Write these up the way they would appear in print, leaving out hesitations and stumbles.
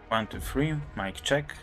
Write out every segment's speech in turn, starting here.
1, 2, 3, mic check.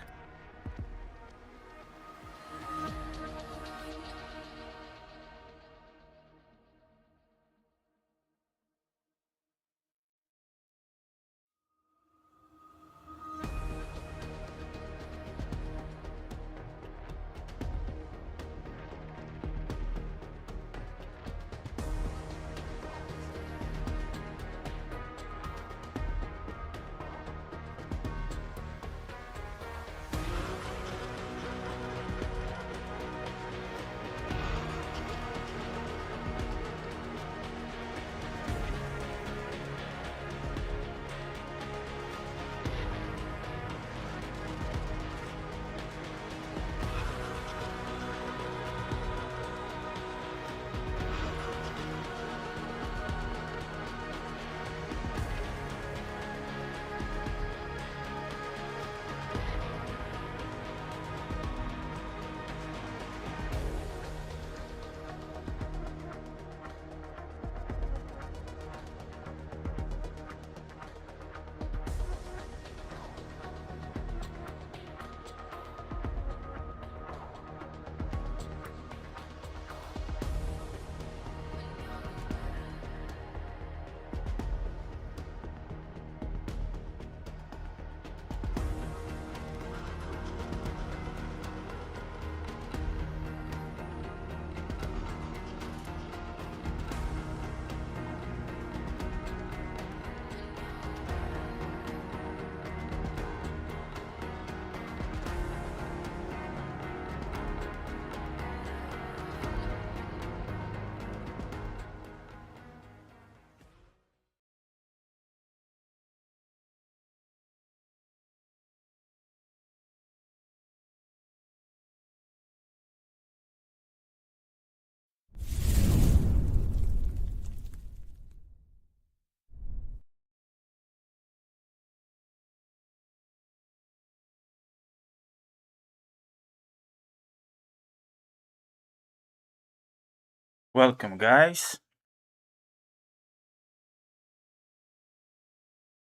Welcome, guys.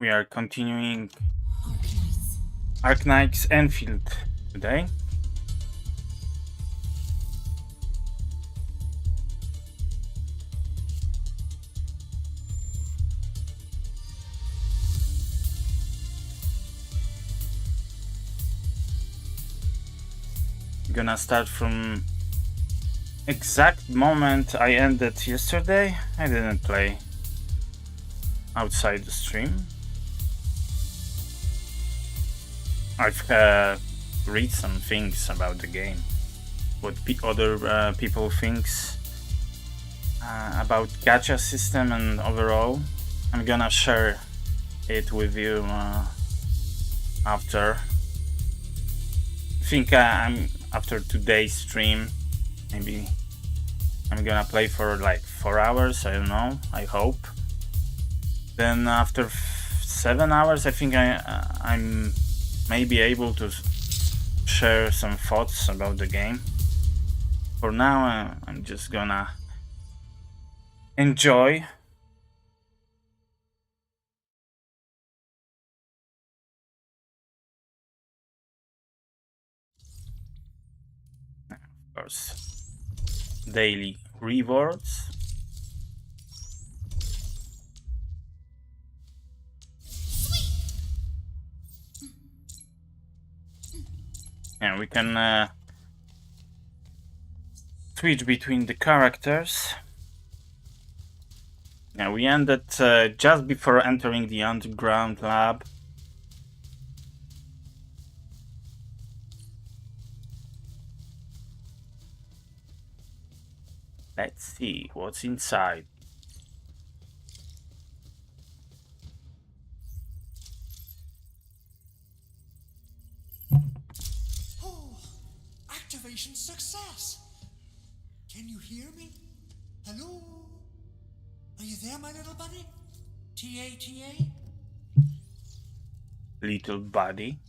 We are continuing Arknights Endfield today. Gonna start from exact moment I ended yesterday. I didn't play outside the stream. I've read some things about the game, what other people thinks about gacha system, and overall I'm gonna share it with you after. I think I'm after today's stream, maybe I'm gonna play for like 4 hours, I don't know, I hope. Then after 7 hours I think I'm maybe able to share some thoughts about the game. For now I'm just gonna enjoy. Of course, daily rewards. And we can switch between the characters. Now we ended just before entering the underground lab. Let's see what's inside. Oh, activation success! Can you hear me? Hello? Are you there, my little buddy? T-A-T-A? Little buddy.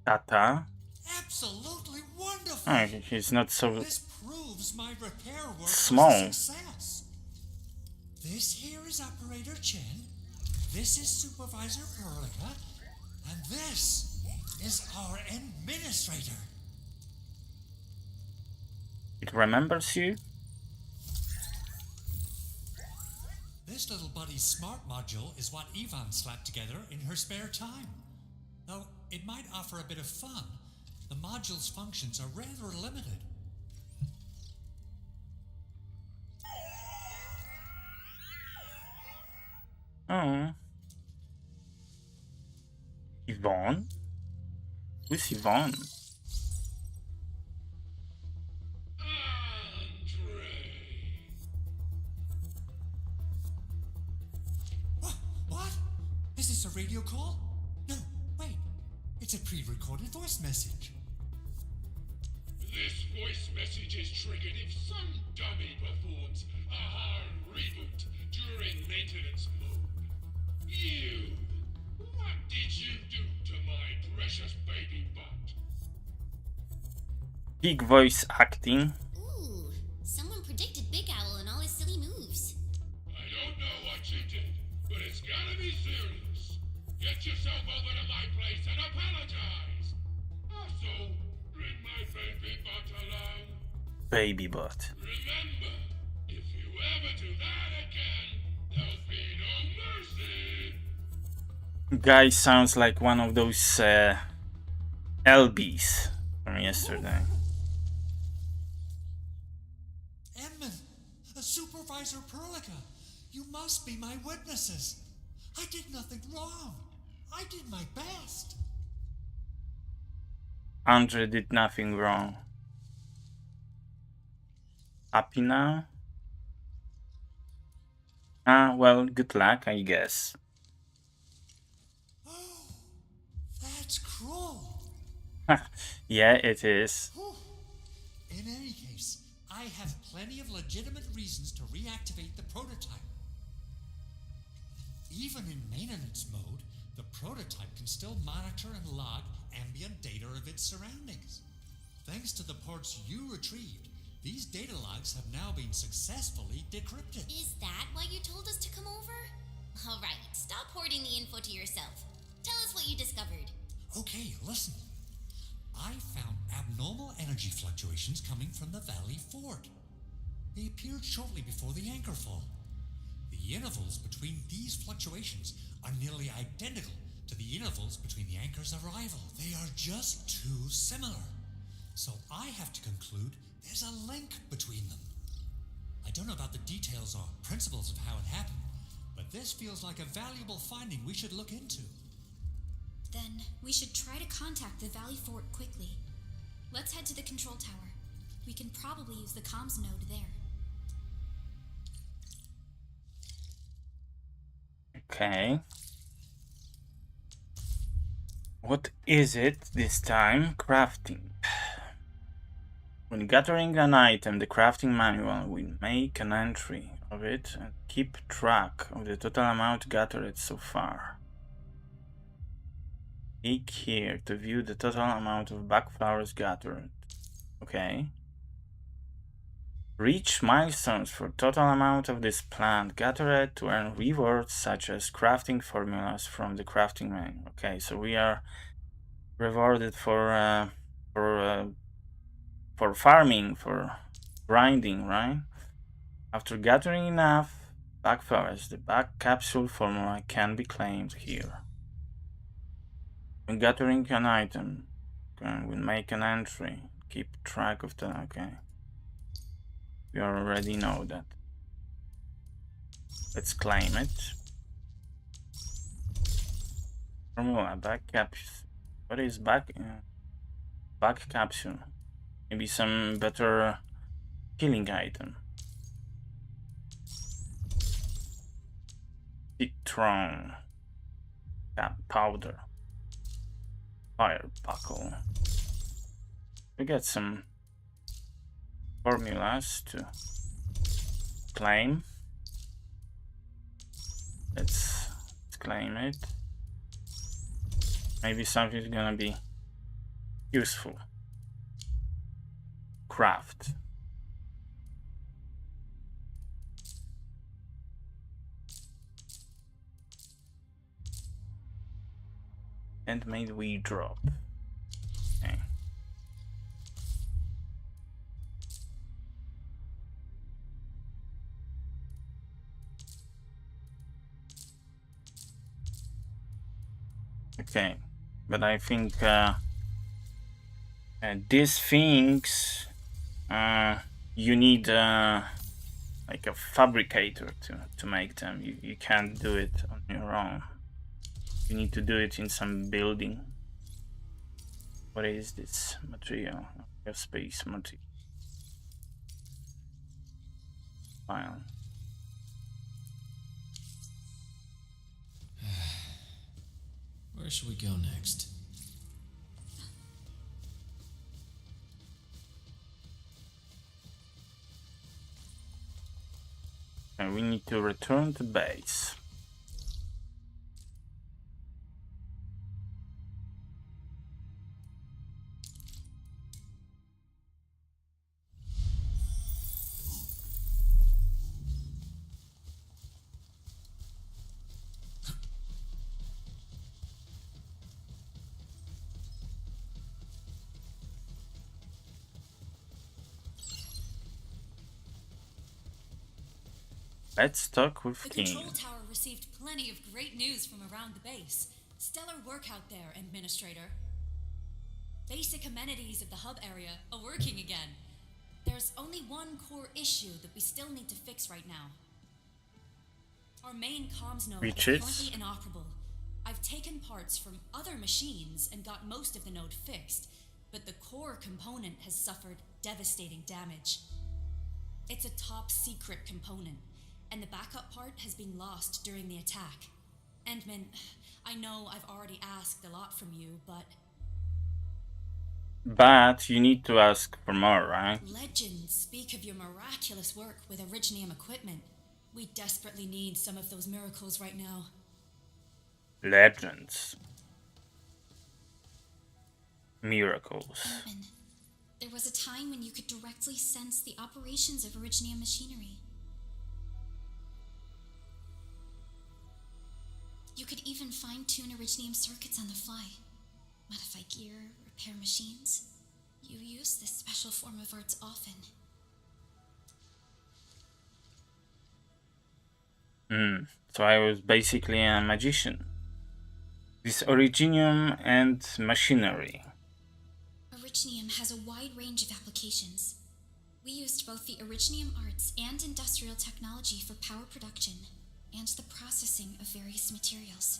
Tata. Absolutely wonderful! Oh, he's not so This proves my repair work small. was a success. This here is Operator Chen. This is Supervisor Perlica, and this is our administrator. It remembers you? This little buddy's smart module is what Yvonne slapped together in her spare time. Though it might offer a bit of fun, the module's functions are rather limited. Oh. Yvonne? Who's Yvonne? What? Is this a radio call? No, wait. It's a pre-recorded voice message. This voice message is triggered if some dummy performs a hard reboot during maintenance mode. You! What did you do to my precious baby butt? Big voice acting. Ooh, someone predicted Big Owl and all his silly moves. I don't know what you did, but it's gotta be serious. Get yourself over to my place and apologize. Also, bring my baby butt along. Baby butt. Remember, if you ever do that again, there'll be no mercy. Guy sounds like one of those LBs from yesterday. Edmund, Supervisor Perlica, you must be my witnesses. I did nothing wrong. I did my best. Andre did nothing wrong. Happy now? Ah, well, good luck, I guess. Oh, that's cruel. Yeah, it is. Whew. In any case, I have plenty of legitimate reasons to reactivate the prototype. Even in maintenance mode, the prototype can still monitor and log ambient data of its surroundings. Thanks to the parts you retrieved, these data logs have now been successfully decrypted. Is that why you told us to come over? All right, stop hoarding the info to yourself. Tell us what you discovered. Okay, listen. I found abnormal energy fluctuations coming from the Valley Fort. They appeared shortly before the anchor fall. The intervals between these fluctuations are nearly identical to the intervals between the anchor's arrival. They are just too similar. So I have to conclude there's a link between them. I don't know about the details or principles of how it happened, but this feels like a valuable finding we should look into. Then we should try to contact the Valley Fort quickly. Let's head to the control tower. We can probably use the comms node there. Okay. What is it this time? Crafting. When gathering an item, the crafting manual will make an entry of it and keep track of the total amount gathered so far. Click here to view the total amount of backflowers gathered. Okay. Reach milestones for total amount of this plant gathered to earn rewards such as crafting formulas from the crafting menu. Okay, so we are rewarded for farming, for grinding, right? After gathering enough backflowers, the back capsule formula can be claimed here. When gathering an item, we'll make an entry. Keep track of that. Okay. We already know that. Let's claim it. Formula back capsule. What is back capsule? Maybe some better healing item. Citron. Cap powder. Fire buckle. We get some formulas to claim. Let's claim it. Maybe something's gonna be useful. Craft. and made we drop. Okay. Okay, but I think these things you need like a fabricator to make them. You can't do it on your own. You need to do it in some building. What is this material? Space material. File. Where should we go next? And we need to return to base. Let's talk with The King. control tower received plenty of great news from around the base. Stellar work out there, Administrator. Basic amenities of the hub area are working again. There's only one core issue that we still need to fix right now. Our main comms node Which is is? currently inoperable. I've taken parts from other machines and got most of the node fixed, but the core component has suffered devastating damage. It's a top secret component, and the backup part has been lost during the attack. Endman, I know I've already asked a lot from you, But you need to ask for more, right? legends speak of your miraculous work with Originium equipment. We desperately need some of those miracles right now. Legends. Miracles. Endman, there was a time when you could directly sense the operations of Originium machinery. You could even fine-tune Originium circuits on the fly, modify gear, repair machines. You use this special form of arts often. So I was basically a magician. This Originium and machinery. Originium has a wide range of applications. We used both the Originium arts and industrial technology for power production and the processing of various materials.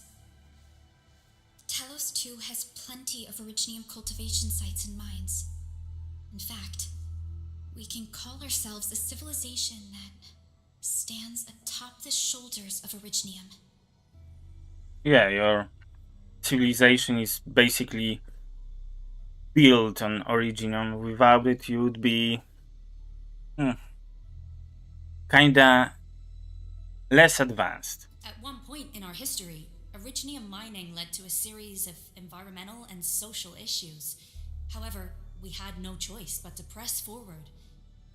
Telos 2 has plenty of Originium cultivation sites and mines. In fact, we can call ourselves a civilization that stands atop the shoulders of Originium. Yeah, your civilization is basically built on Originium. Without it, you would be kinda less advanced. At one point in our history, Originium mining led to a series of environmental and social issues. However, we had no choice but to press forward.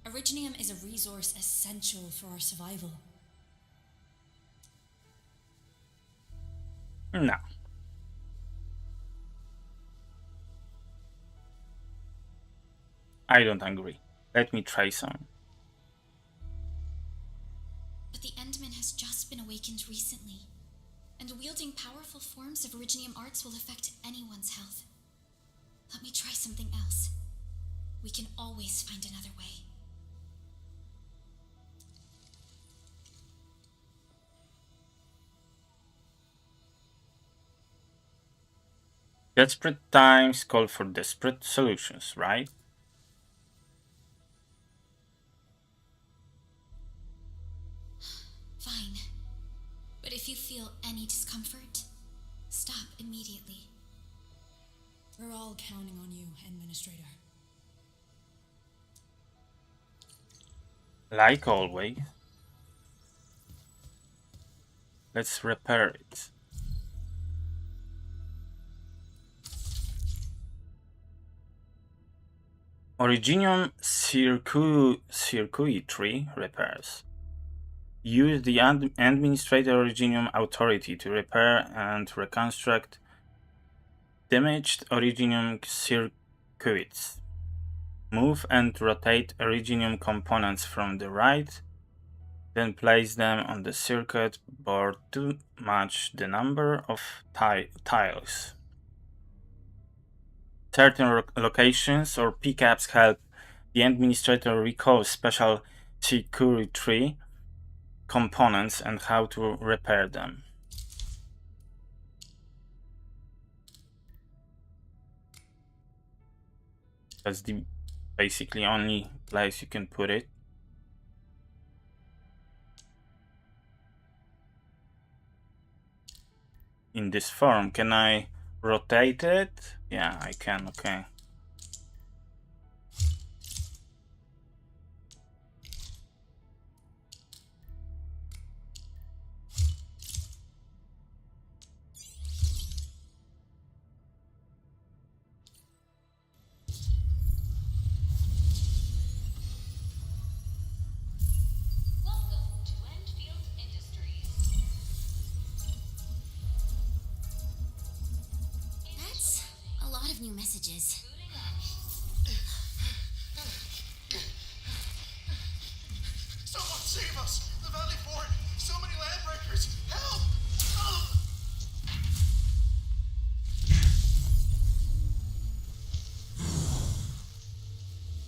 Originium is a resource essential for our survival. No. I don't agree. Let me try some. But the Endman has just been awakened recently, and wielding powerful forms of Originium arts will affect anyone's health. Let me try something else. We can always find another way. Desperate times call for desperate solutions, right? Fine. But if you feel any discomfort, stop immediately. We're all counting on you, Administrator. Like always. Let's repair it. Originium circuitry repairs. Use the Administrator Originium Authority to repair and reconstruct damaged Originium circuits. Move and rotate Originium components from the right, then place them on the circuit board to match the number of tiles. Certain locations or pickups help the administrator recall special security components and how to repair them. That's the basically only place you can put it. In this form, can I rotate it? Yeah, I can, okay. Welcome to Endfield Industries. That's a lot of new messages. Someone save us! The Valley Fort! So many landbreakers! Help!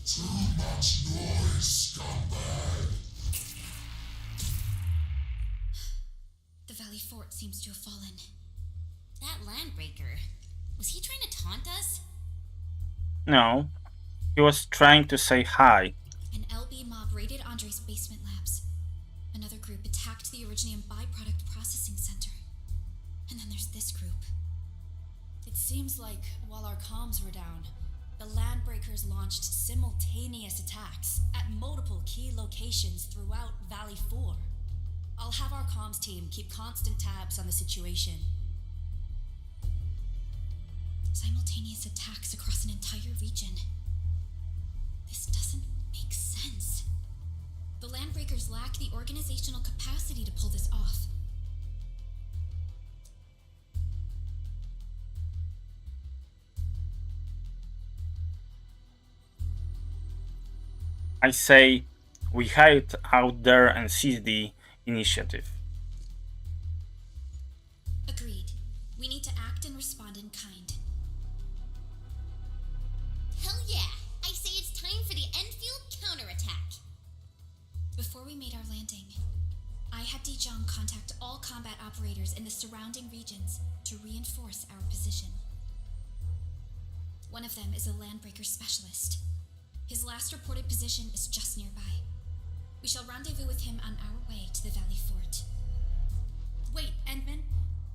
Too much noise, scumbag. The Valley Fort seems to have fallen. That landbreaker, was he trying to taunt us? No, he was trying to say hi. An LB mob raided Andre's basement labs. Another group attacked the Originium byproduct processing center. And then there's this group. It seems like while our comms were down, the Landbreakers launched simultaneous attacks at multiple key locations throughout Valley 4. I'll have our comms team keep constant tabs on the situation. Simultaneous attacks across an entire region. This doesn't make sense. The Landbreakers lack the organizational capacity to pull this off. I say we head out there and seize the initiative. Agreed. We need to act and respond in kind. Hell yeah! I say it's time for the Enfield counterattack. Before we made our landing, I had Dijong contact all combat operators in the surrounding regions to reinforce our position. One of them is a Landbreaker specialist. His last reported position is just nearby. We shall rendezvous with him on our way to the Valley Fort. Wait, Endman,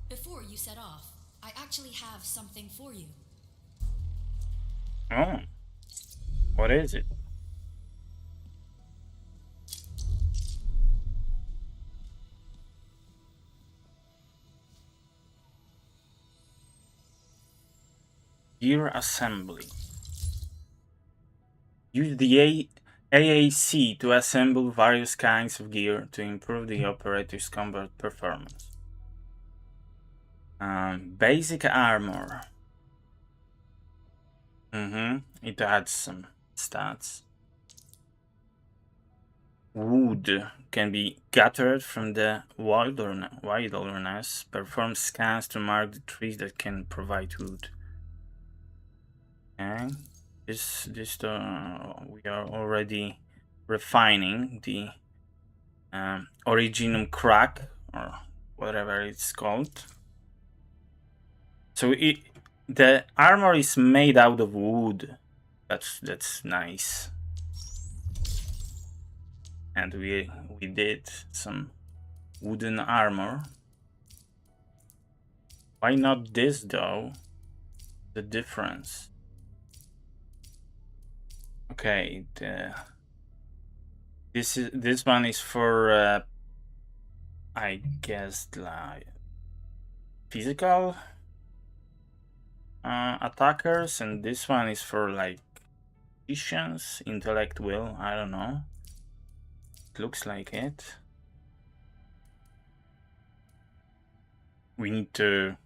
before you set off, I actually have something for you. Oh, what is it? Gear assembly. Use the AAC to assemble various kinds of gear to improve the operator's combat performance. Basic armor. It adds some stats. Wood can be gathered from the wilderness. Perform scans to mark the trees that can provide wood. Okay. This we are already refining the Originium crack or whatever it's called. So the armor is made out of wood. That's nice. And we did some wooden armor. Why not this though? The difference. Okay, this one is for I guess like physical attackers, and this one is for like visions, intellect, will. I don't know. It looks like it. We need to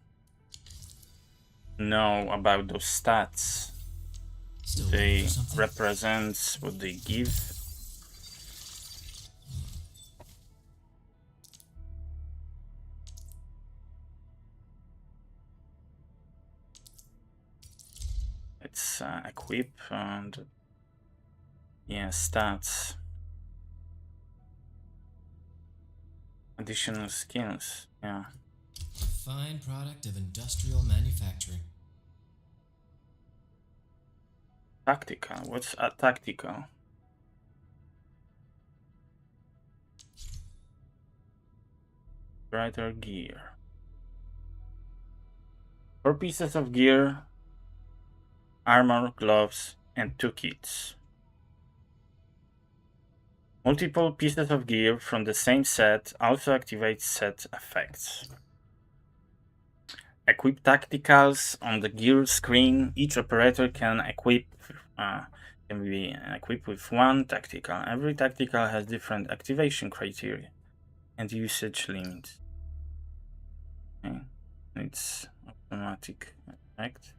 know about those stats. Still They looking for something? represent what they give. Let's equip and yeah, stats. Additional skills, yeah. A fine product of industrial manufacturing. Tactical, what's a tactical? Brighter gear. 4 pieces of gear, armor, gloves, and 2 kits. Multiple pieces of gear from the same set also activate set effects. Equip tacticals on the gear screen. Each operator can be equipped with 1 tactical. Every tactical has different activation criteria and usage limits. Okay. It's automatic effect.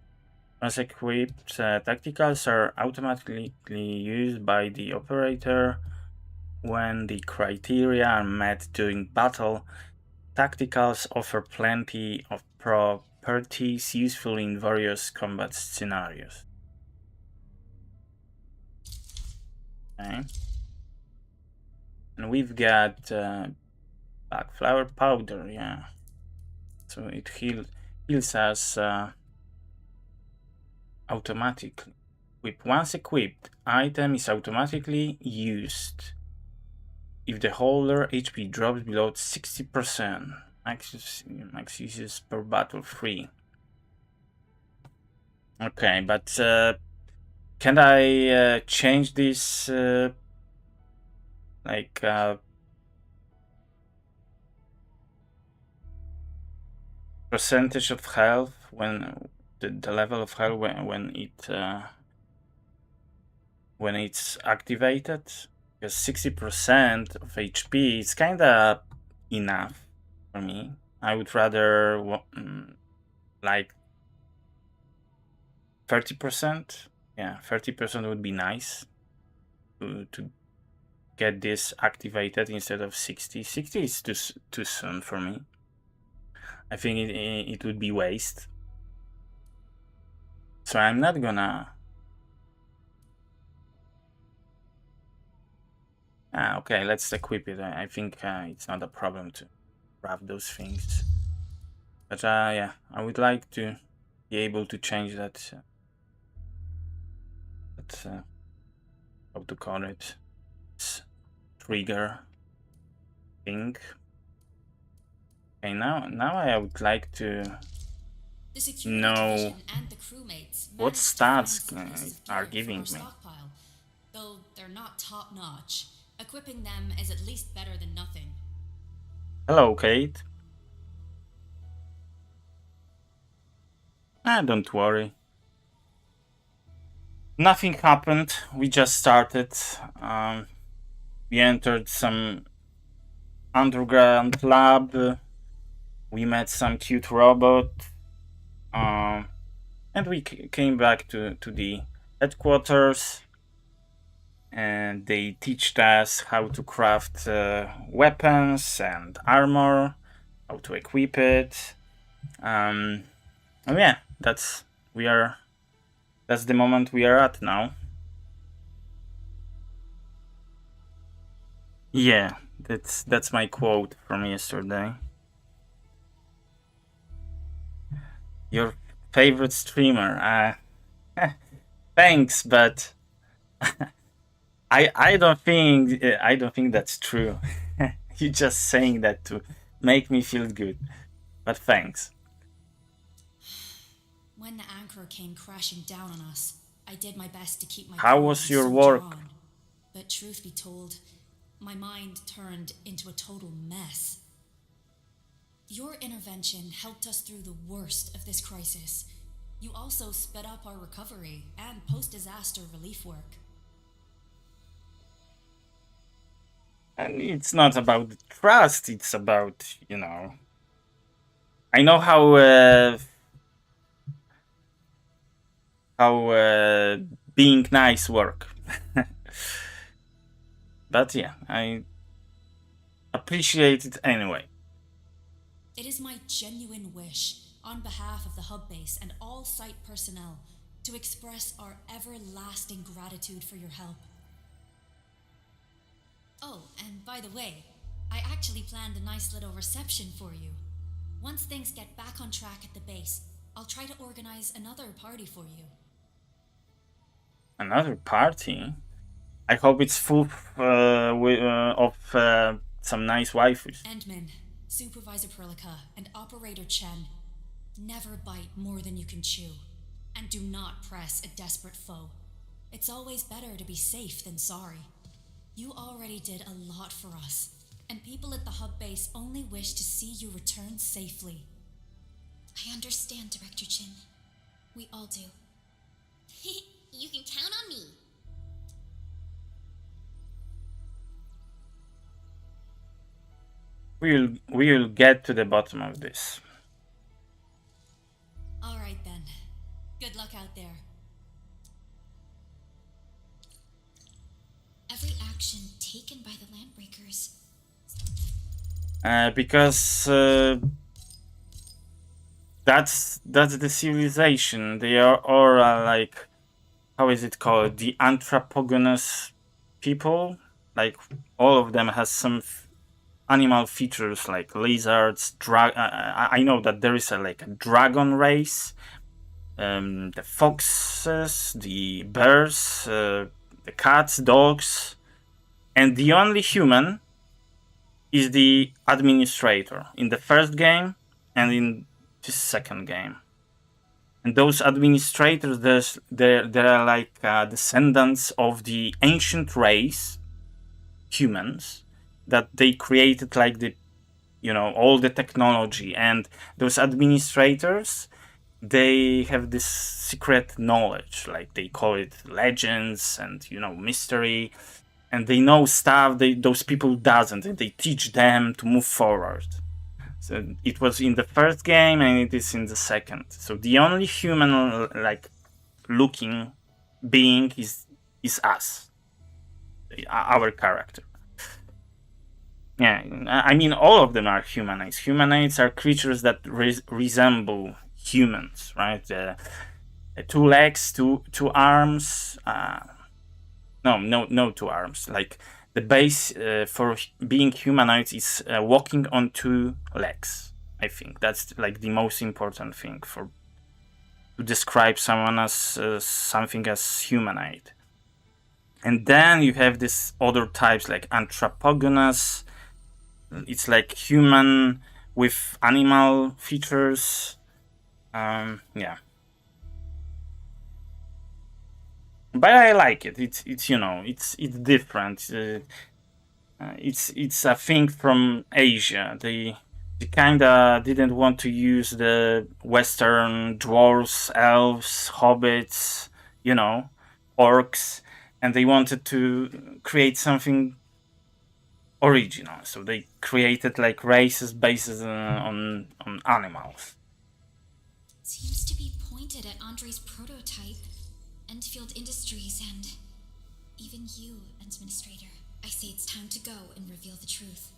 Once equipped, tacticals are automatically used by the operator when the criteria are met during battle. Tacticals offer plenty of properties useful in various combat scenarios. Okay. And we've got black flower powder, yeah. So it heals us automatically. Once equipped, item is automatically used if the holder HP drops below 60%. Max uses per battle free. Okay, but can I change this percentage of health when the level of health when it's activated? Because 60% of HP is kinda enough for me. I would rather like 30%. Yeah, 30% would be nice to get this activated instead of 60. 60 is too soon for me. I think it would be waste. So I'm not gonna. Okay, let's equip it. I think it's not a problem to craft those things. But yeah, I would like to be able to change that. How to call it? Trigger thing. Okay, now I would like to know what stats are giving me. Though they're not top notch, equipping them is at least better than nothing. Hello, Kate. Don't worry. Nothing happened. We just started. We entered some underground lab. We met some cute robot. And we came back to the headquarters. And they taught us how to craft weapons and armor, how to equip it. And yeah, that's the moment we are at now. Yeah, that's my quote from yesterday. Your favorite streamer? Thanks, but I don't think that's true. You're just saying that to make me feel good. But thanks. When the anchor came crashing down on us, I did my best to keep my How cool was and your soldier work? on. But truth be told, my mind turned into a total mess. Your intervention helped us through the worst of this crisis. You also sped up our recovery and post-disaster relief work. And it's not about trust, it's about, I know how being nice work. But yeah, I appreciate it anyway. It is my genuine wish, on behalf of the hub base and all site personnel, to express our everlasting gratitude for your help. Oh, and by the way, I actually planned a nice little reception for you. Once things get back on track at the base, I'll try to organize another party for you. Another party? I hope it's full of some nice waifus. Endman, Supervisor Perlica, and Operator Chen, never bite more than you can chew. And do not press a desperate foe. It's always better to be safe than sorry. You already did a lot for us, and people at the hub base only wish to see you return safely. I understand, Director Chin. We all do. You can count on me. We'll get to the bottom of this. All right then. Good luck out there. Every action taken by the Landbreakers. Because that's the civilization. They are all like, how is it called? The anthropogenous people. Like all of them has some animal features like lizards. I know that there is a dragon race. The foxes, the bears, the cats, dogs, and the only human is the administrator in the first game and in the second game. And those administrators, they are like descendants of the ancient race, humans, that they created like all the technology. And those administrators, they have this secret knowledge, like they call it legends and mystery, and they know stuff those people doesn't, and they teach them to move forward. So it was in the first game and it is in the second. So the only human looking being is us, our character. Yeah, I mean all of them are humanoids. Humanoids are creatures that resemble humans, right? 2 legs, two arms. No 2 arms. Like the base for being humanoids is walking on 2 legs. I think that's like the most important thing to describe someone as something as humanoid. And then you have this other types like anthropogenous. It's like human with animal features. Yeah. But I like it. It's different. It's a thing from Asia. They kinda didn't want to use the Western dwarves, elves, hobbits, orcs, and they wanted to create something original. So they created like races based on animals. Seems to be pointed at Andre's prototype, Endfield Industries, and even you, Administrator. I say it's time to go and reveal the truth.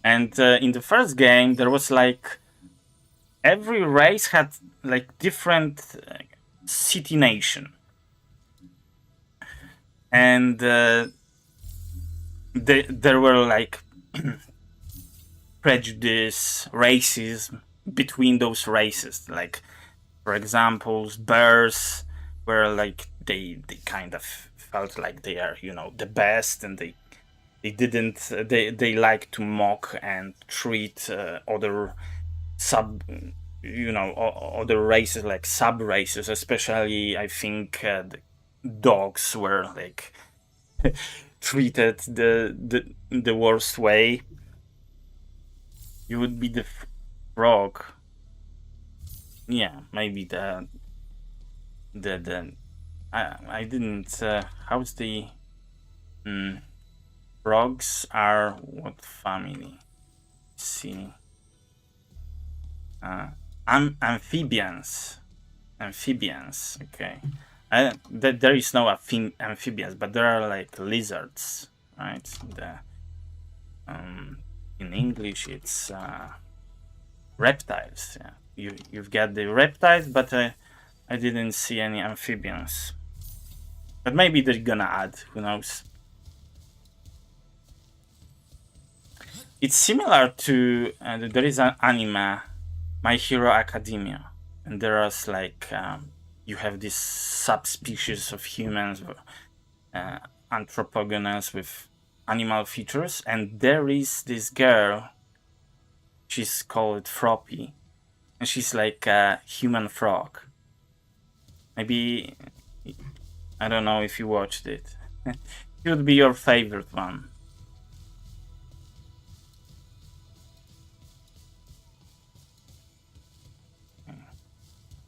And in the first game, there was like every race had like different city nation, and there were like prejudice, racism between those races. Like, for example, bears were like they kind of felt like they are the best, and they like to mock and treat other other races like sub races. Especially I think the dogs were like treated the worst way. You would be the frog. Yeah, maybe I didn't. How's the frogs are what family? Let's see. Amphibians. amphibians. Okay, there is no amphibians, but there are like lizards, right? In English it's reptiles. Yeah, you've got the reptiles, but I didn't see any amphibians. But maybe they're gonna add. Who knows? It's similar to there is an anime, My Hero Academia, and there is like you have this subspecies of humans, anthropogonals with animal features, and there is this girl. She's called Froppy, and she's like a human frog. Maybe I don't know if you watched it. It would be your favorite one.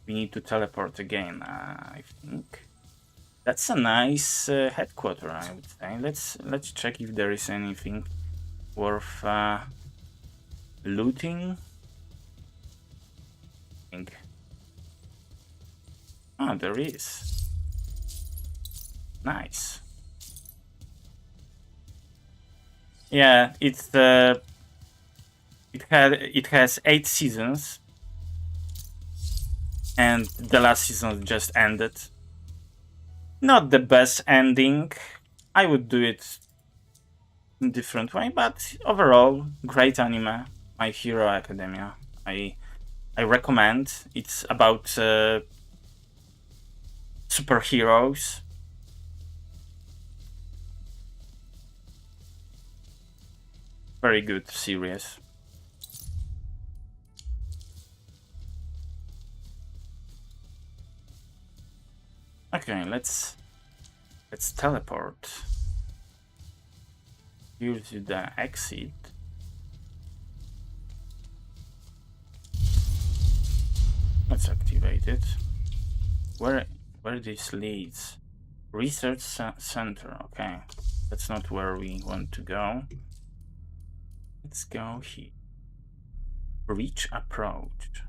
We need to teleport again, I think. That's a nice headquarter, I would say. Let's check if there is anything worth looting. I think. Oh, there is. Nice. Yeah, it has 8 seasons. And the last season just ended. Not the best ending. I would do it in a different way, but overall, great anime. My Hero Academia. I recommend. It's about superheroes. Very good series. Okay, let's teleport. Here's the exit. Let's activate it. Where this leads? Research center. Okay, that's not where we want to go. Let's go here. Reach approach.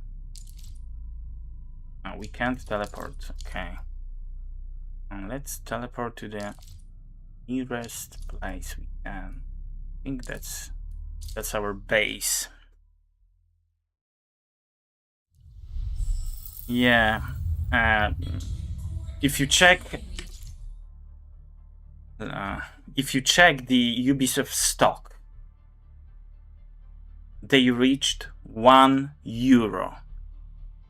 Oh, we can't teleport. Okay. And let's teleport to the nearest place we can. I think that's our base. Yeah. If you check the Ubisoft stock, they reached €1.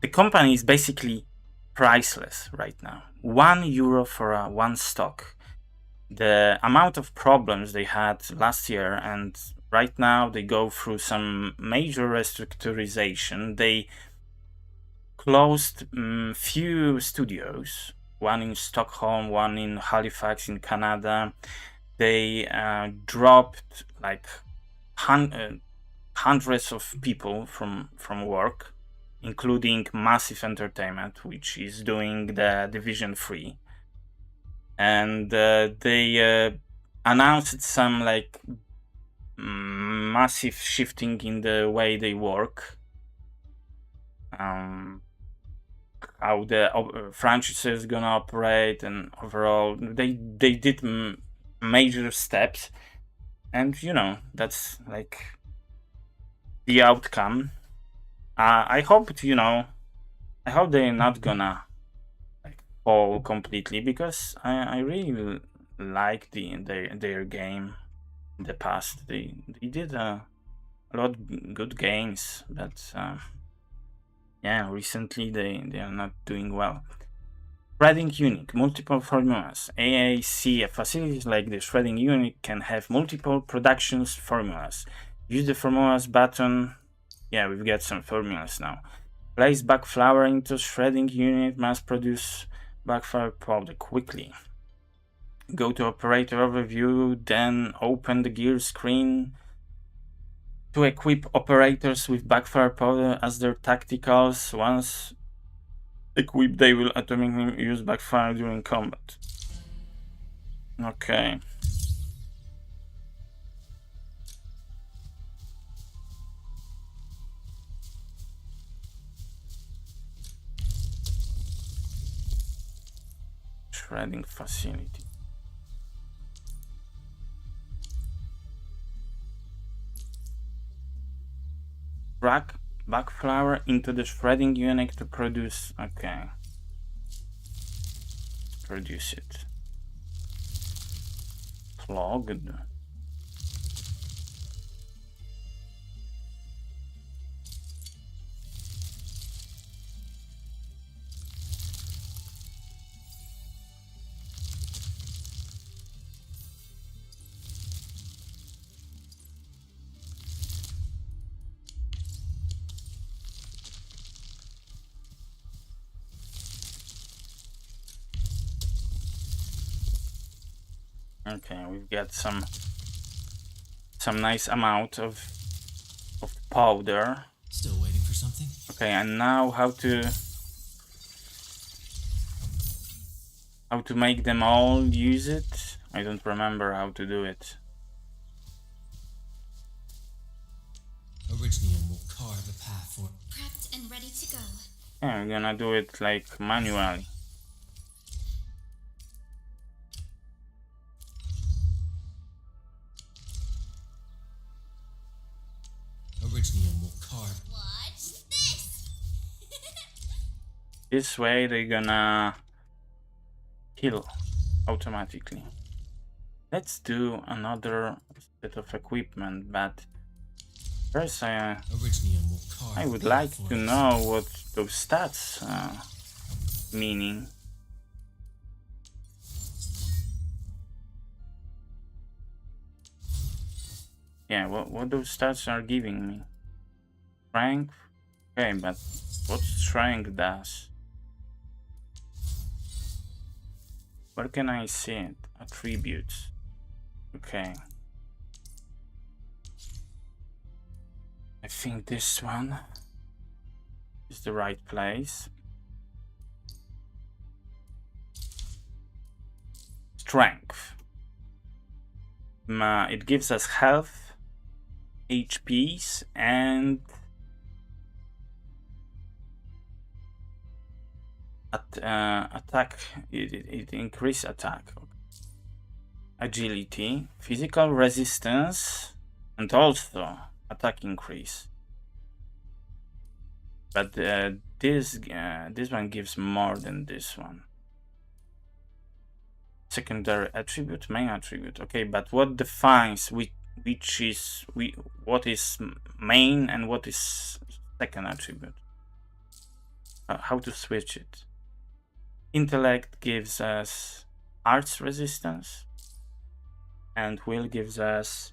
The company is basically priceless right now. €1 for one stock. The amount of problems they had last year, and right now they go through some major restructurization. They closed few studios, one in Stockholm, one in Halifax in Canada. They dropped like hundreds of people from work, including Massive Entertainment, which is doing the Division 3. And they announced some like massive shifting in the way they work. How the franchise is gonna operate, and overall they did major steps, and that's like the outcome. I hope I hope they're not gonna like fall completely, because I really like their game in the past. They did a lot of good games, but yeah, recently they are not doing well. Shredding unit, multiple formulas. AAC facilities like the shredding unit can have multiple productions formulas. Use the formulas button. Yeah, we've got some formulas now. Place back flour into shredding unit, mass produce backfire powder quickly. Go to operator overview, then open the gear screen to equip operators with backfire powder as their tacticals. Once equipped, they will automatically use backfire during combat. Okay. shredding facility. Rack back flour into the shredding unit to produce. Okay. Produce it. Clogged. Okay, we've got some nice amount of powder. Still waiting for something? Okay, and now how to make them all use it? I don't remember how to do it. Orignium will carve a path for... Prepped and ready to go. Yeah, I'm gonna do it like manually. Orignium will carve... Watch this! This way they're gonna heal automatically. Let's do another set of equipment, but first Orignium will carve I would a like path for to us. know what those stats meaning. Yeah, what those stats are giving me. Strength? Okay, but what strength does? Where can I see it? Attributes. Okay. I think this one is the right place. Strength. It gives us health, HPs, and attack. It increase attack, agility, physical resistance, and also attack increase. But this one gives more than this one. Secondary attribute, main attribute. Okay, but what defines what is main and what is second attribute? How to switch it? Intellect gives us arts resistance, and will gives us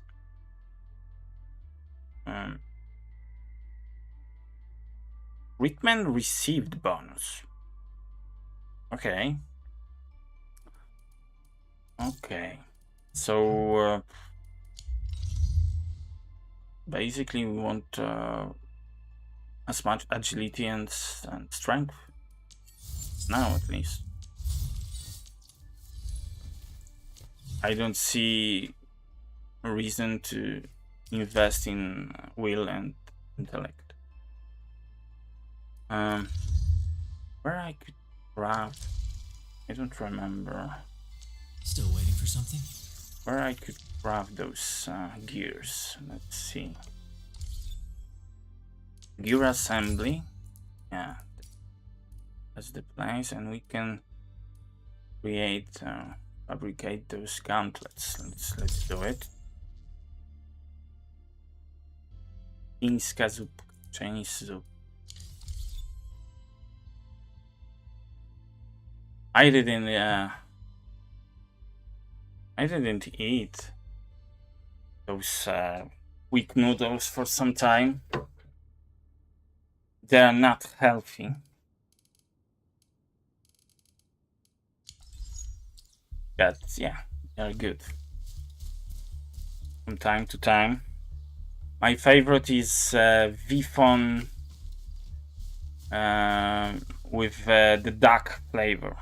treatment received bonus. Okay. Okay. So basically we want as much agility and strength. Now at least. I don't see a reason to invest in will and intellect. Where I could craft, I don't remember. Still waiting for something? Where I could craft those gears. Let's see. Gear assembly. Yeah, that's the place, and we can create, fabricate those gauntlets. Let's do it. Chińska zup, Chinese soup. I didn't eat those weak noodles for some time. They are not healthy. But yeah, they're good. From time to time. My favorite is Vifon with the duck flavor.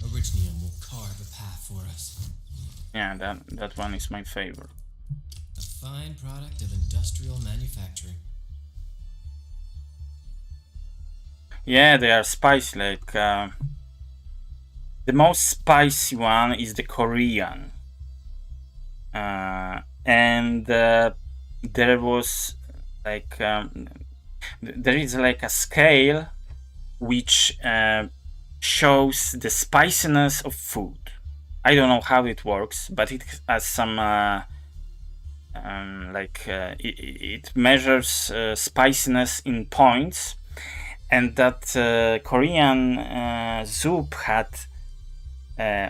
Orignium will carve a path for us. Yeah, that one is my favorite. A fine product of industrial manufacturing. Yeah, they are spicy. Like the most spicy one is the Korean, and there was like there is like a scale which shows the spiciness of food. I don't know how it works, but it has some it measures spiciness in points, and that Korean soup had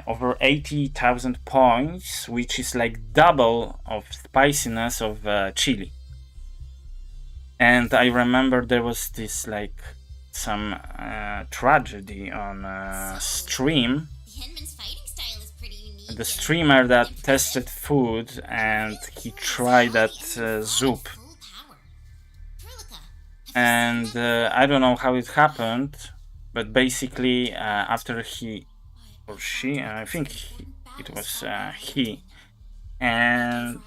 over 80,000 points, which is like double of spiciness of chili. And I remember there was this like some tragedy on stream. Henman's fighting style is pretty unique. The streamer that tested food and he tried that soup, and I don't know how it happened, but basically after he or she, I think it was he, and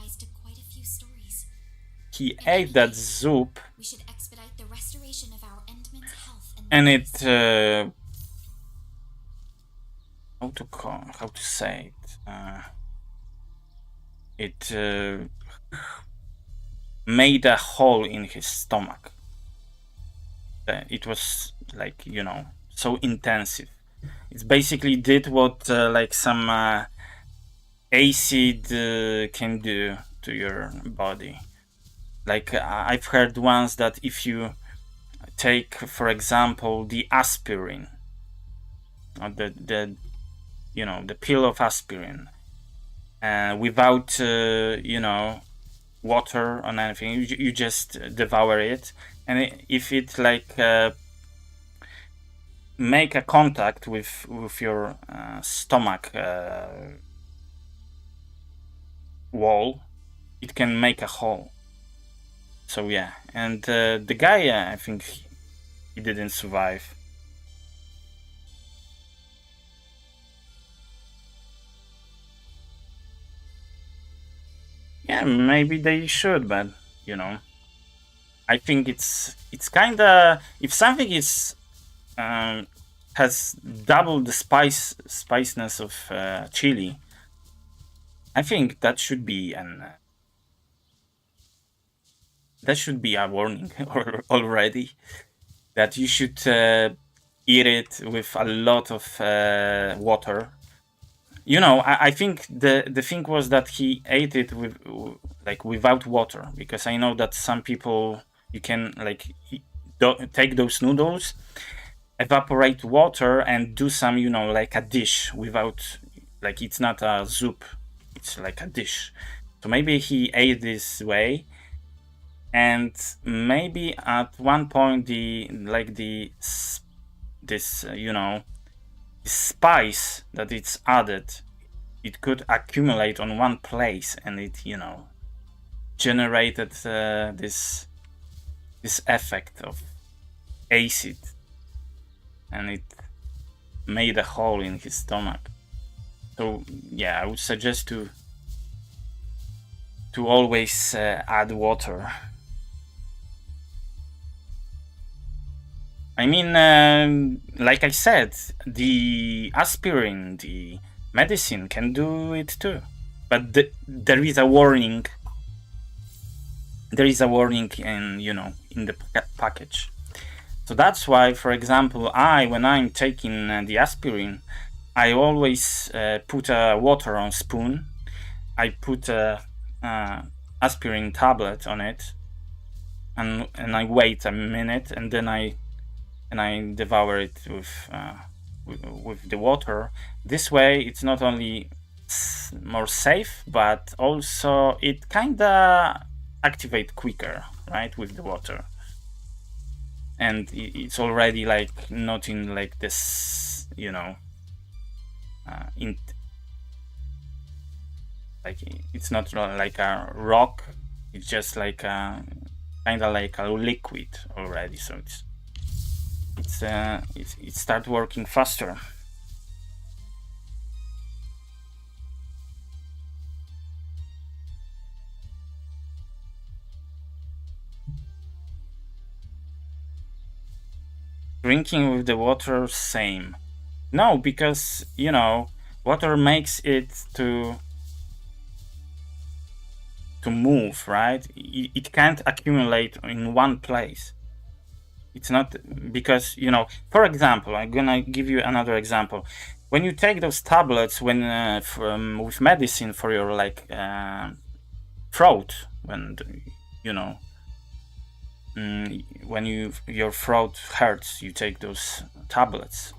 he ate that soup, and it how to say it, it made a hole in his stomach. It was like, you know, so intensive. It basically did what like some acid can do to your body. Like I've heard once that if you take, for example, the aspirin, the you know, the pill of aspirin, without you know, water or anything, you just devour it, and if it like make a contact with your stomach wall, it can make a hole. So yeah, and the guy, I think he didn't survive. Yeah, maybe they should, but you know, I think it's kind of, if something is has double the spiciness of chili, I think that should be a warning already, that you should eat it with a lot of water. You know, I think the thing was that he ate it with like without water, because I know that some people, you can like take those noodles, evaporate water, and do some, you know, like a dish without, like, it's not a soup, it's like a dish. So maybe he ate this way, and maybe at one point this you know, the spice that it's added, it could accumulate on one place, and it, you know, generated this effect of acid, and it made a hole in his stomach. So yeah, I would suggest to always add water. I mean, like I said, the aspirin, the medicine can do it too, but there is a warning. There is a warning in, you know, in the package. So that's why, for example, when I'm taking the aspirin, I always put water on spoon. I put a aspirin tablet on it, and I wait a minute, and then I devour it with the water. This way, it's not only more safe, but also it kinda activate quicker, right, with the water. And it's already like not in like this, you know, like it's not like a rock. It's just like a kind of like a liquid already. So it starts working faster. Drinking with the water, same. No, because, you know, water makes it to move, right? It can't accumulate in one place. It's not because, you know, for example, I'm gonna give you another example. When you take those tablets with medicine for your like throat, when you know, when your throat hurts, you take those tablets,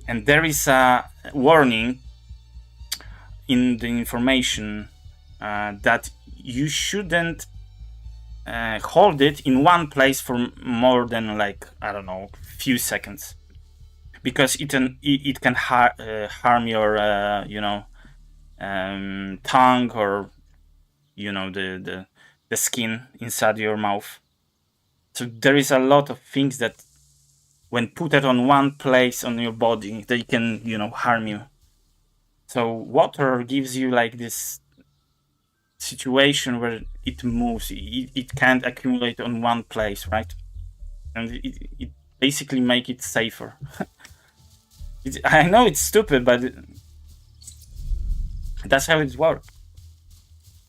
and there is a warning in the information that you shouldn't hold it in one place for more than like, I don't know, few seconds, because it can harm your you know, tongue, or you know, the skin inside your mouth. So there is a lot of things that when put it on one place on your body, they can, you know, harm you. So water gives you like this situation where it moves, it can't accumulate on one place, right? And it basically make it safer. I know it's stupid, but that's how it works.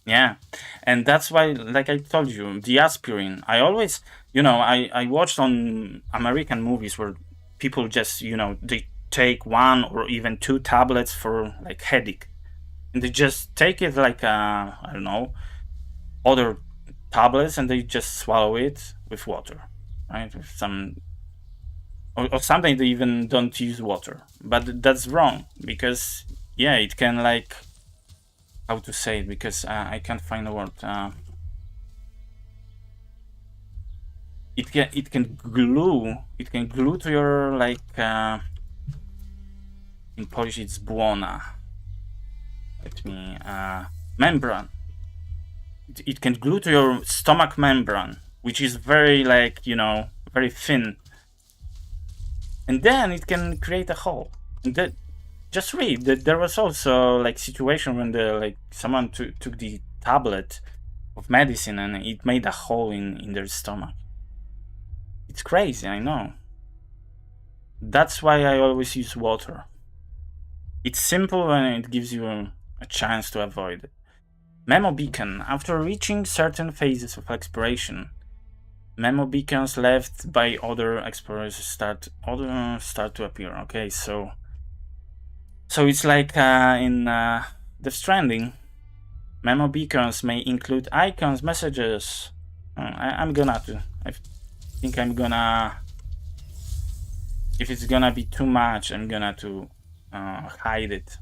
Yeah, and that's why, like I told you, the aspirin, I always, you know, I watched on American movies where people just, you know, they take 1 or even 2 tablets for like headache, and they just take it like I don't know, other tablets, and they just swallow it with water, right? With some, or sometimes they even don't use water, but that's wrong, because yeah, it can like, how to say it, because I can't find a word. It can glue to your like in Polish it's błona. Let me membrane. It can glue to your stomach membrane, which is very like, you know, very thin, and then it can create a hole. And that, just read that there was also like situation when someone took the tablet of medicine and it made a hole in their stomach. It's crazy, I know. That's why I always use water. It's simple and it gives you a chance to avoid it. Memo beacon. After reaching certain phases of exploration, memo beacons left by other explorers start to appear. Okay, so it's like in Death Stranding. Memo beacons may include icons, messages. I think I'm gonna, if it's gonna be too much, I'm gonna hide it,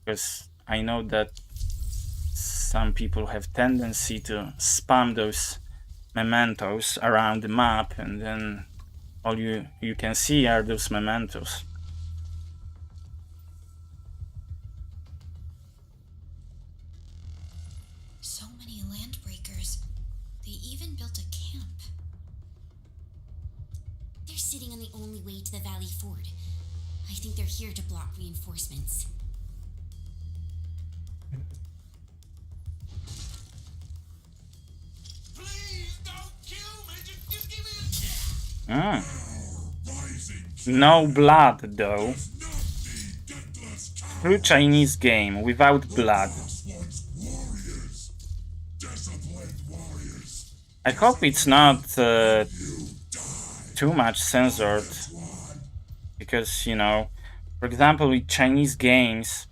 because I know that some people have tendency to spam those mementos around the map, and then all you can see are those mementos. So many landbreakers. They even built a camp. They're sitting on the only way to the Valley Ford. I think they're here to block reinforcements. Please don't kill me. Just give me a chance. No blood, though. True Chinese game without blood. I hope it's not too much censored, because, you know, for example, with Chinese games,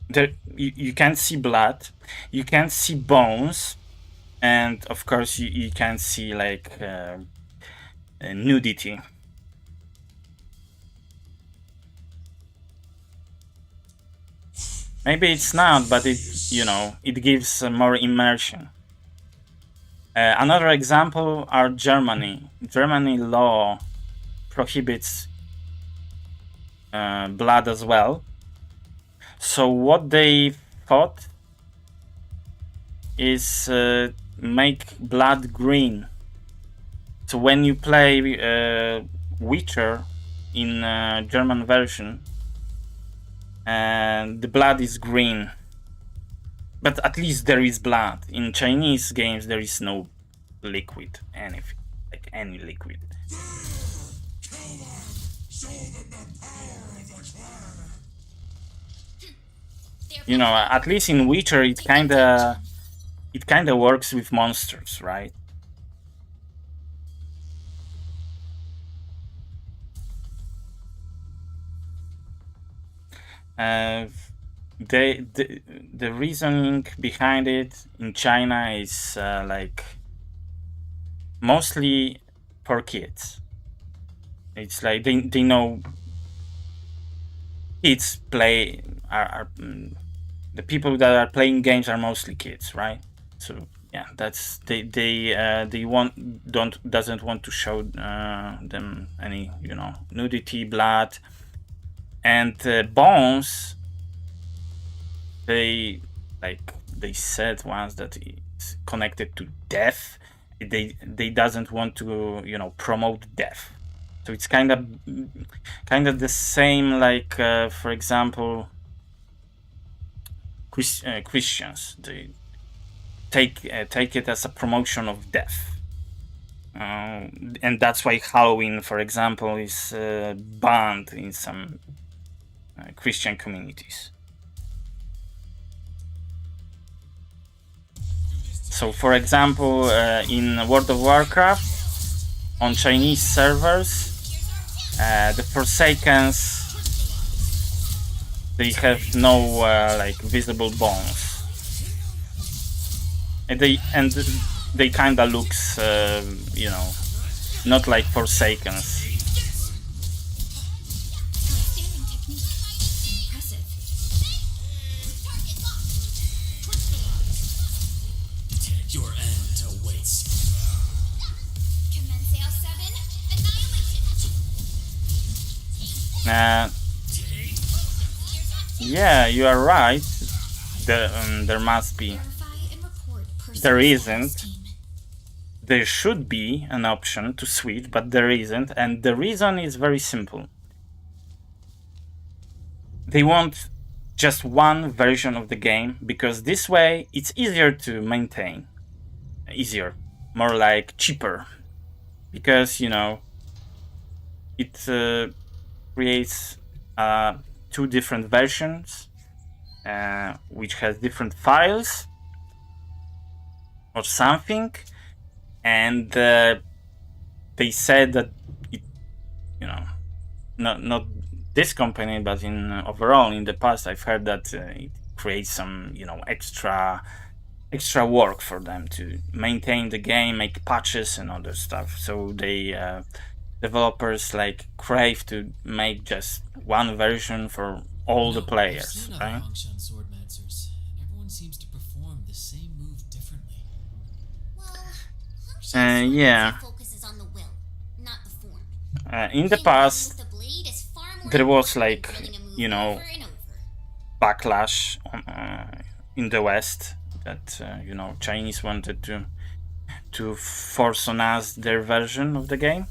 there you can't see blood, you can't see bones, and of course you can't see like nudity. Maybe it's not, but it, you know, it gives more immersion. Another example are Germany. Germany law prohibits blood as well. So what they thought is make blood green. So when you play Witcher in German version, and the blood is green, but at least there is blood. In Chinese games there is no liquid, anything, like any liquid. Show them the power of the clan. You know, at least in Witcher, it kind of works with monsters, right? The reasoning behind it in China is like mostly for kids. It's like they know kids play are the people that are playing games are mostly kids, right? So yeah, that's they doesn't want to show them any, you know, nudity, blood, and bones. They said once that it's connected to death. They doesn't want to, you know, promote death. So it's kind of the same, like for example, Christians. They take it as a promotion of death, and that's why Halloween, for example, is banned in some Christian communities. So, for example, in World of Warcraft, on Chinese servers, the Forsakens, they have no like visible bones, and they kinda looks, you know, not like Forsakens. Outstanding technique. Impressive. Your end awaits. Commence AL7. Annihilation. Yeah, you are right. There must be. Verify and report personal There status isn't. team. There should be an option to switch, but there isn't, and the reason is very simple. They want just one version of the game, because this way it's easier to maintain. Easier, more like cheaper, because, you know, it creates two different versions, which has different files or something, and they said that it, you know, not this company, but in overall in the past, I've heard that it creates some, you know, extra work for them to maintain the game, make patches and other stuff. So they developers like crave to make just one version for all the players, right? Swordmancers, and everyone seems to perform the same move differently. Well, yeah. focuses on the will, not the form. In the Playing past, with the blade is far more there was important like, than drilling a move you know, over and over. backlash in the West that you know, Chinese wanted to force on us their version of the game.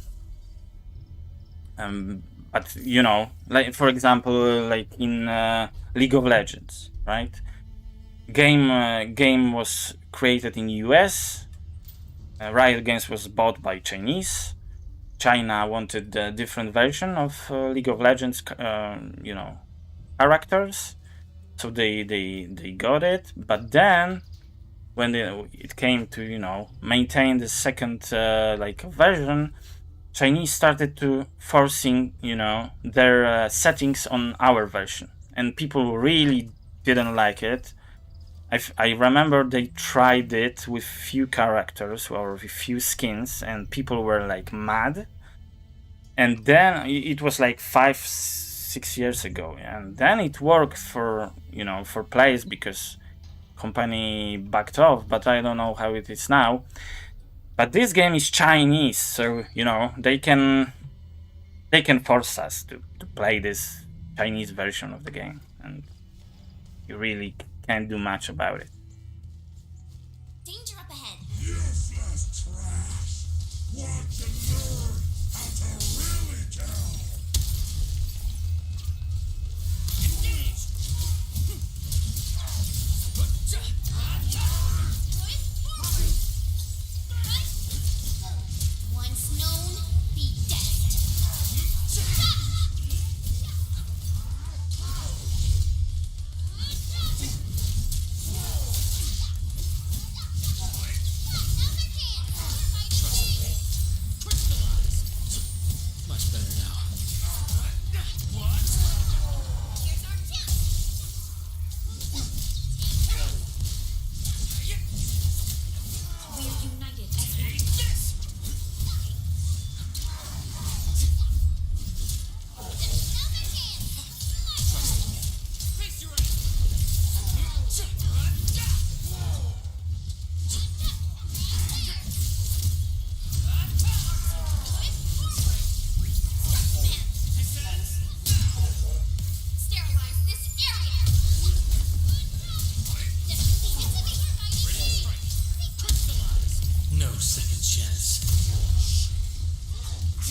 But you know, like for example, like in League of Legends, right? Game was created in US. Riot Games was bought by Chinese. China wanted a different version of League of Legends, you know, characters. So they got it. But then, when it came to, you know, maintain the second like version, Chinese started to forcing, you know, their settings on our version, and people really didn't like it. I remember they tried it with few characters or with few skins, and people were like mad. And then it was like 5-6 years ago, and then it worked for, you know, for players because company backed off. But I don't know how it is now. But this game is Chinese, so, you know, they can force us to play this Chinese version of the game, and you really can't do much about it. Danger up ahead. Useless trash. Want to learn how to really kill? Once known, be dead.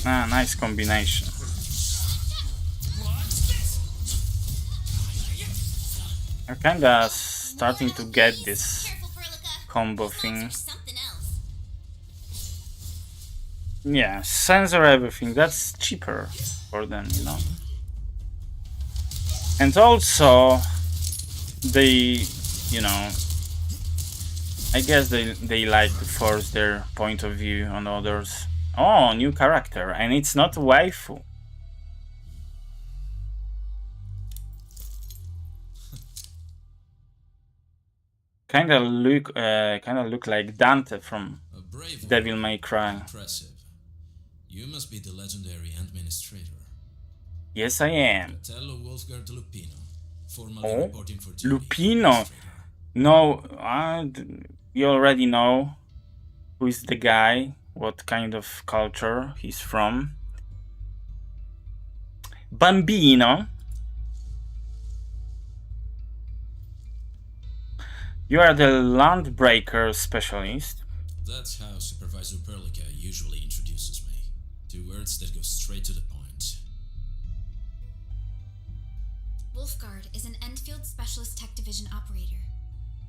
Ah, nice combination. I'm kinda starting to get this combo thing. Yeah, sensor everything. That's cheaper for them, you know. And also, they, you know, I guess they like to force their point of view on others. Oh, new character, and it's not a waifu. Kind of look like Dante from Devil May Cry. Impressive. You must be the legendary administrator. Yes, I am. Fratello Wolfgard Lupino, formerly Oh, reporting for duty. Lupino. No, you already know who is the guy, what kind of culture he's from. Bambino. You are the Landbreaker specialist. That's how Supervisor Perlica usually introduces me. 2 words that go straight to the point. Wolfgard is an Endfield Specialist Tech Division operator.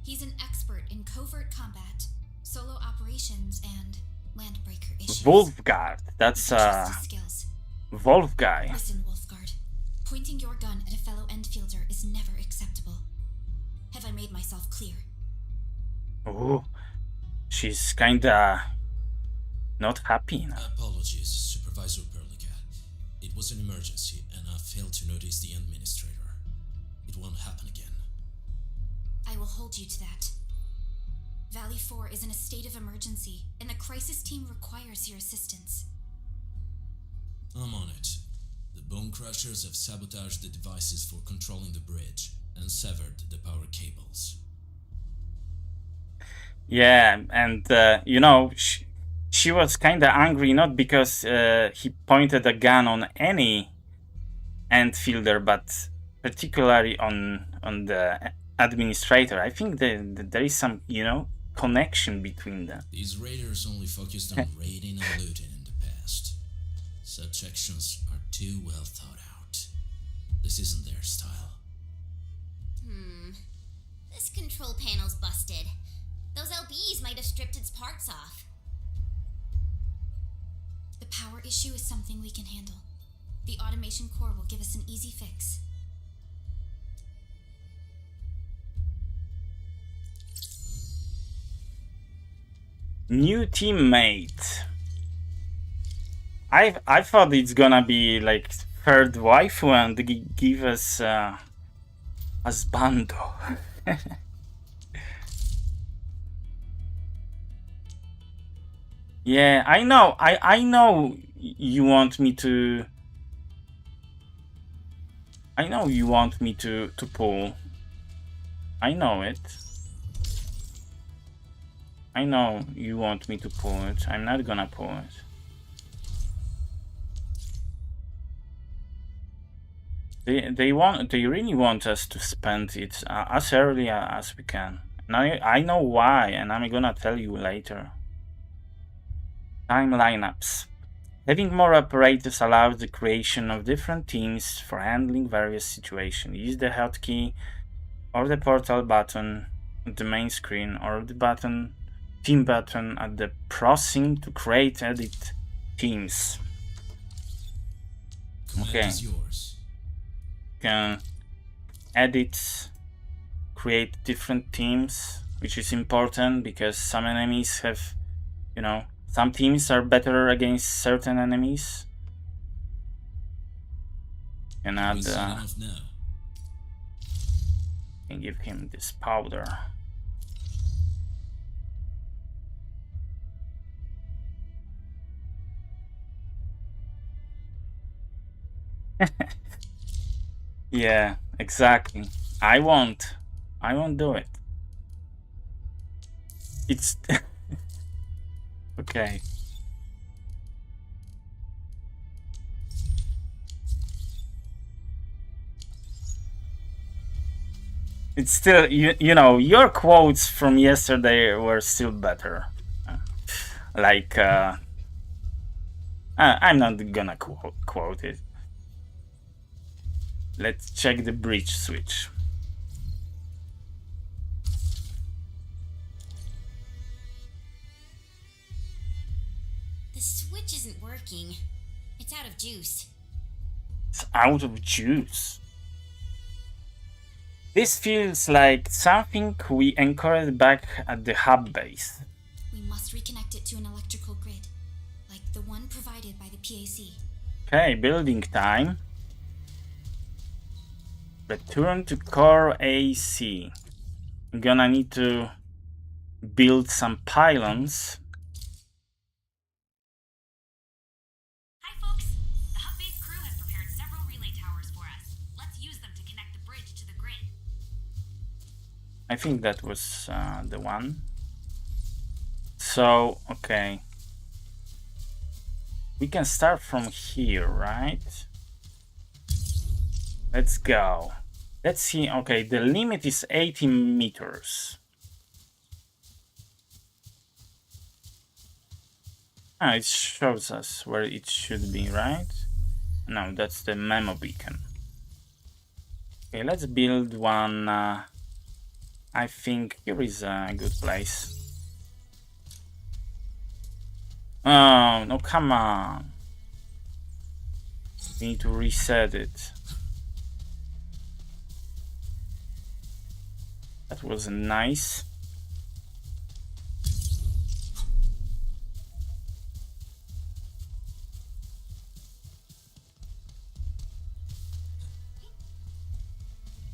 He's an expert in covert combat, solo operations, and landbreaker issues. Wolfgard. That's skills. Wolf guy. Listen, Wolfgard. Pointing your gun at a fellow Endfielder is never acceptable. Have I made myself clear? Oh, she's kinda not happy now. Apologies, Supervisor Perlica. It was an emergency, and I failed to notice the administrator. It won't happen again. I will hold you to that. Valley 4 is in a state of emergency, and the crisis team requires your assistance. I'm on it. The Bone Crushers have sabotaged the devices for controlling the bridge and severed the power cables. Yeah, and you know, she was kind of angry not because he pointed a gun on any Endfielder, but particularly on the administrator. I think there is some, you know, connection between them. These raiders only focused on raiding and looting in the past. Such actions are too well thought out. This isn't their style. This control panel's busted. Those LBs might have stripped its parts off. The power issue is something we can handle. The automation core will give us an easy fix. New teammate. I thought it's gonna be like third waifu and give us Asbando. Yeah, I know. I know you want me to. I know you want me to pull. I know it. I know you want me to pull it. I'm not gonna pull it. They really want us to spend it as early as we can. And I know why, and I'm gonna tell you later. Time lineups. Having more operators allows the creation of different teams for handling various situations. Use the hotkey or the portal button at the main screen or the team button at the processing to create edit teams. Command Okay. is yours. Can edit, create different teams, which is important because some enemies have, you know, some teams are better against certain enemies. Can add, We sign off now. can give him this powder. Yeah, exactly. I won't do it. It's okay. It's still, you know, your quotes from yesterday were still better. Like I'm not gonna quote it. Let's check the bridge switch. The switch isn't working. It's out of juice. It's out of juice. This feels like something we encountered back at the hub base. We must reconnect it to an electrical grid, like the one provided by the PAC. Okay, building time. Return to core AC. I'm gonna need to build some pylons. Hi, folks. The hub base crew has prepared several relay towers for us. Let's use them to connect the bridge to the grid. I think that was the one. So, okay. We can start from here, right? Let's go. Let's see. Okay, the limit is 80 meters. It shows us where it should be, right? No, that's the memo beacon. Okay, let's build one. I think here is a good place. Oh, no, come on. We need to reset it. That was nice.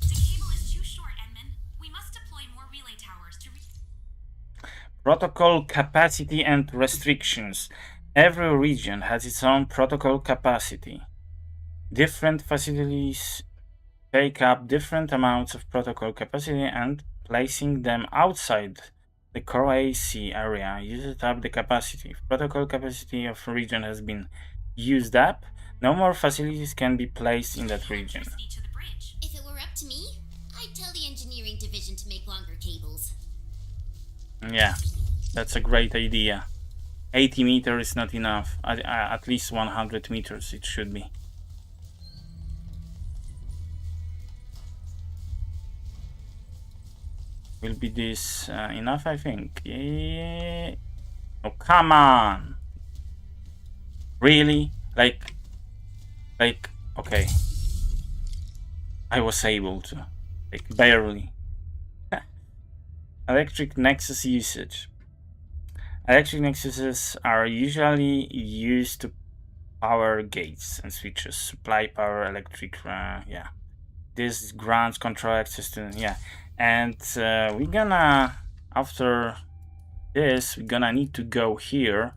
The cable is too short, Edmund. We must deploy more relay towers to Protocol capacity and restrictions. Every region has its own protocol capacity. Different facilities take up different amounts of protocol capacity, and placing them outside the core AC area uses up the capacity. If protocol capacity of a region has been used up, no more facilities can be placed in that region. electricity to the bridge. If it were up to me, I'd tell the engineering division to make longer cables. Yeah, that's a great idea. 80 meters is not enough. At least 100 meters it should be. Will be this enough, I think. Yeah. Oh, come on. Really? Like, okay. I was able to. Like, barely. Electric nexus usage. Electric nexuses are usually used to power gates and switches, supply power, electric, yeah. This grants control access to, yeah. And we're gonna, after this, we're gonna need to go here,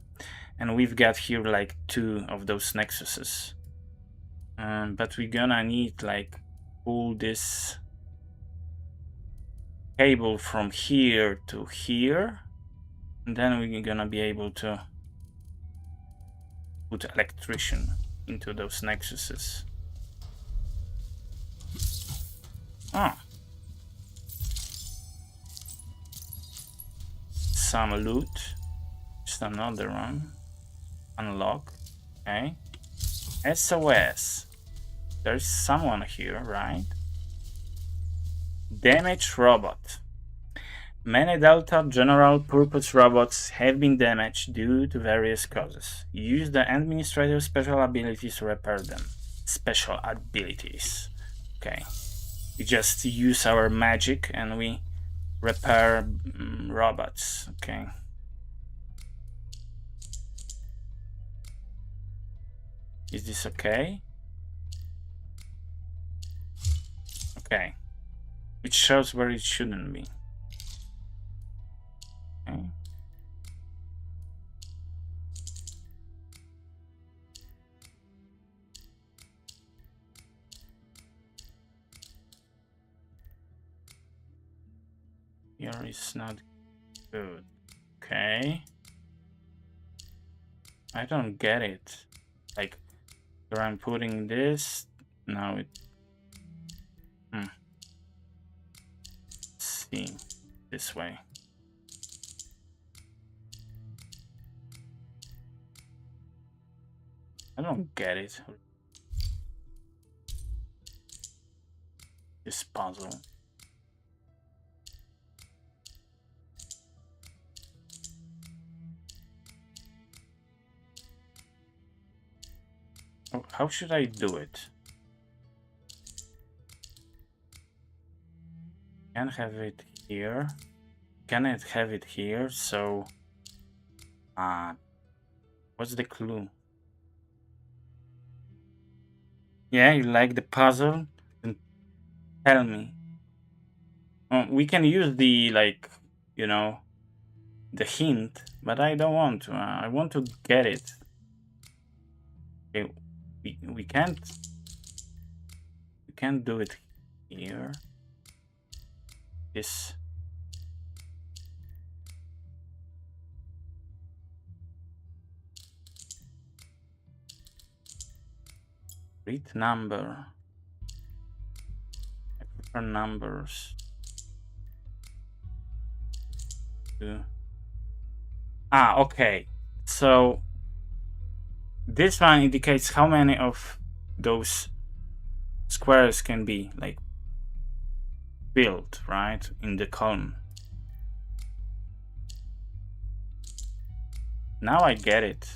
and we've got here like 2 of those nexuses. But we're gonna need like pull this cable from here to here, and then we're gonna be able to put electrician into those nexuses. Oh. Some loot. Just another one. Unlock. Okay. SOS. There's someone here, right? Damaged robot. Many Delta general purpose robots have been damaged due to various causes. Use the administrative special abilities to repair them. Special abilities. Okay. We just use our magic and we repair robots. Okay. Is this okay? Okay. Which shows where it shouldn't be. Okay. Here is not good. Okay. I don't get it. Like, where I'm putting this, now it... Let's see. This way. I don't get it. This puzzle. Oh, how should I do it? Can have it here. Can I have it here? So, what's the clue? Yeah, you like the puzzle? Then tell me. We can use the, like, you know, the hint, but I don't want to. I want to get it. Okay, we can't do it here. This. Read number. I prefer numbers. Okay. So this one indicates how many of those squares can be like built, right, in the column. Now I get it.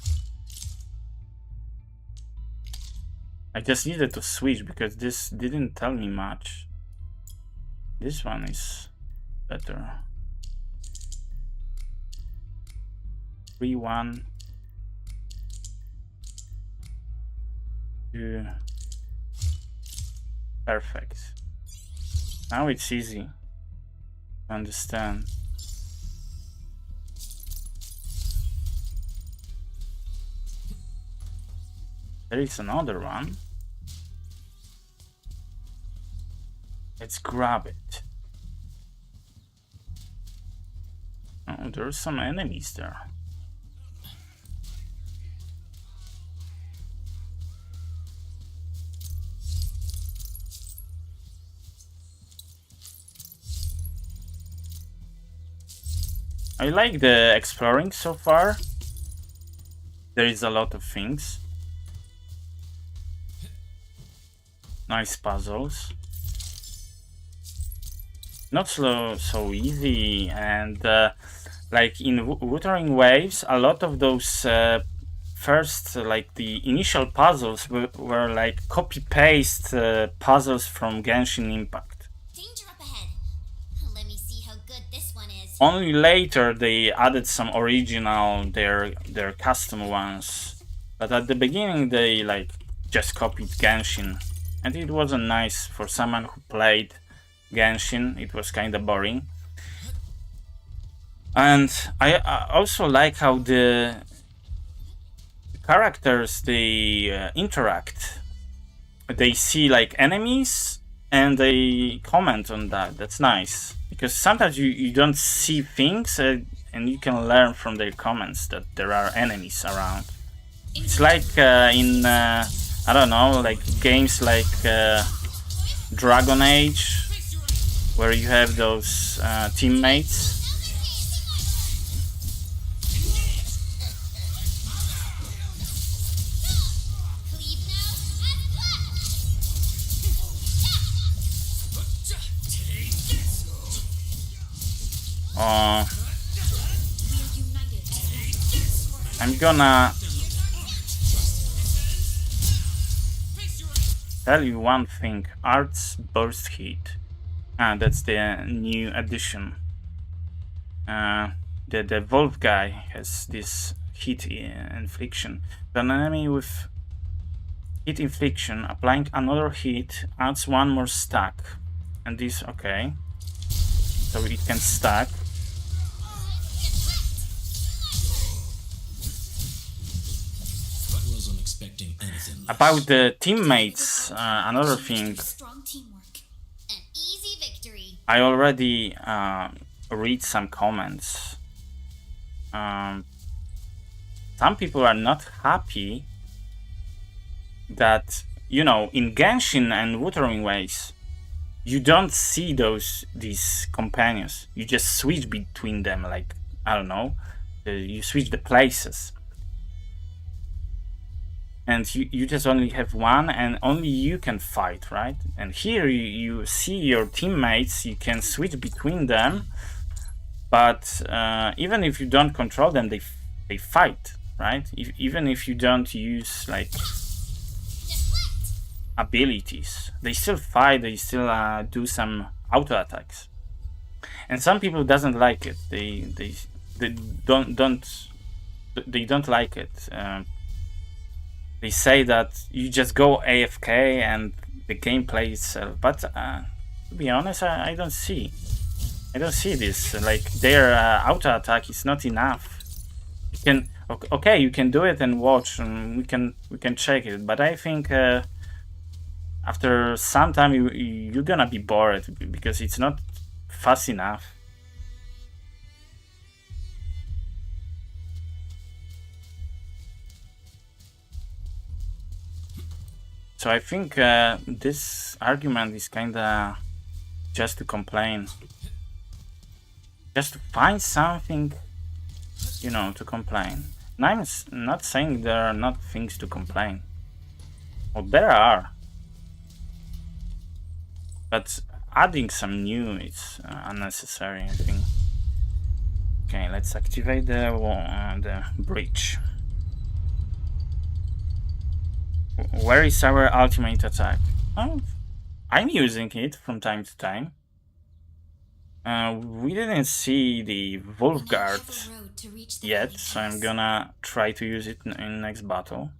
I just needed to switch because this didn't tell me much. This one is better. 3, 1, 2. Perfect. Now it's easy to understand. There is another one. Let's grab it. Oh, there's some enemies there. I like the exploring so far. There is a lot of things. Nice puzzles. Not so easy, and like in Wuthering Waves, a lot of those first, like the initial puzzles were like copy-paste puzzles from Genshin Impact. Danger up ahead. Let me see how good this one is. Only later they added some original, their custom ones, but at the beginning they like just copied Genshin, and it wasn't nice for someone who played Genshin. It was kind of boring. And I also like how the characters, they interact. They see like enemies and they comment on that. That's nice, because sometimes you don't see things and you can learn from their comments that there are enemies around. It's like in I don't know, like games like Dragon Age, where you have those teammates. I'm gonna tell you one thing. Art's Burst Heat. That's the new addition. The Wolf guy has this heat infliction. An enemy with heat infliction, applying another heat adds one more stack. And this, okay. So it can stack. Wasn't expecting anything less. About the teammates, another thing. Strong teamwork. An easy victory. I already read some comments. Some people are not happy that, you know, in Genshin and Wuthering Waves, you don't see these companions. You just switch between them, like, I don't know, you switch the places. and you just only have one, and only you can fight, right? And here you see your teammates, you can switch between them, but even if you don't control them, they fight, right? Even if you don't use like abilities, they still fight, they still do some auto attacks. And some people doesn't like it. They don't like it. They say that you just go AFK and the gameplay itself. But to be honest, I don't see. I don't see this. Like their auto attack is not enough. You can okay, you can do it and watch, and we can check it. But I think after some time you're gonna be bored because it's not fast enough. So I think this argument is kinda just to complain. Just to find something, you know, to complain. And I'm not saying there are not things to complain. Well, there are. But adding some new is unnecessary, I think. Okay, let's activate the bridge. Where is our ultimate attack? Oh, I'm using it from time to time. We didn't see the Wolf Guard yet, so I'm gonna try to use it in next battle.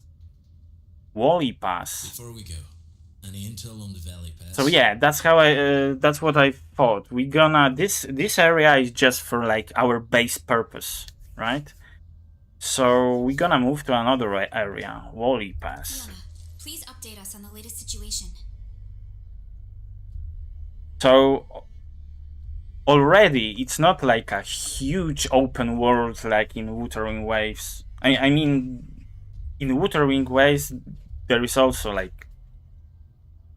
Wally Pass. Before we go, any intel on the Valley Pass? So yeah, that's how that's what I thought. We gonna this area is just for like our base purpose, right? So we're gonna move to another area, Wally Pass. Fiona, please update us on the latest situation. So already it's not like a huge open world like in Wuthering Waves. I mean, in Wuthering Waves there is also like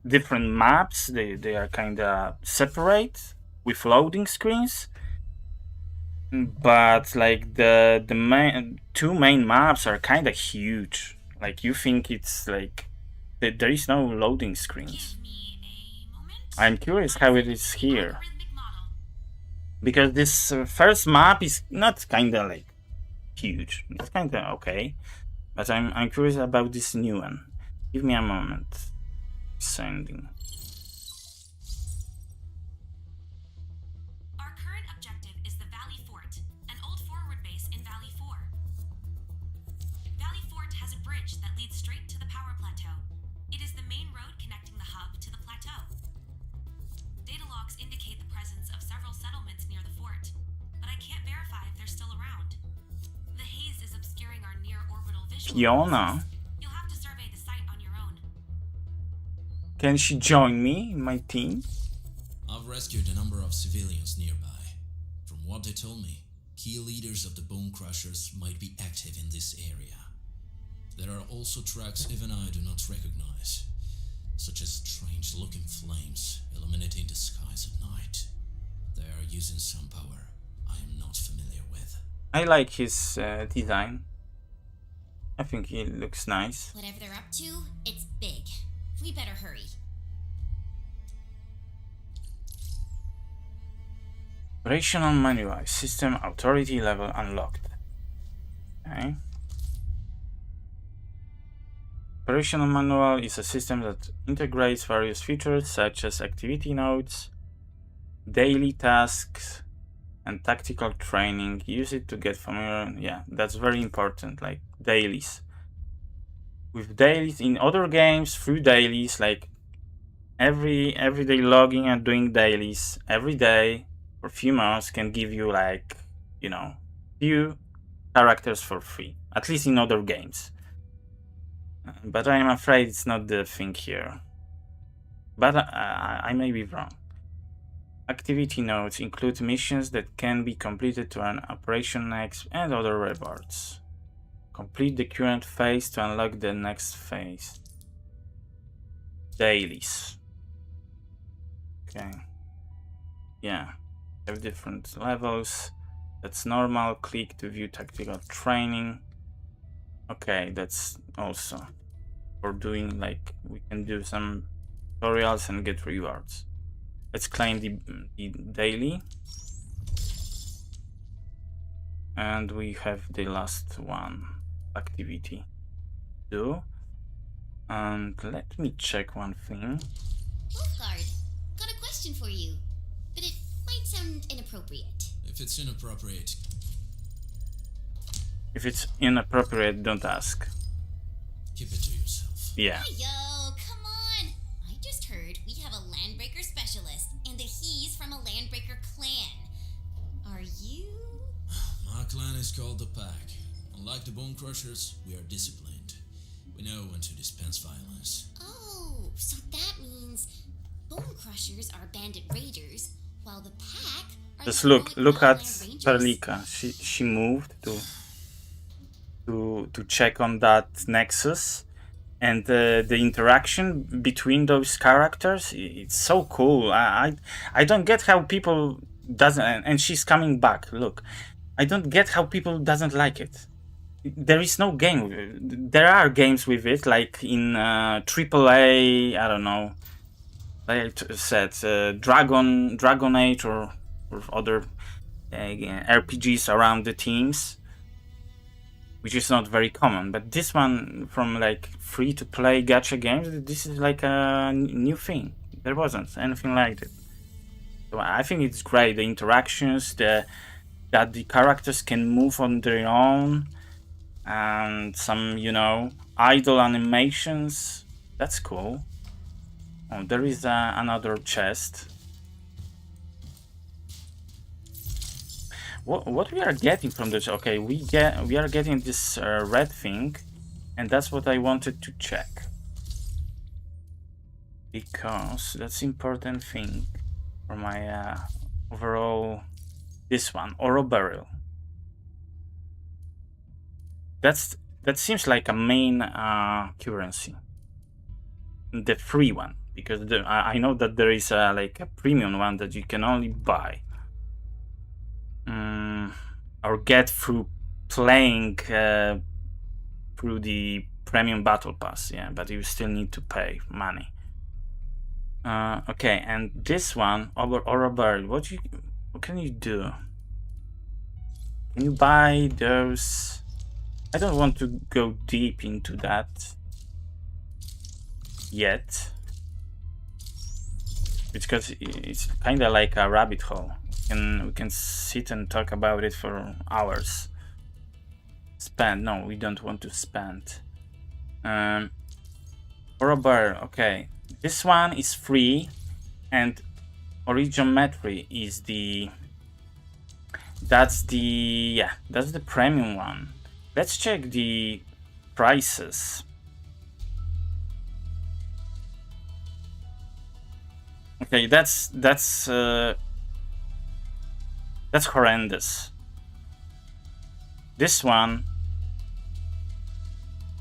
different maps. They are kind of separate with loading screens. But like the two main maps are kind of huge. Like you think it's like there is no loading screens. I'm curious how it is here, because this first map is not kind of like huge. It's kind of okay, but I'm curious about this new one. Give me a moment. Sending. Our current objective is the Valley Fort, an old forward base in Valley 4. Valley Fort has a bridge that leads straight to the power plateau. It is the main road connecting the hub to the plateau. Data logs indicate the presence of several settlements near the fort, but I can't verify if they're still around. The haze is obscuring our near-orbital visual. Fiona? You'll have to survey the site on your own. Can she join me in my team? I've rescued a number of civilians nearby. From what they told me, key leaders of the Bone Crushers might be active in this area. There are also tracks even I do not recognize, such as strange-looking flames illuminating the skies at night. They are using some power I am not familiar with. I like his design. I think he looks nice. Whatever they're up to, it's big. We better hurry. Operational manual. System authority level unlocked. Okay. Operational manual is a system that integrates various features such as activity nodes, daily tasks, and tactical training. Use it to get familiar. Yeah, that's very important, like dailies. With dailies in other games, through dailies, like everyday logging and doing dailies every day for a few months can give you like, you know, few characters for free, at least in other games. But I'm afraid it's not the thing here. But I may be wrong. Activity nodes include missions that can be completed to earn Operation X and other rewards. Complete the current phase to unlock the next phase. Dailies. Okay. Yeah. Have different levels. That's normal. Click to view tactical training. Okay, that's also for doing like we can do some tutorials and get rewards. Let's claim the daily. And we have the last one activity do. And let me check one thing. Wolfguard, got a question for you, but it might sound inappropriate. If it's inappropriate, If it's inappropriate, don't ask. keep it to yourself. Yeah. Yo, come on! I just heard we have a Landbreaker specialist, and that he's from a Landbreaker clan. Are you? My clan is called the Pack. Unlike the Bone Crushers, we are disciplined. We know when to dispense violence. Oh, so that means Bone Crushers are bandit raiders, while the Pack are Just the look heroic at Wildland Rangers? Perlika. She moved to check on that nexus, and the interaction between those characters, it's so cool. I don't get how people doesn't, and she's coming back. Look, I don't get how people doesn't like it. There is no game with it. There are games with it, like in AAA, I don't know, like I said, Dragon Age or other RPGs around the teams, which is not very common. But this one, from like free-to-play gacha games, this is like a new thing. There wasn't anything like it. So I think it's great. The interactions, that the characters can move on their own, and some, you know, idle animations. That's cool. Oh, there is another chest. What we are getting from this? Okay, we are getting this red thing, and that's what I wanted to check, because that's important thing for my overall. This one, oro barrel. That seems like a main currency, the free one, because I know that there is like a premium one that you can only buy or get through playing through the premium battle pass. Yeah, but you still need to pay money. Okay, and this one, oro barrel. What can you do? Can you buy those? I don't want to go deep into that yet, because it's kind of like a rabbit hole. We can sit and talk about it for hours. Spend? No, we don't want to spend. Oro barrel. Okay, this one is free, and Origiometry is that's the premium one. Let's check the prices. Okay, that's horrendous. This one,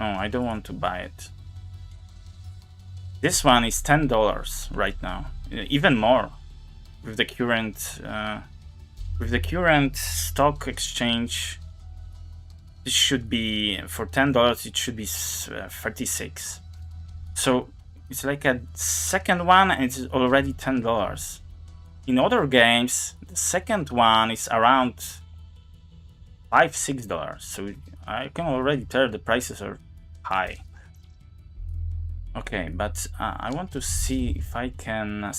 no, I don't want to buy it. This one is $10 right now, even more with the current stock exchange. This should be, for $10, it should be 36. So it's like a second one, and it's already $10. In other games, the second one is around $5-6. So I can already tell the prices are high. Okay, but I want to see if I can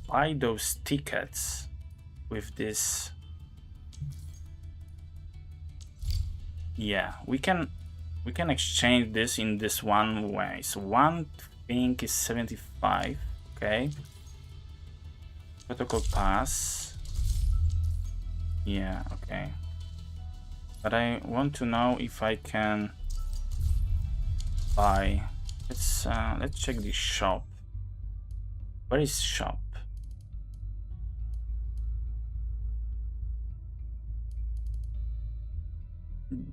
buy those tickets with this. Yeah, we can exchange this in this one way. So one thing is 75. Okay. Protocol pass. Yeah, okay. But I want to know if I can buy. Let's check the shop. Where is shop?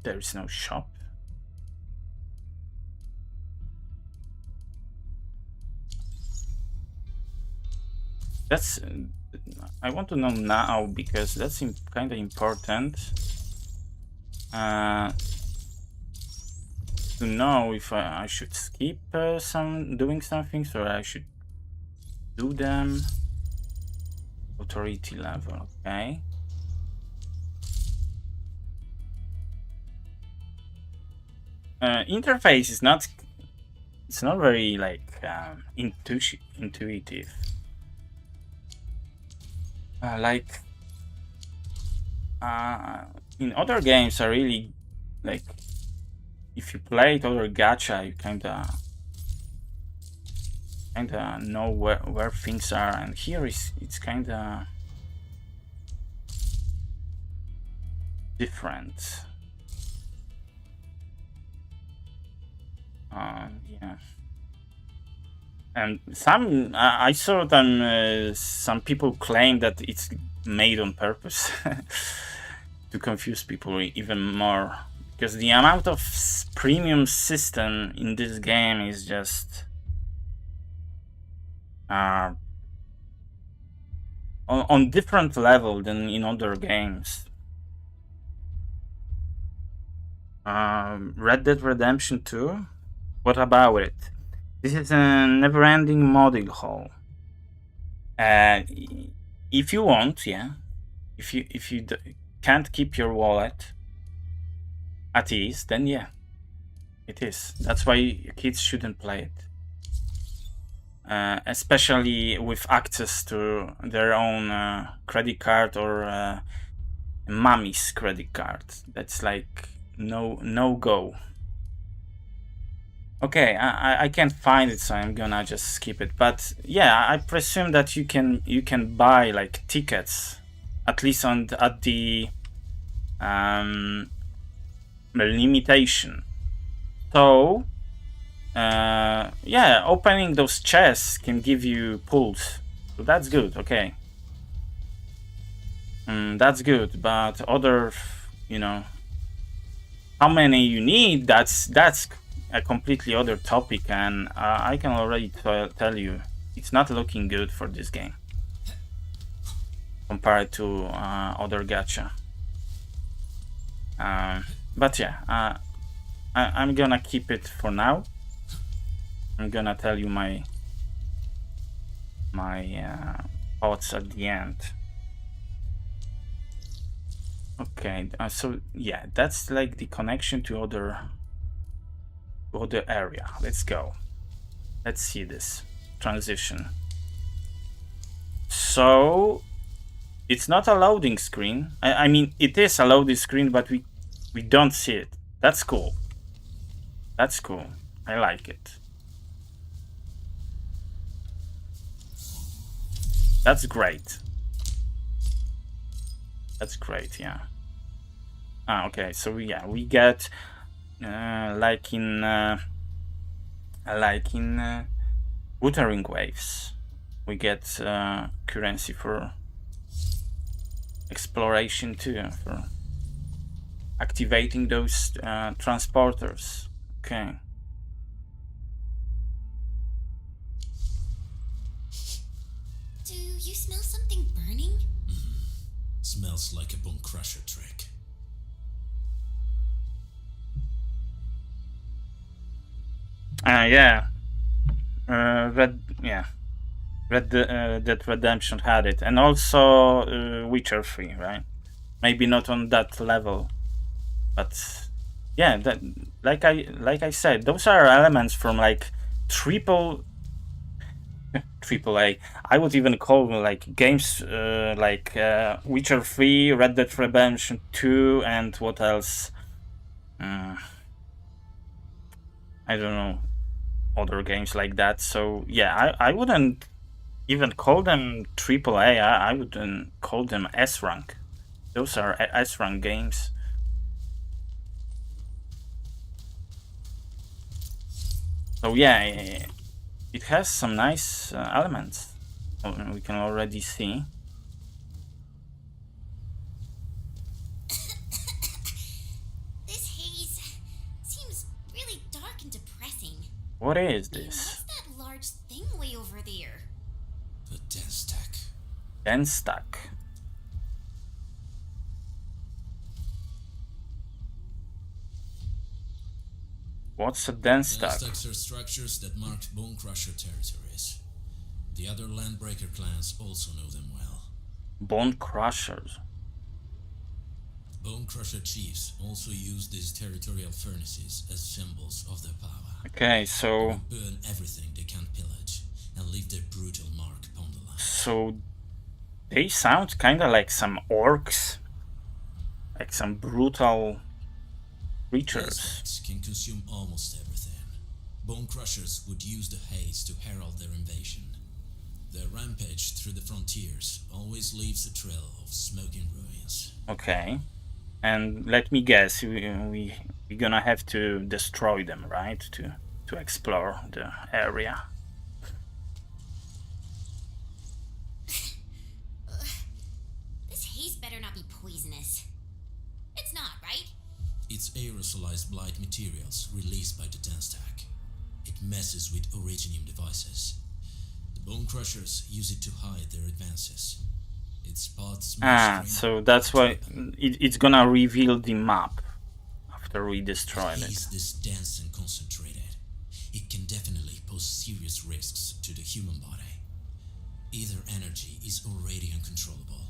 There is no shop. That's I want to know now, because that's kind of important. to know if I should skip doing some things or I should do them. Authority level, okay. Interface is not. It's not very like intuitive. Like in other games, I really like. If you played other gacha, you kinda know where things are, and here it's kinda different. Yeah, and some I saw them. Some people claim that it's made on purpose to confuse people even more, because the amount of premium system in this game is just on different level than in other games. Red Dead Redemption 2. What about it? This is a never-ending modding hole. If you want, yeah. If you can't keep your wallet at ease, then yeah, it is. That's why kids shouldn't play it. Especially with access to their own credit card or mommy's credit card. That's like no go. Okay, I can't find it, so I'm gonna just skip it. But yeah, I presume that you can buy like tickets, at least at the limitation. So yeah, opening those chests can give you pulls, so that's good. Okay, that's good. But other, you know, how many you need? That's a completely other topic, and I can already tell you it's not looking good for this game compared to other gacha. But yeah, I'm gonna keep it for now. I'm gonna tell you my thoughts at the end. Okay, so yeah, that's like the connection to other area. Let's go. Let's see this transition. So it's not a loading screen. I mean, it is a loading screen, but we don't see it. That's cool. That's cool. I like it. That's great. That's great, yeah. Okay, so yeah, we get like in Wuthering Waves, we get currency for exploration too, for activating those transporters. Okay. Do you smell something burning? Smells like a bone crusher trick. Yeah. Red Dead Redemption had it, and also Witcher 3, right? Maybe not on that level, but yeah, that like I said, those are elements from like triple A. I would even call them like games like Witcher 3, Red Dead Redemption 2, and what else? I don't know, other games like that. So yeah, I wouldn't even call them AAA. I wouldn't call them S rank. Those are S rank games. So yeah, it has some nice elements. We can already see. This haze seems really dark and depressing. What is And this? what's that large thing way over there? The dense stack. Dense stack. What's a dense Dense stack? stacks are structures that marked Bone Crusher territories. The other Landbreaker clans also know them well. Bone crushers. Bone Crusher chiefs also use these territorial furnaces as symbols of their power. Okay, They so will burn everything they can pillage and leave their brutal mark upon the land. they sound kind of like some orcs, like some brutal creatures. Insects can consume almost everything. Bone Crushers would use the haze to herald their invasion. Their rampage through the frontiers always leaves a trail of smoking ruins. Okay, and let me guess, we're gonna have to destroy them, right? To explore the area. This haze better not be poisonous. It's not, right? It's aerosolized blight materials released by the dense stack. It messes with originium devices. The Bone Crushers use it to hide their advances. It spots So that's why it's gonna reveal the map after we destroy It it. is this dense and concentrated. It can definitely pose serious risks to the human body. Either energy is already uncontrollable.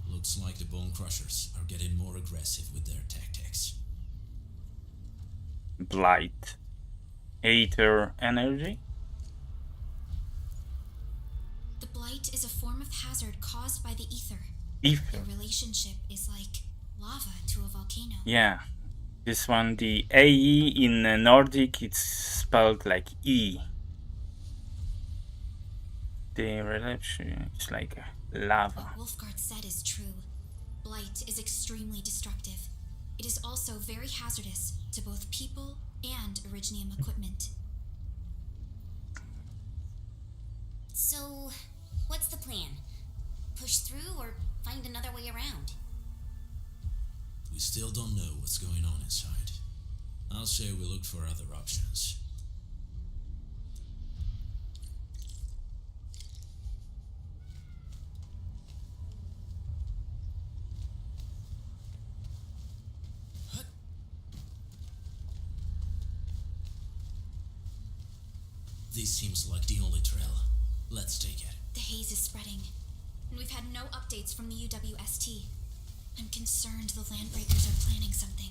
Looks like the Bone Crushers are getting more aggressive with their tactics. Blight. Aether energy? The blight is a form of hazard caused by the ether. Ether. Their relationship is like lava to a volcano. Yeah. This one, the AE in Nordic, it's spelled like E. The relation is like lava. What Wolfgard said is true. Blight is extremely destructive. It is also very hazardous to both people and Originium equipment. So, what's the plan? Push through or find another way around? We still don't know what's going on inside. I'll say we look for other options. This seems like the only trail. Let's take it. The haze is spreading, and we've had no updates from the UWST. I'm concerned the Landbreakers are planning something.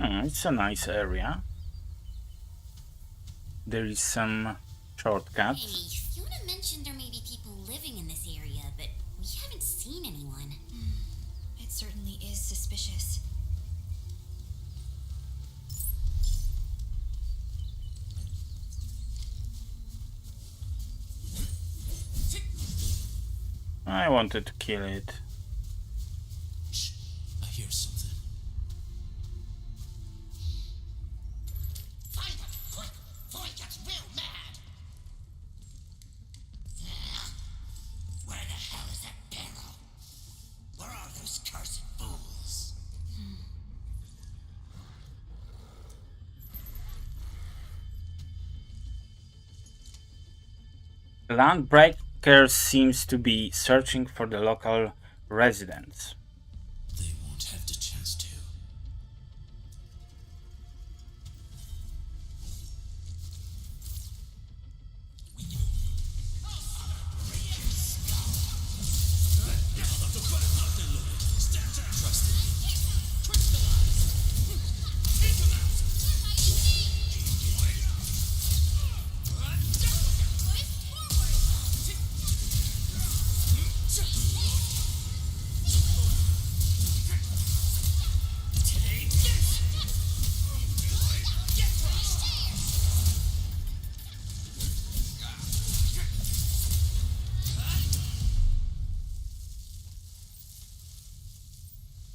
It's a nice area. There is some shortcuts. Hey, Fiona mentioned there may be people living in this area, but we haven't seen anyone. It certainly is suspicious. I wanted to kill it. Shh, I hear something. Find it, quick, before he gets real mad. Where the hell is that barrel? Where are those cursed fools? Landbreaker seems to be searching for the local residents. They won't have the chance to.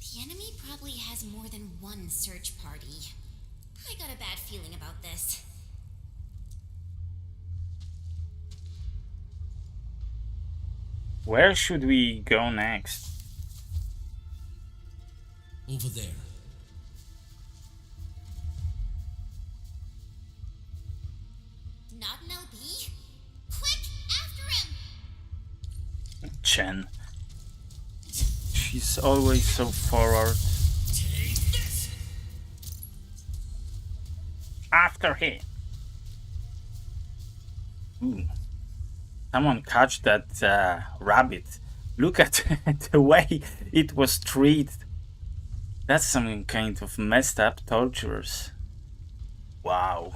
The enemy probably has more than one search party. I got a bad feeling about this. Where should we go next? Over there. Not an LB? Quick, after him! Chen. She's always so forward. Take After him. Ooh. Someone catch that rabbit. Look at the way it was treated. That's some kind of messed up torturers. Wow.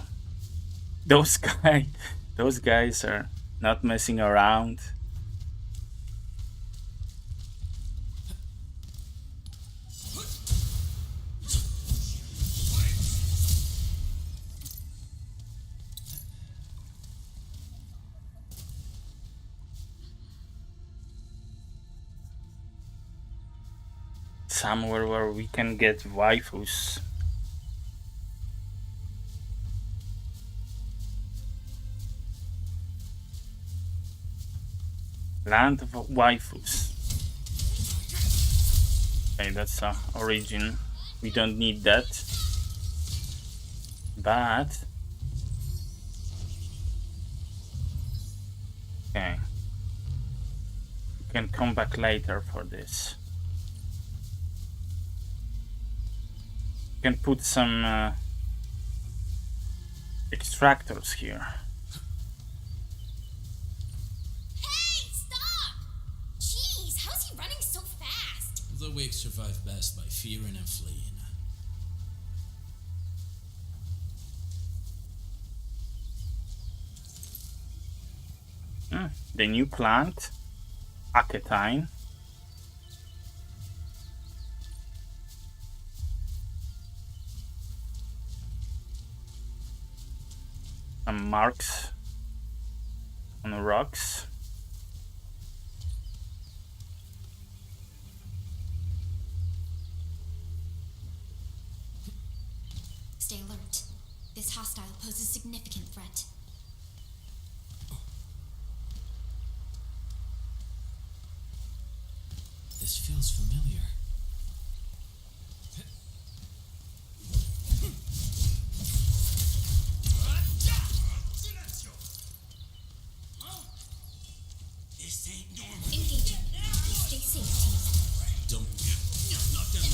Those guys are not messing around. Somewhere where we can get waifus. Land of waifus. Okay, that's our origin. We don't need that. But okay. We can come back later for this. Can put some extractors here. Hey, stop! Jeez, how's he running so fast? The weak survive best by fearing and fleeing. The new plant, Aketine. Some marks on the rocks. Stay alert. This hostile poses significant threat. This feels familiar. Engaging. Stay safe, team. Don't knock down.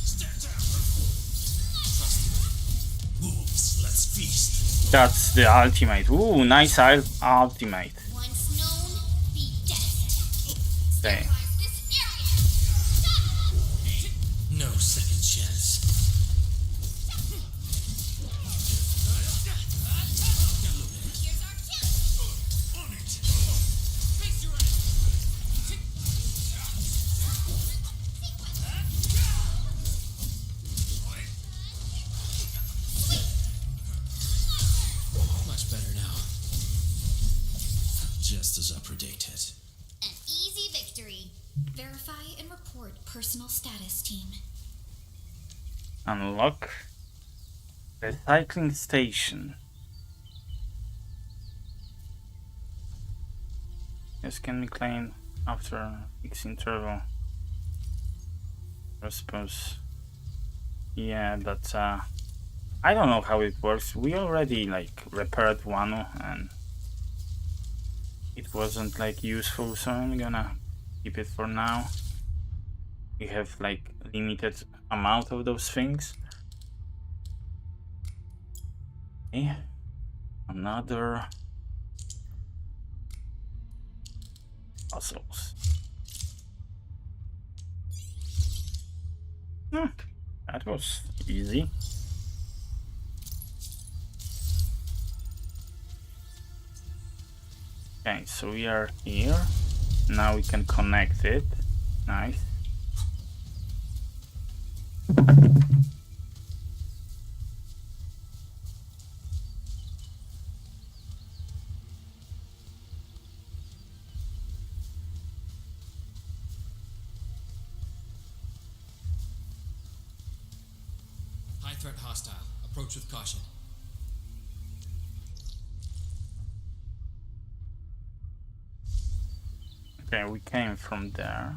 Stand down. Wolves, let's feast. That's the ultimate. Ooh, nice ultimate. Once known, be dead. Stay. Sterilize this area. No second chance. Here's our kill. On it. Face your ass. Much better now. Just as I predicted. An easy victory. Verify and report personal status, team. Unlock recycling station. This can be claimed after a fixed interval. I suppose. Yeah, that's I don't know how it works. We already like repaired one and it wasn't like useful, so I'm gonna keep it for now. We have like limited amount of those things. Okay. Another puzzles. That was easy. Okay, so we are here. Now we can connect it. Nice. High threat hostile. Approach with caution. Okay, we came from there.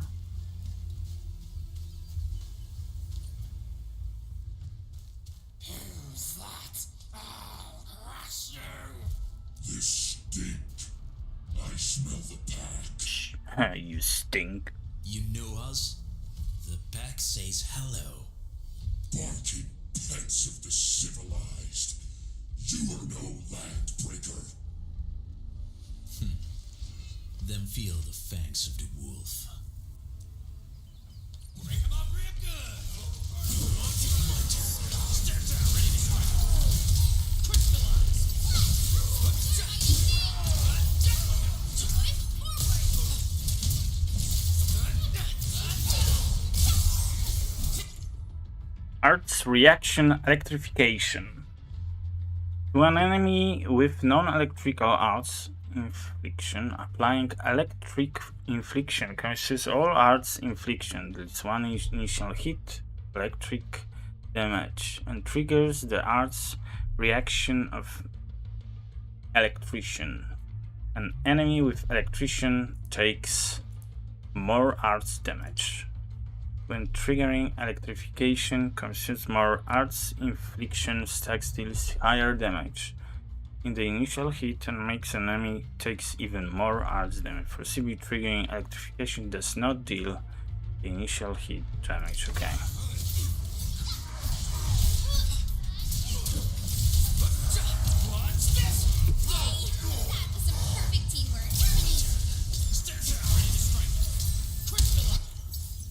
Who's that? I'll crush you. This stink. I smell the pack. You stink. You know us? The pack says hello. Barking peasants. defense of the civilized. You are no landbreaker. Then feel the fangs of the wolf. Break him up real good. Stand down, ready to strike. Crystallize. Arts reaction electrification. To an enemy with non-electrical arts infliction, applying electric infliction causes all arts infliction. That's one initial hit, electric damage, and triggers the arts reaction of electrician. An enemy with electrician takes more arts damage. When triggering electrification, consumes more arts infliction, stacks deals higher damage in the initial hit and makes an enemy takes even more arts damage. For CB, triggering electrification does not deal the initial hit damage. Okay.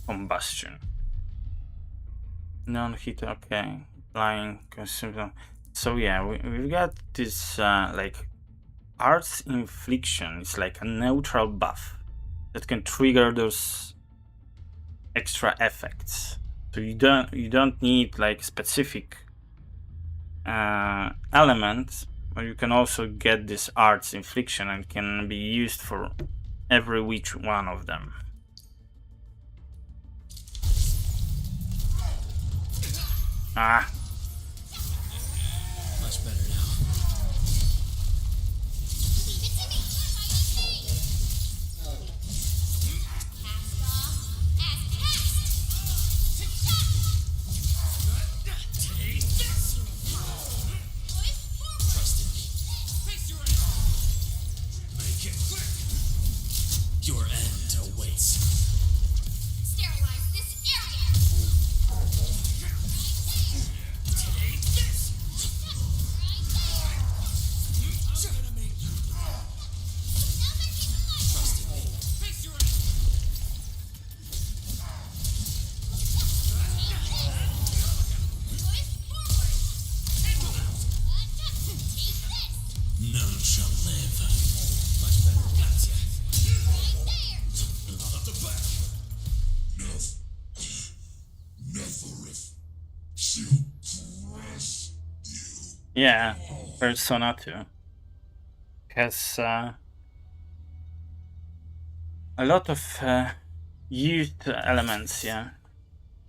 Combustion. Non-hit, okay. Flying, consume. So yeah, we've got this like arts infliction. It's like a neutral buff that can trigger those extra effects. So you don't need like specific element, but you can also get this arts infliction and can be used for every which one of them. Ah. Much better now. Trust in me. Make it quick. Your end awaits. Sterilize this area! None shall live. Much better. Gotcha. Up the back. Neferith, she'll crush you. Yeah, Persona 2 has a lot of used elements, yeah,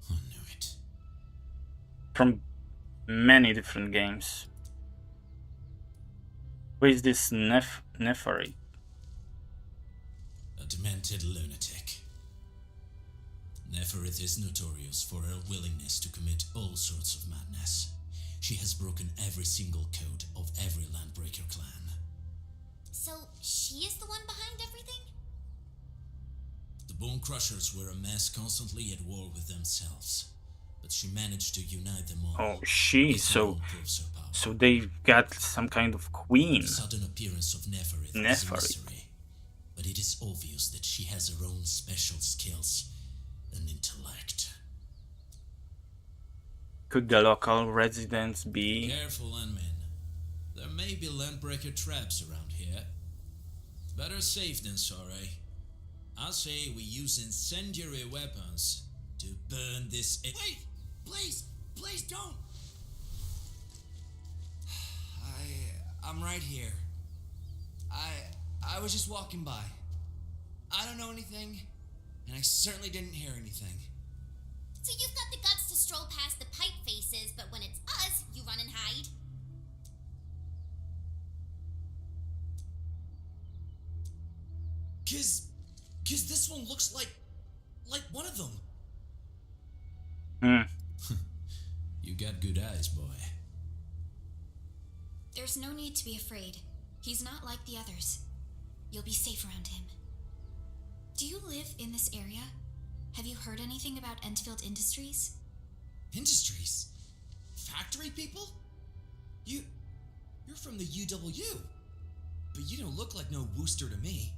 I knew it. from many different games. Who is this Neferith? A demented lunatic. Neferith is notorious for her willingness to commit all sorts of madness. She has broken every single code of every Landbreaker clan. So, she is the one behind everything? The Bone Crushers were a mess constantly at war with themselves, but she managed to unite them all. Oh, she. with her So own proofs of power. they've got some kind of queen. The sudden appearance of Neferith is a Neferith. mystery, but it is obvious that she has her own special skills and intellect. Could the local residents be? Careful, Landmen. There may be Landbreaker traps around here. Better safe than sorry. I say we use incendiary weapons to burn this. Wait! Please don't! I'm right here. I was just walking by. I don't know anything, and I certainly didn't hear anything. So you've got the guts to stroll past the pipe faces, but when it's us, you run and hide? Cause this one looks like one of them. You got good eyes, boy. There's no need to be afraid. He's not like the others. You'll be safe around him. Do you live in this area? Have you heard anything about Endfield Industries? Industries? Factories? factory people? You're from the UW. But you don't look like no Wooster to me.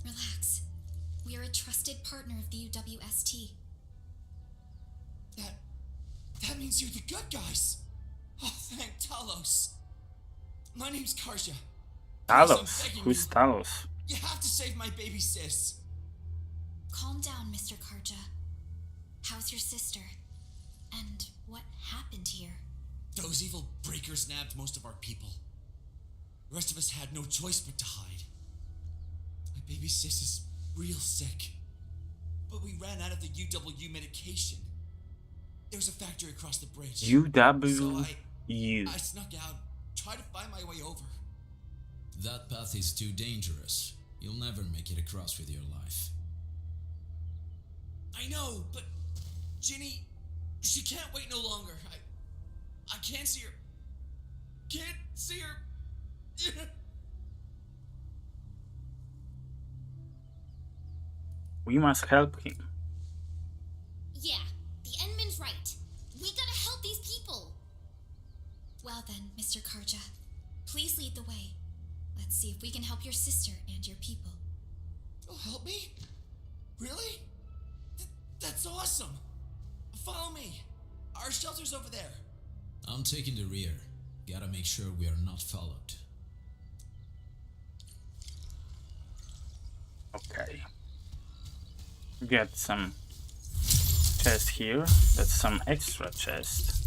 Relax. We are a trusted partner of the UWST. That means you're the good guys. Oh, thank Talos. My name's Karja. Talos? Who's Talos? You have to save my baby sis. Calm down, Mr. Karja. How's your sister? And what happened here? Those evil breakers nabbed most of our people. The rest of us had no choice but to hide. My baby sis is real sick. But we ran out of the UW medication. There was a factory across the bridge. UW. So I snuck out, tried to find my way over. That path is too dangerous. You'll never make it across with your life. I know, but Ginny, she can't wait no longer. I can't see her. Can't see her. We must help him. Yeah, the Endman's right. We gotta help these people. Well then, Mr. Karja, please lead the way. Let's see if we can help your sister and your people. You'll help me? Really? That's awesome. Follow me. Our shelter's over there. I'm taking the rear. Gotta make sure we are not followed. Okay. Get some chest here. That's some extra chest.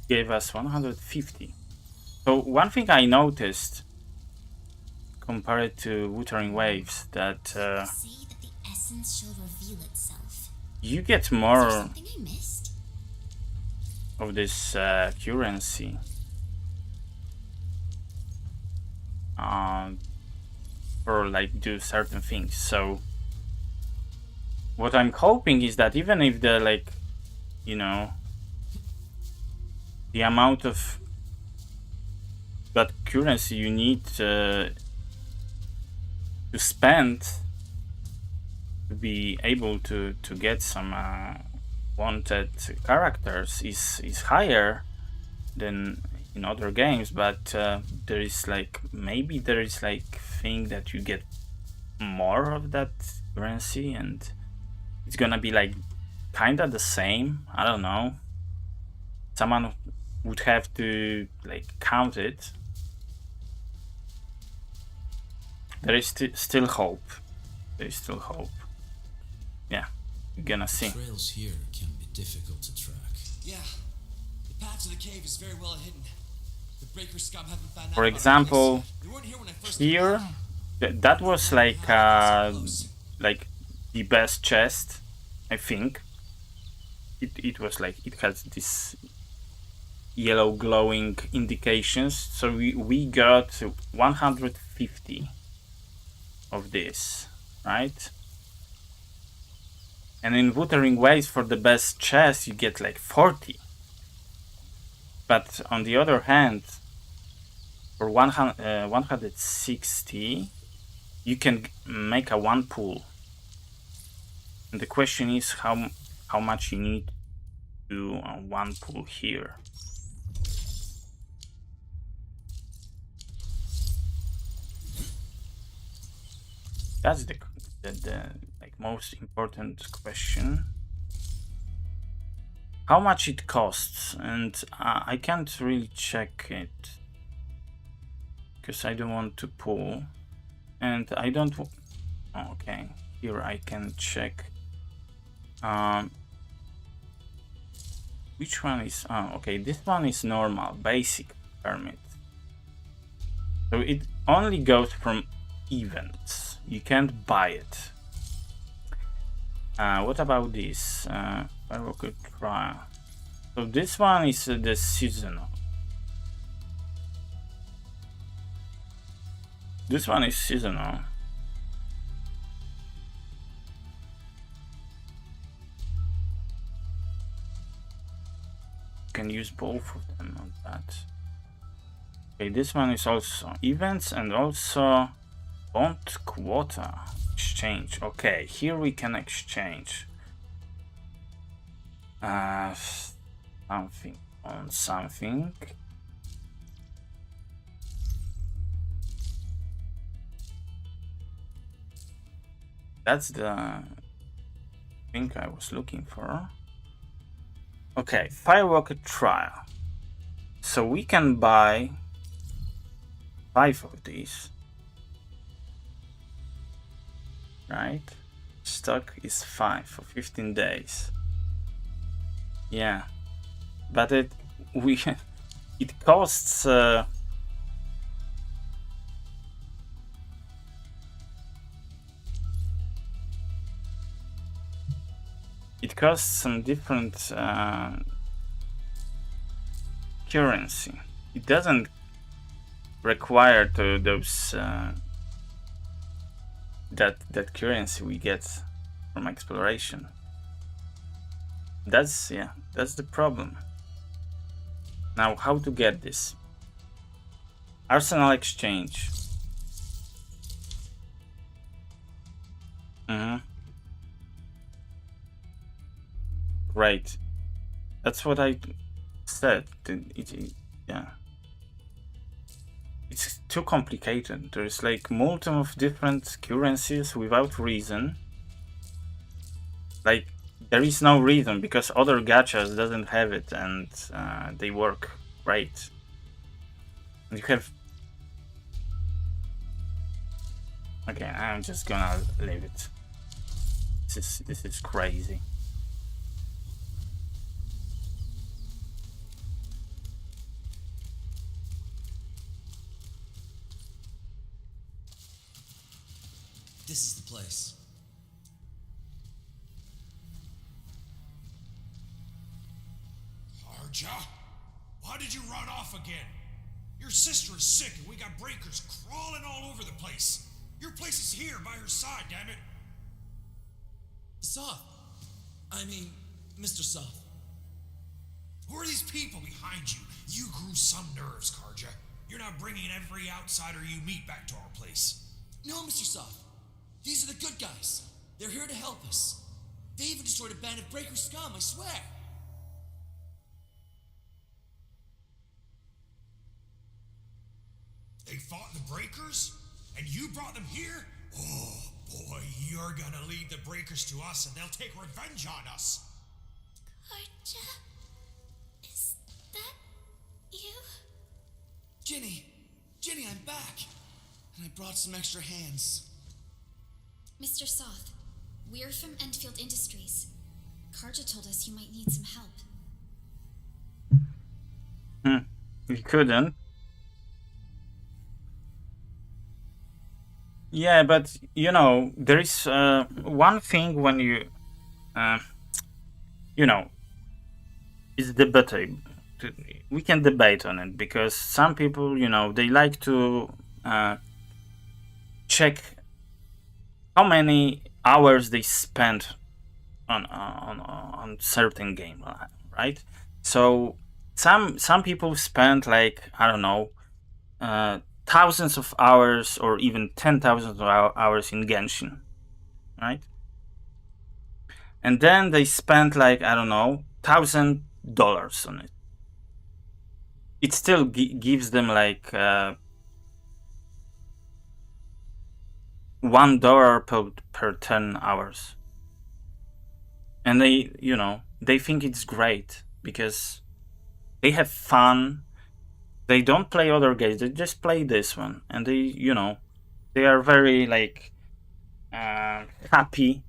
Gave us 150. So one thing I noticed compared to Wuthering Waves that Say that the essence shall reveal itself. you get Is there more something I missed? of this currency for like do certain things. So what I'm hoping is that even if the like, you know, the amount of that currency you need to spend to be able to get some wanted characters is higher than in other games, but there is like maybe there is like thing that you get more of that currency and it's gonna be like kinda the same. I don't know. Someone would have to like count it. There is still hope. There is still hope. Yeah, you're gonna see. Trails here can be difficult to track. Yeah, the path to the cave is very well hidden. The breaker scum haven't found out. For example, they weren't here when I first here, that was like the best chest, I think. It was like it has this yellow glowing indications. So we got 150 of this, right? And in Wuthering Waves for the best chest you get like 40. But on the other hand, for 160 you can make a one pool. And the question is how much you need to one pool here. That's the like most important question. How much it costs, and I can't really check it because I don't want to pull, and I don't. Okay, here I can check. Which one is? Okay, this one is normal, basic permit. So it only goes from events. You can't buy it. What about this? Rocket trial. So this one is the seasonal. This one is seasonal. You can use both of them on that. Okay, this one is also events and also bond quota exchange. Okay, here we can exchange something. on something. That's the thing I was looking for. Okay, firework trial. So we can buy 5 of these. Right? Stock is 5 for 15 days. Yeah. But it costs it costs some different currency. It doesn't require to those that currency we get from exploration. That's the problem. Now, how to get this? Arsenal exchange. Right. That's what I said. Yeah. It's too complicated. There's like multiple of different currencies without reason. Like, there is no reason because other gachas doesn't have it, and they work great. And you have. Okay, I'm just gonna leave it. This is crazy. This is the place. Arja, why did you run off again? Your sister is sick and we got breakers crawling all over the place. Your place is here by her side, damn it. Soth. I mean, Mr. Soth. Who are these people behind you? You grew some nerves, Karja. You're not bringing every outsider you meet back to our place. No, Mr. Soth. These are the good guys. They're here to help us. They even destroyed a band of breaker scum, I swear. They fought the breakers? And you brought them here? Oh, boy, you're gonna lead the breakers to us and they'll take revenge on us. Karja? Is that you? Ginny, I'm back. And I brought some extra hands. Mr. Soth, we're from Endfield Industries. Karja told us you might need some help. We couldn't. Yeah, but you know, there is one thing when you, you know, it's debatable. We can debate on it because some people, you know, they like to check how many hours they spend on certain game, right? So some people spend like, I don't know, thousands of hours or even 10,000 hours in Genshin, right? And then they spend like, I don't know, $1,000 on it. It still gives them like $1 per 10 hours. And they, you know, they think it's great because they have fun. They don't play other games, they just play this one. And they, you know, they are very like happy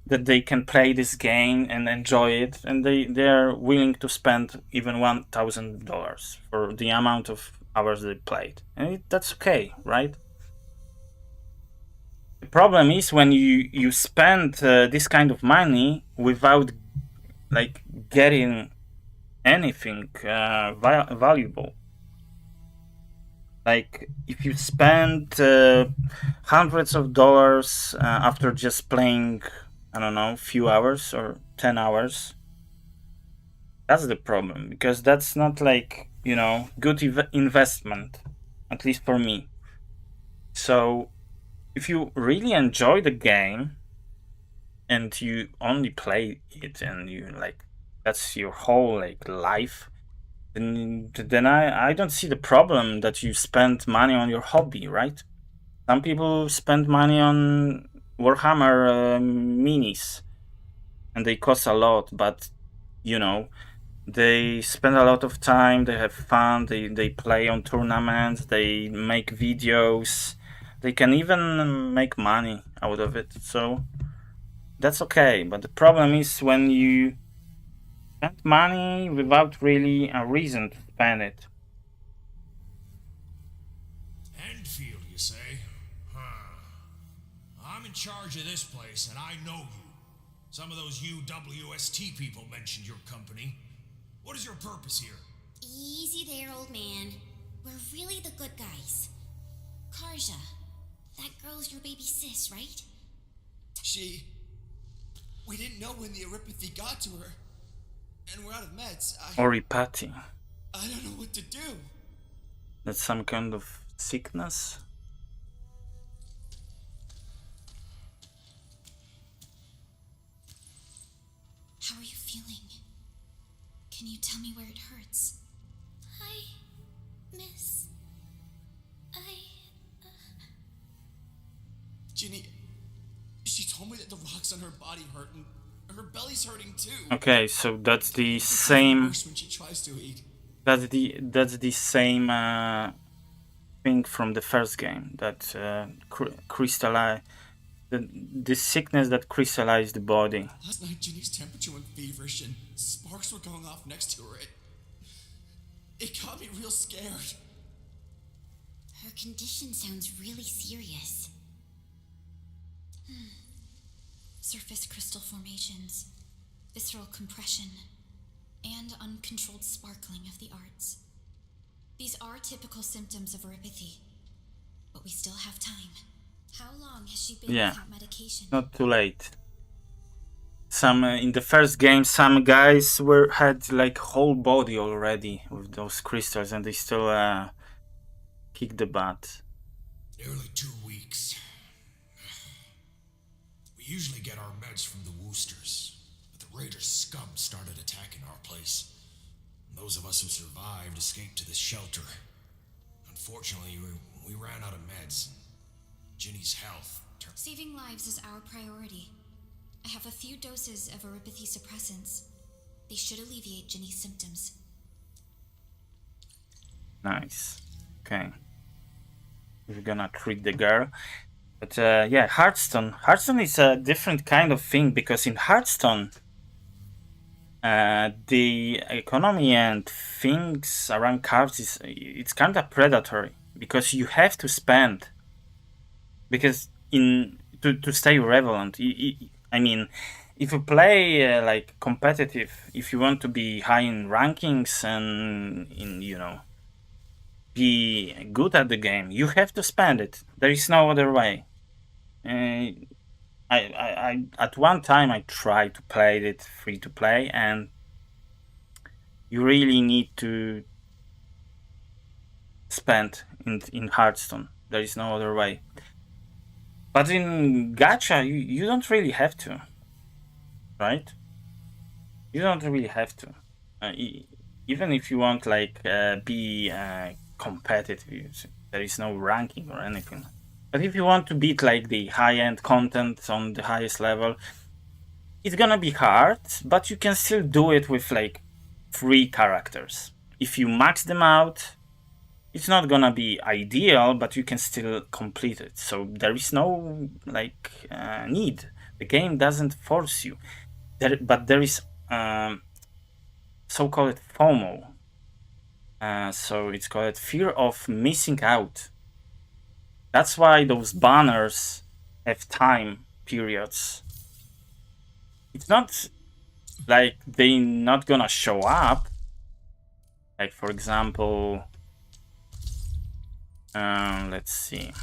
that they can play this game and enjoy it. And they are willing to spend even $1,000 for the amount of hours they played. And that's okay, right? The problem is when you spend this kind of money without like getting anything valuable. Like if you spend hundreds of dollars after just playing, I don't know, few hours or 10 hours, that's the problem, because that's not like, you know, good investment, at least for me. So if you really enjoy the game and you only play it and you like, that's your whole like life, then I don't see the problem that you spend money on your hobby, right? Some people spend money on Warhammer minis, and they cost a lot, but you know, they spend a lot of time, they have fun, they play on tournaments, they make videos, they can even make money out of it, so that's okay. But the problem is when you spend money without really a reason to spend it. Endfield, you say? Huh. I'm in charge of this place, and I know you. Some of those UWST people mentioned your company. What is your purpose here? Easy there, old man. We're really the good guys. Karja, that girl's your baby sis, right? We didn't know when the Aripathy got to her. And we're out of meds. Oripati. I don't know what to do. That's some kind of sickness? How are you feeling? Can you tell me where it hurts? Miss. Ginny, she told me that the rocks on her body hurt and her belly's hurting too. Okay, so that's the same. Worse when she tries to eat. That's the same thing from the first game. That crystallize the sickness that crystallized the body. Last night, Ginny's temperature went feverish and sparks were going off next to her. It got me real scared. Her condition sounds really serious. Surface crystal formations, visceral compression, and uncontrolled sparkling of the arts. These are typical symptoms of oripathy, but we still have time. How long has she been without medication? Not too late. Some in the first game, some guys had like whole body already with those crystals, and they still kick the butt. Nearly 2 weeks. We usually get our meds from the Woosters, but the Raiders' scum started attacking our place. Those of us who survived escaped to this shelter. Unfortunately, we ran out of meds. Ginny's health. Saving lives is our priority. I have a few doses of oripathy suppressants. They should alleviate Ginny's symptoms. Nice. Okay. We're gonna treat the girl. But yeah, Hearthstone. Hearthstone is a different kind of thing because in Hearthstone, the economy and things around cards it's kind of predatory because you have to spend. Because to stay relevant, I mean, if you play like competitive, if you want to be high in rankings and be good at the game, you have to spend it. There is no other way. I at one time I tried to play it free to play, and you really need to spend in Hearthstone. There is no other way. But in gacha, you don't really have to, right? You don't really have to. Even if you want like be competitive, there is no ranking or anything. But if you want to beat like the high-end content on the highest level, it's gonna be hard, but you can still do it with like 3 characters. If you max them out, it's not gonna be ideal, but you can still complete it. So there is no like need. The game doesn't force you. But there is so-called FOMO. So it's called fear of missing out. That's why those banners have time periods. It's not like they're not gonna show up. Like for example, let's see.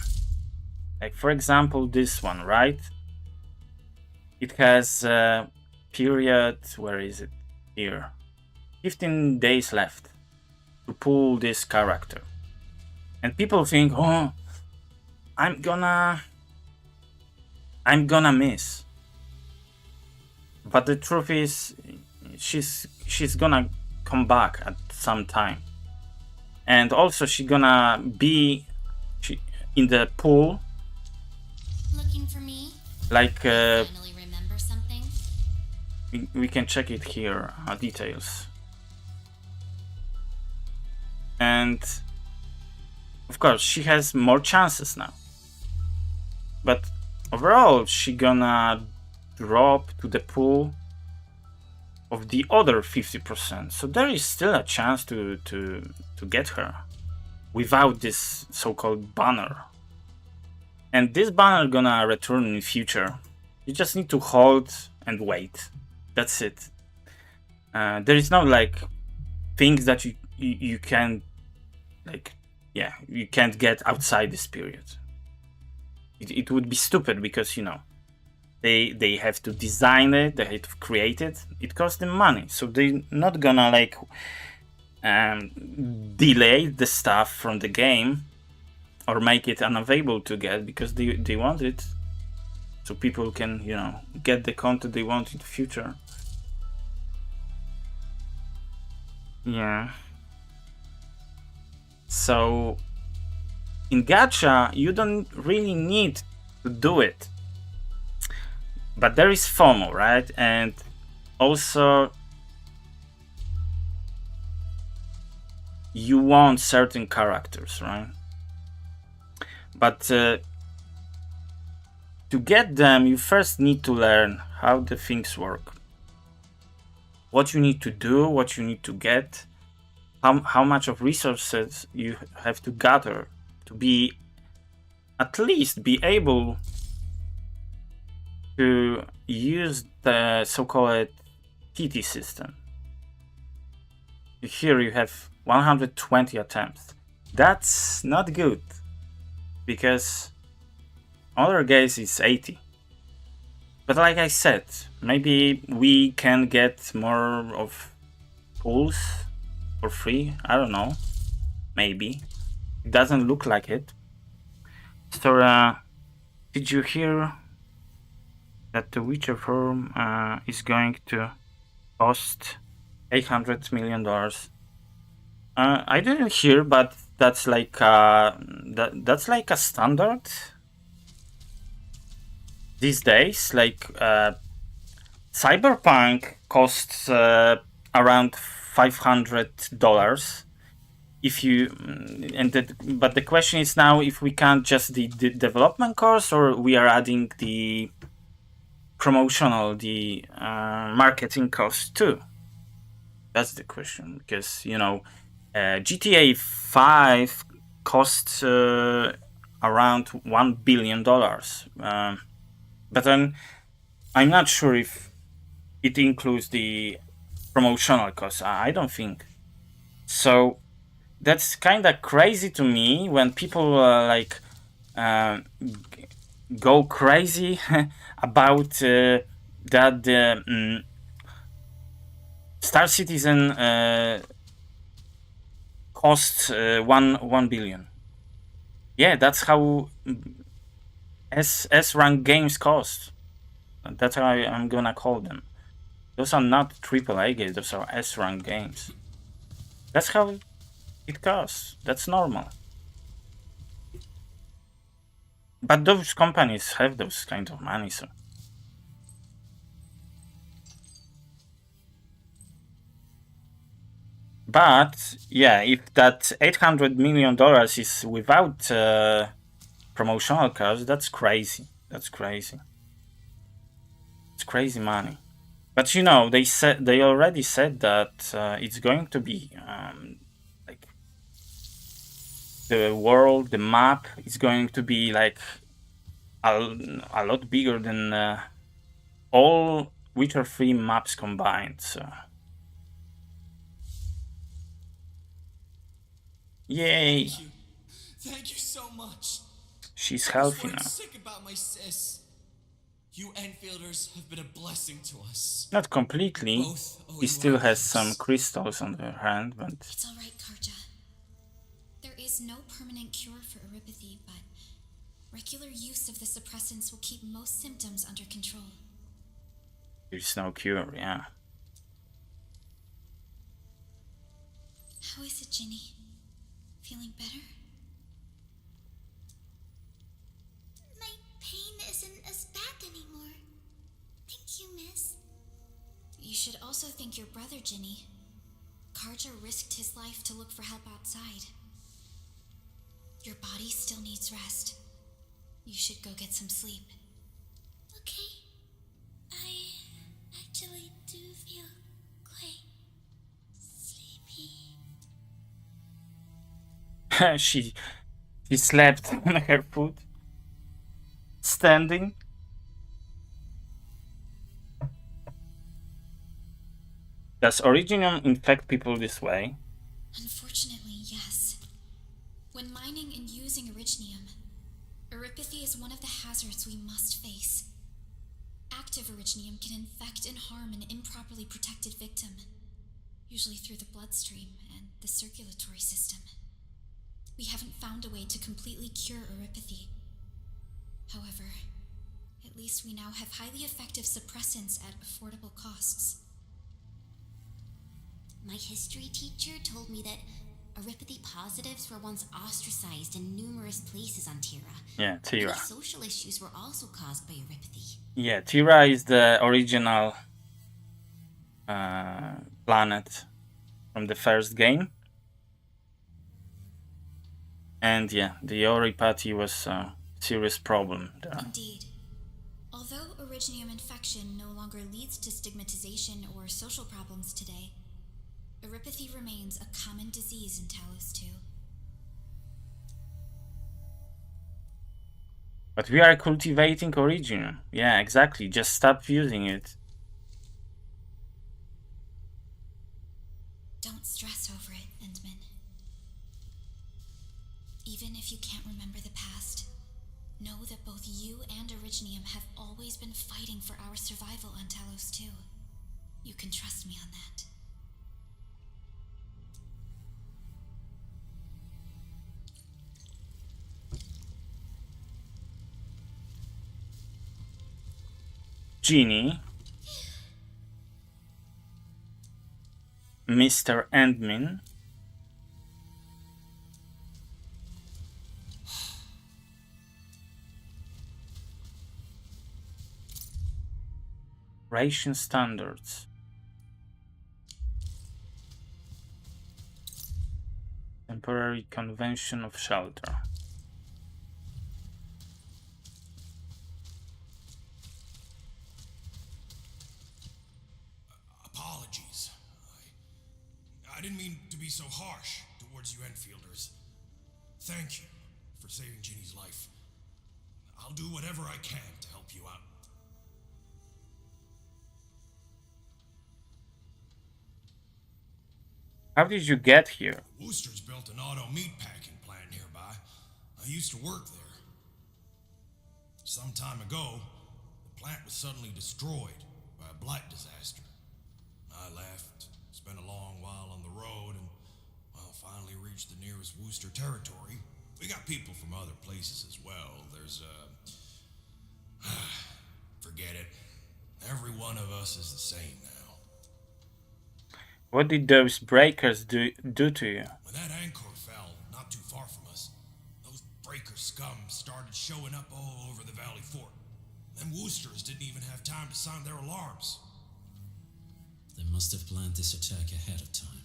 Like for example, this one, right? It has a period, where is it? Here. 15 days left to pull this character. And people think, oh, I'm gonna miss. But the truth is, she's gonna come back at some time. And also she gonna be in the pool. Looking for me? Like Finally remember something? we can check it here, details. And of course she has more chances now. But overall she gonna drop to the pool of the other 50%. So there is still a chance to get her without this so-called banner. And this banner gonna return in the future. You just need to hold and wait. That's it. There is no like things that you can like, yeah, you can't get outside this period. It would be stupid because, you know, they have to design it, they have to create it. It costs them money, so they're not gonna like delay the stuff from the game or make it unavailable to get, because they want it so people can, you know, get the content they want in the future. Yeah. So in gacha you don't really need to do it, but there is FOMO, right? And also you want certain characters, right? But to get them you first need to learn how the things work, what you need to do, what you need to get, how much of resources you have to gather to be at least be able to use the so-called TT system. Here you have 120 attempts. That's not good, because other guys is 80. But like I said, maybe we can get more of pools for free. I don't know. Maybe. It doesn't look like it. So, did you hear that the Witcher firm is going to cost $800 million? I didn't hear, but that's like that's like a standard these days. Like Cyberpunk costs around $500. If you but the question is now if we count just the development cost, or we are adding the promotional, the marketing cost too. That's the question, because, you know, GTA 5 costs around $1 billion, but then I'm not sure if it includes the promotional costs. I don't think so. That's kind of crazy to me when people like go crazy about that the Star Citizen costs 1 billion. Yeah, that's how S-rank games cost. That's how I'm gonna call them. Those are not AAA games, those are S-rank games. That's how it costs. That's normal. But those companies have those kind of money, so. But yeah, if that $800 million is without promotional costs, that's crazy. That's crazy. It's crazy money. But you know, they already said that it's going to be like the world, the map is going to be like a lot bigger than all Witcher 3 maps combined. So yay! Thank you so much. She's healthy now. Sick about my sis. You Enfielders have been a blessing to us. Not completely. Both owe He you still our has lives. some crystals on her hand, but It's all right, Karja. There is no permanent cure for erypathy, but regular use of the suppressants will keep most symptoms under control. there's no cure. Yeah. How is it, Ginny? Feeling better? My pain isn't as bad anymore. Thank you, miss. You should also thank your brother, Ginny. Karja risked his life to look for help outside. Your body still needs rest. You should go get some sleep. Okay. I actually do feel quite sleepy. she slept on her foot, standing. Does Originium infect people this way? Unfortunately, yes. When mining and using Originium, Eripathy is one of the hazards we must face. Active Originium can infect and harm an improperly protected victim, usually through the bloodstream and the circulatory system. We haven't found a way to completely cure Eripathy. However, at least we now have highly effective suppressants at affordable costs. My history teacher told me that Eripathy positives were once ostracized in numerous places on Tira. Yeah, Tira. Many social issues were also caused by Eripathy. Yeah, Tira is the original planet from the first game. And yeah, the Oripathy was a serious problem there. Indeed. Although Originium infection no longer leads to stigmatization or social problems today, Eripathy remains a common disease in Talos 2. But we are cultivating Originium. Yeah, exactly. Just stop using it. Don't stress over it, Endman. Even if you can't remember the past, know that both you and Originium have always been fighting for our survival on Talos 2. You can trust me on that. Genie, Mr. Endman, ration standards, temporary convention of shelter. Apologies. I didn't mean to be so harsh towards you Enfielders. Thank you for saving Ginny's life. I'll do whatever I can to help you out. How did you get here? Wooster's built an auto meat packing plant nearby. I used to work there. Some time ago, the plant was suddenly destroyed by a blight disaster. I left, spent a long while on the road, and, well, finally reached the nearest Wooster territory. We got people from other places as well. There's, forget it. Every one of us is the same now. What did those breakers do to you? When that anchor fell not too far from us, those breaker scum started showing up all over the Valley Fort. Them Woosters didn't even have time to sound their alarms. They must have planned this attack ahead of time.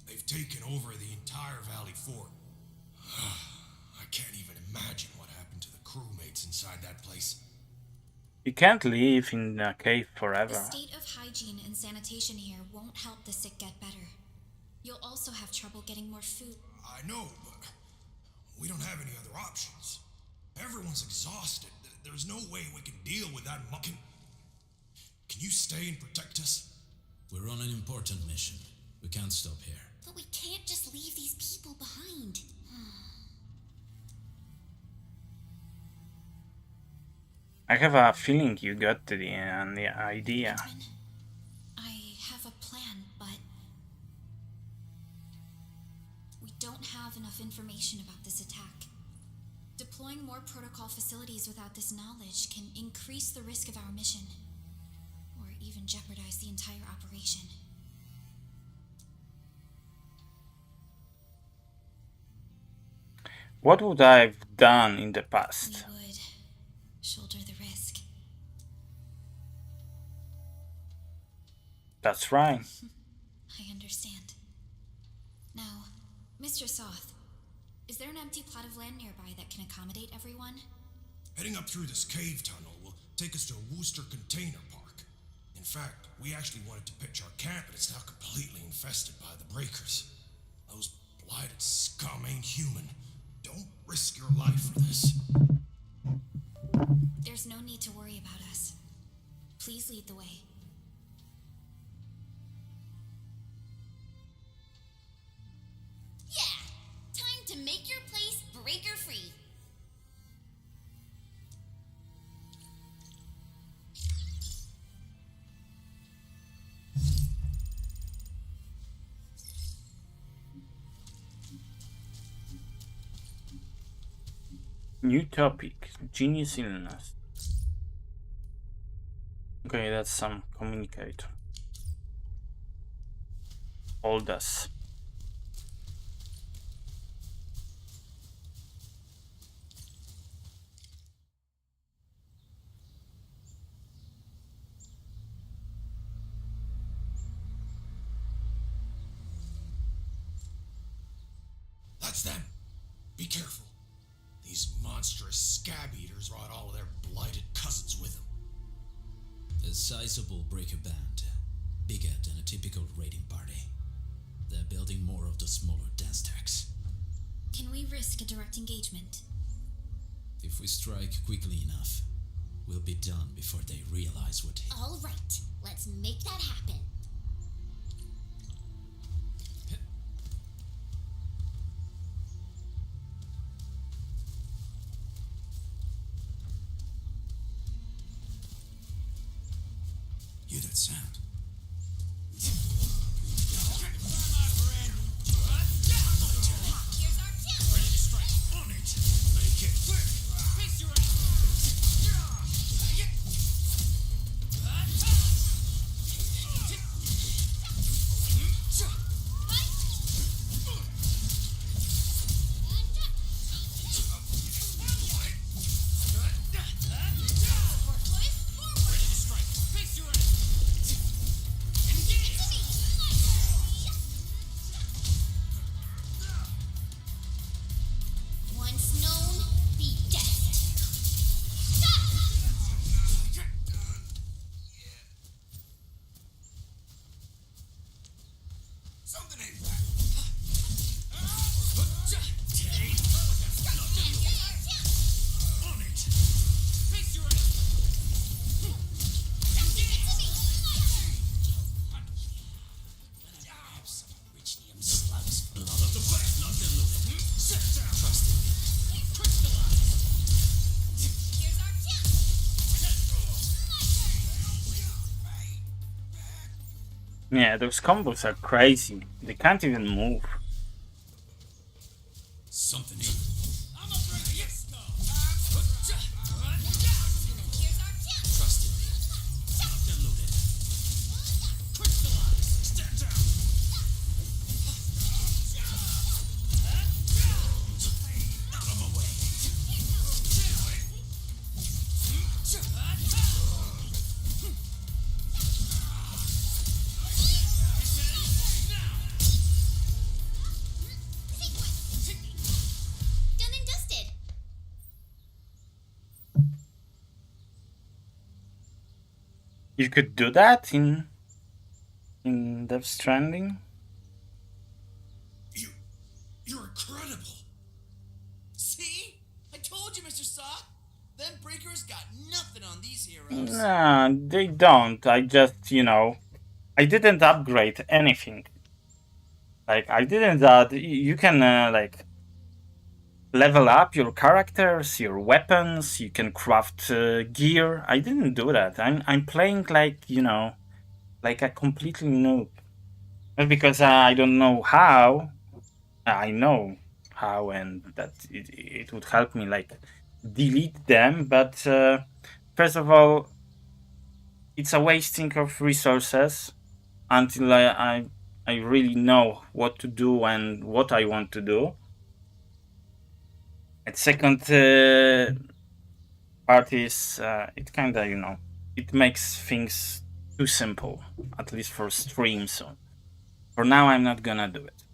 They've taken over the entire Valley Fort. I can't even imagine what happened to the crewmates inside that place. You can't live in a cave forever. The state of hygiene and sanitation here won't help the sick get better. You'll also have trouble getting more food. I know, but we don't have any other options. Everyone's exhausted. There's no way we can deal with that mucking. Can you stay and protect us? We're on an important mission. We can't stop here. But we can't just leave these people behind. I have a feeling you got the idea. I have a plan, but we don't have enough information about this attack. Deploying more protocol facilities without this knowledge can increase the risk of our mission, or even jeopardize the entire operation. What would I have done in the past? We would shoulder the risk. That's right. I understand. Now, Mr. Soth, is there an empty plot of land nearby that can accommodate everyone? Heading up through this cave tunnel will take us to a Wooster container park. In fact, we actually wanted to pitch our camp, but it's now completely infested by the breakers. Those blighted scum ain't human. Don't risk your life for this. There's no need to worry about us. Please lead the way. Yeah! Time to make your place breaker-free. New topic, genius illness. Okay, that's some communicator. Hold us. That's them. Be careful. These monstrous scab eaters brought all of their blighted cousins with them. A sizable breaker band, bigger than a typical raiding party. They're building more of the smaller dance stacks. Can we risk a direct engagement? If we strike quickly enough, we'll be done before they realize what. All right, let's make that happen. Hear that sound? Here's our chance. Ready to strike. On it. Make it quick. Face your Ready to strike. face your Once known, be guessed. Something ain't right. On it. face your Have some Richnium slugs blow Up the back. Lock and loaded. Set down. Trust me. Here's our chance. Yeah, those combos are crazy. They can't even move. Something ain't. I'm a breaker. Yes, go. Here's our chance. Trust me. Locked and loaded. Stand down. Out of my way. Done and dusted. You could do that in Death Stranding. You're incredible. See? I told you, Mr. Sock. Them breakers got nothing on these heroes. Nah, they don't. I just, I didn't upgrade anything. Like, I didn't, you can, like, level up your characters, your weapons, you can craft gear. I didn't do that. I'm playing like, like a completely noob. Not because I don't know how. I know how, and that it would help me, like, delete them, but first of all, it's a wasting of resources until I really know what to do and what I want to do. And second part is it kind of, you know, it makes things too simple, at least for stream. So for now, I'm not gonna do it.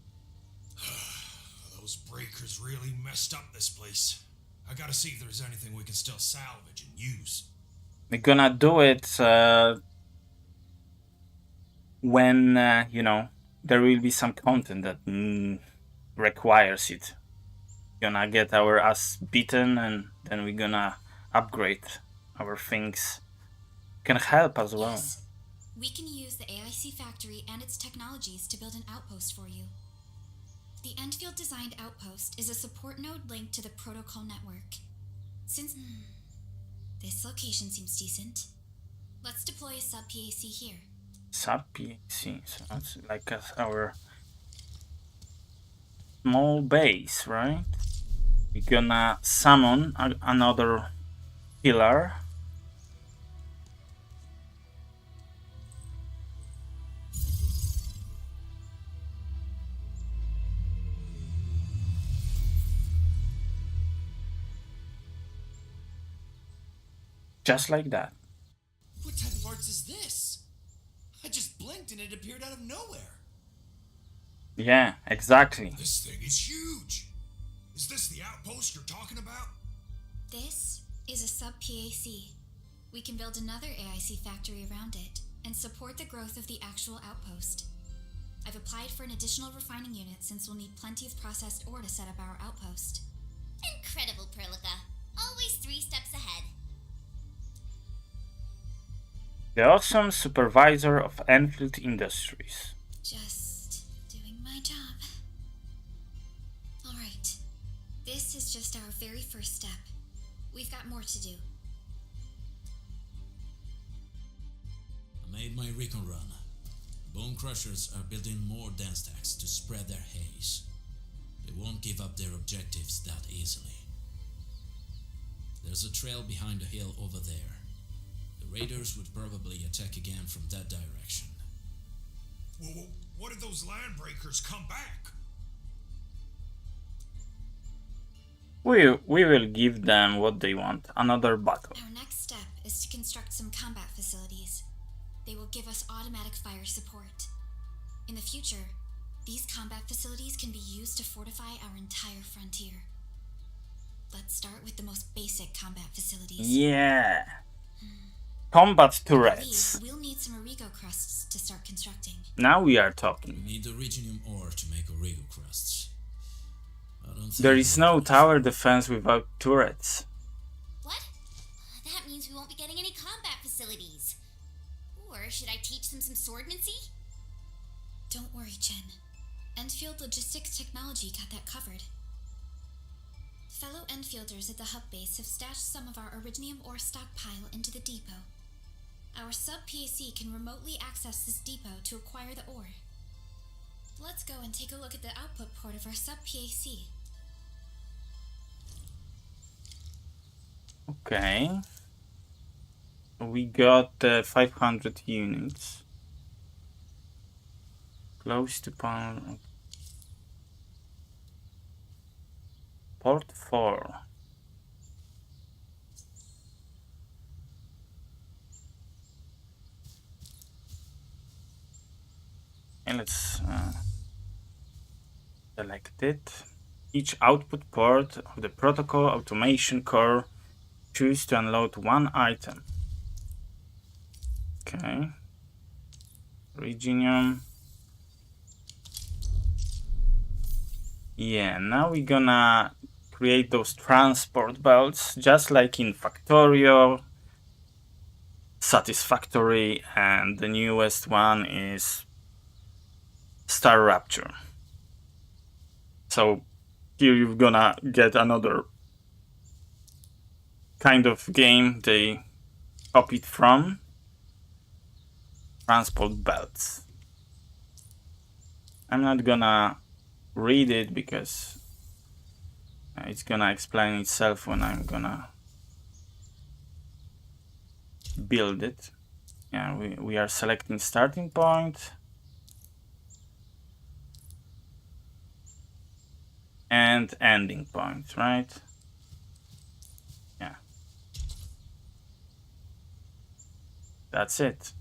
Those breakers really messed up this place. I gotta see if there's anything we can still salvage and use. We're gonna do it when, you know, there will be some content that requires it. Gonna get our ass beaten, and then we're gonna upgrade our things. Can help as well. Yes. We can use the AIC factory and its technologies to build an outpost for you. The Endfield designed outpost is a support node linked to the protocol network. Since this location seems decent, let's deploy a sub PAC here. Sub PAC, so that's like our small base, right? We're gonna summon another pillar. Just like that. What type of arts is this? I just blinked and it appeared out of nowhere. Yeah, exactly. This thing is huge. Is this the outpost you're talking about? This is a sub PAC. We can build another AIC factory around it and support the growth of the actual outpost. I've applied for an additional refining unit since we'll need plenty of processed ore to set up our outpost. Incredible, Perlica. Always 3 steps ahead. The awesome supervisor of Enfield Industries. Just doing my job. Alright. This is just our very first step. We've got more to do. I made my recon run. Bone Crushers are building more dance stacks to spread their haze. They won't give up their objectives that easily. There's a trail behind the hill over there. The raiders would probably attack again from that direction. Well, what if those land breakers come back? We will give them what they want, another battle. Our next step is to construct some combat facilities. They will give us automatic fire support. In the future, these combat facilities can be used to fortify our entire frontier. Let's start with the most basic combat facilities. Yeah. Combat turrets. We'll need some Origo crusts to start constructing. Now we are talking. We need the Originium ore to make Origo crusts. I don't think There is no tower defense without turrets. What? That means we won't be getting any combat facilities. Or should I teach them some swordmancy? Don't worry, Jen. Endfield Logistics Technology got that covered. Fellow Enfielders at the hub base have stashed some of our Originium ore stockpile into the depot. Our sub-PAC can remotely access this depot to acquire the ore. Let's go and take a look at the output port of our sub-PAC. Okay. We got 500 units. Close to pound. Port 4. And let's select it. Each output port of the protocol automation core, choose to unload one item. Okay. Originium. Yeah, now we're gonna create those transport belts, just like in Factorio, Satisfactory, and the newest one is Star Rapture. So here you're gonna get another kind of game they copied from. Transport belts. I'm not gonna read it because it's gonna explain itself when I'm gonna build it. Yeah, we are selecting starting point and ending point, right? that's it.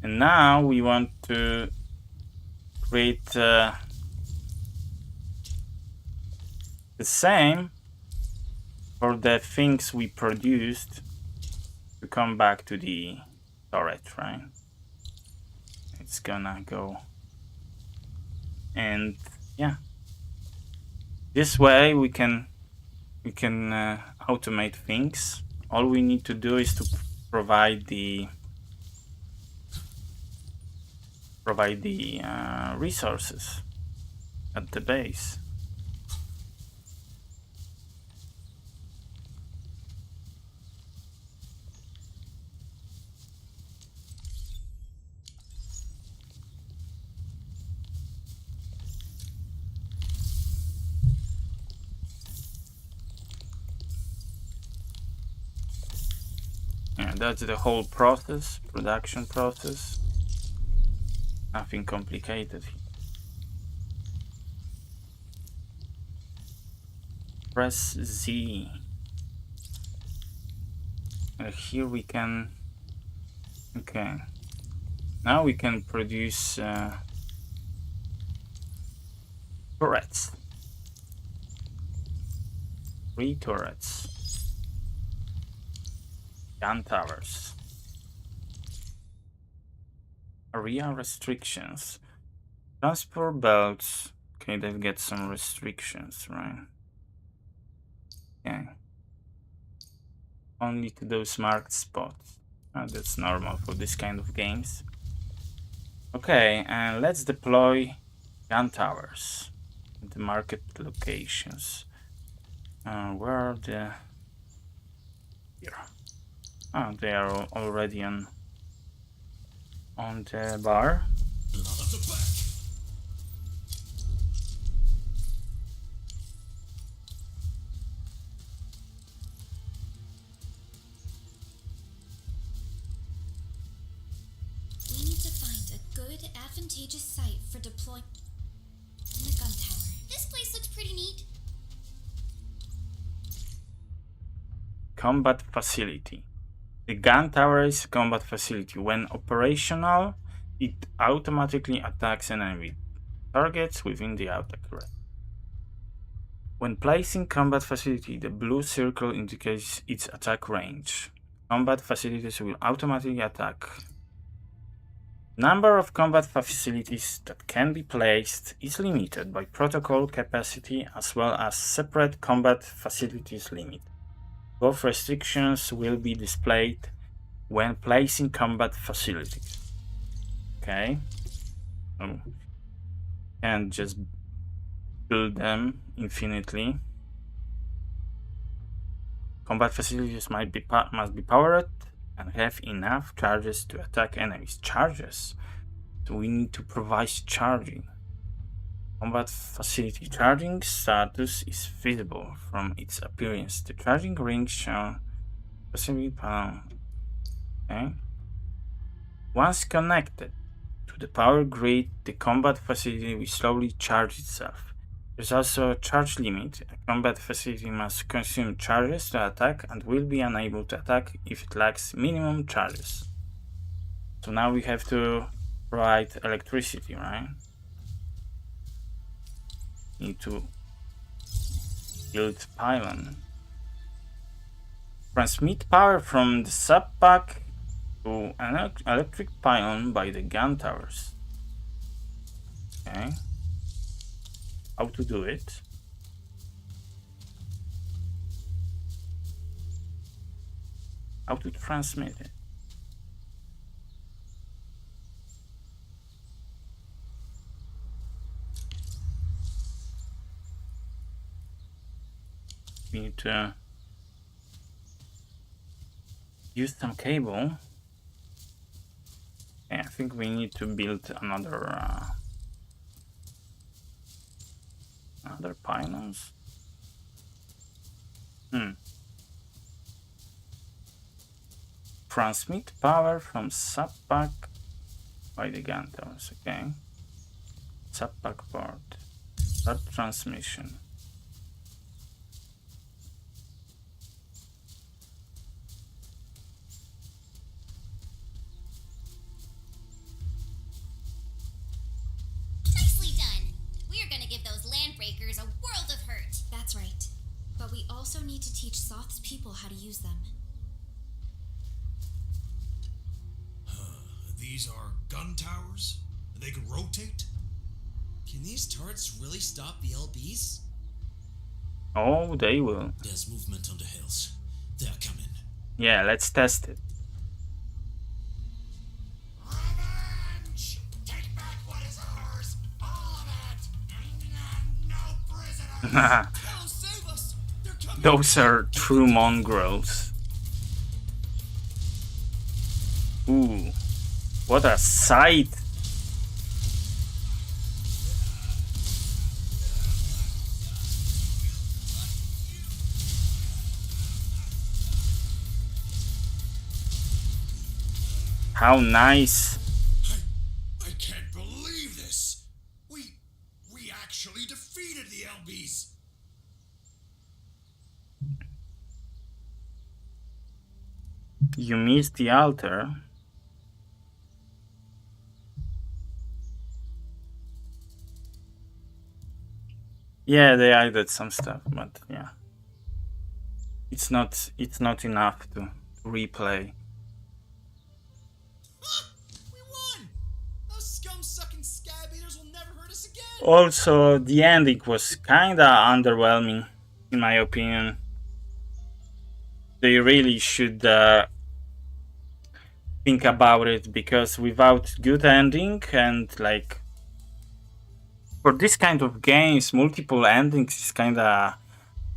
And now we want to create the same for the things we produced to come back to the turret, right? It's gonna go, and yeah, this way we can automate things. All we need to do is to provide the resources at the base. Yeah, that's the whole process, production process. Nothing complicated. Press Z. Here we can. Okay. Now we can produce turrets. 3 turrets. Gun towers. Area restrictions. Transport belts. Okay, they've got some restrictions, right? Okay. Only to those marked spots. That's normal for this kind of games. Okay, and let's deploy gun towers at the market locations. Where are the... Here. Oh, they are already on the bar. We need to find a good, advantageous site for deploying the gun tower. This place looks pretty neat. Combat facility. The gun tower is a combat facility. When operational, it automatically attacks enemy targets within the attack range. When placing combat facility, the blue circle indicates its attack range. Combat facilities will automatically attack. Number of combat facilities that can be placed is limited by protocol capacity as well as separate combat facilities limit. Both restrictions will be displayed when placing combat facilities. Okay. And just build them infinitely. Combat facilities must be powered and have enough charges to attack enemies. Charges. So we need to provide charging. Combat facility charging status is visible from its appearance. The charging ring shown specifically panel. Okay. Once connected to the power grid, the combat facility will slowly charge itself. There's also a charge limit. A combat facility must consume charges to attack and will be unable to attack if it lacks minimum charges. So now we have to provide electricity, right? Need to build pylon. Transmit power from the sub-pack to an electric pylon by the gun towers. Okay. How to do it? How to transmit it? We need to use some cable. Yeah, I think we need to build another pylons. Transmit power from sub-pack by the gun towers. Okay. Sub-pack port. Start transmission. Landragers a world of hurt. That's right. But we also need to teach Soth's people how to use them. These are gun towers? They can rotate? Can these turrets really stop the LBs? Oh, they will. There's movement on the hills. They're coming. Yeah, let's test it. Revenge! Take back what is ours! All of it! No prisoners! Oh, save us! They're coming! Those are true mongrels. Ooh, what a sight! How nice! I can't believe this! We actually defeated the LBs! You missed the altar. Yeah, they added some stuff, but yeah, it's not enough to replay. We won! Those scum-sucking scab eaters will never hurt us again! Also, the ending was kinda underwhelming, in my opinion. They really should think about it, because without good ending and like for this kind of games, multiple endings is kinda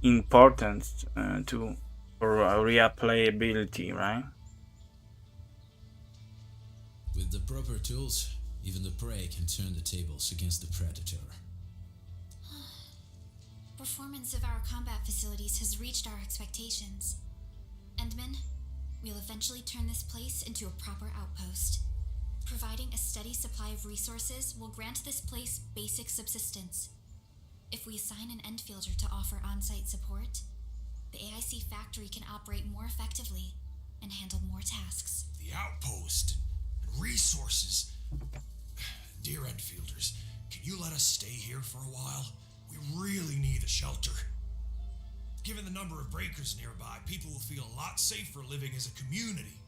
important for replayability, right? With the proper tools, even the prey can turn the tables against the predator. Performance of our combat facilities has reached our expectations. Endman, we'll eventually turn this place into a proper outpost. Providing a steady supply of resources will grant this place basic subsistence. If we assign an Endfielder to offer on-site support, the AIC factory can operate more effectively and handle more tasks. The outpost and resources. Dear Enfielders, can you let us stay here for a while? We really need a shelter. Given the number of breakers nearby, people will feel a lot safer living as a community.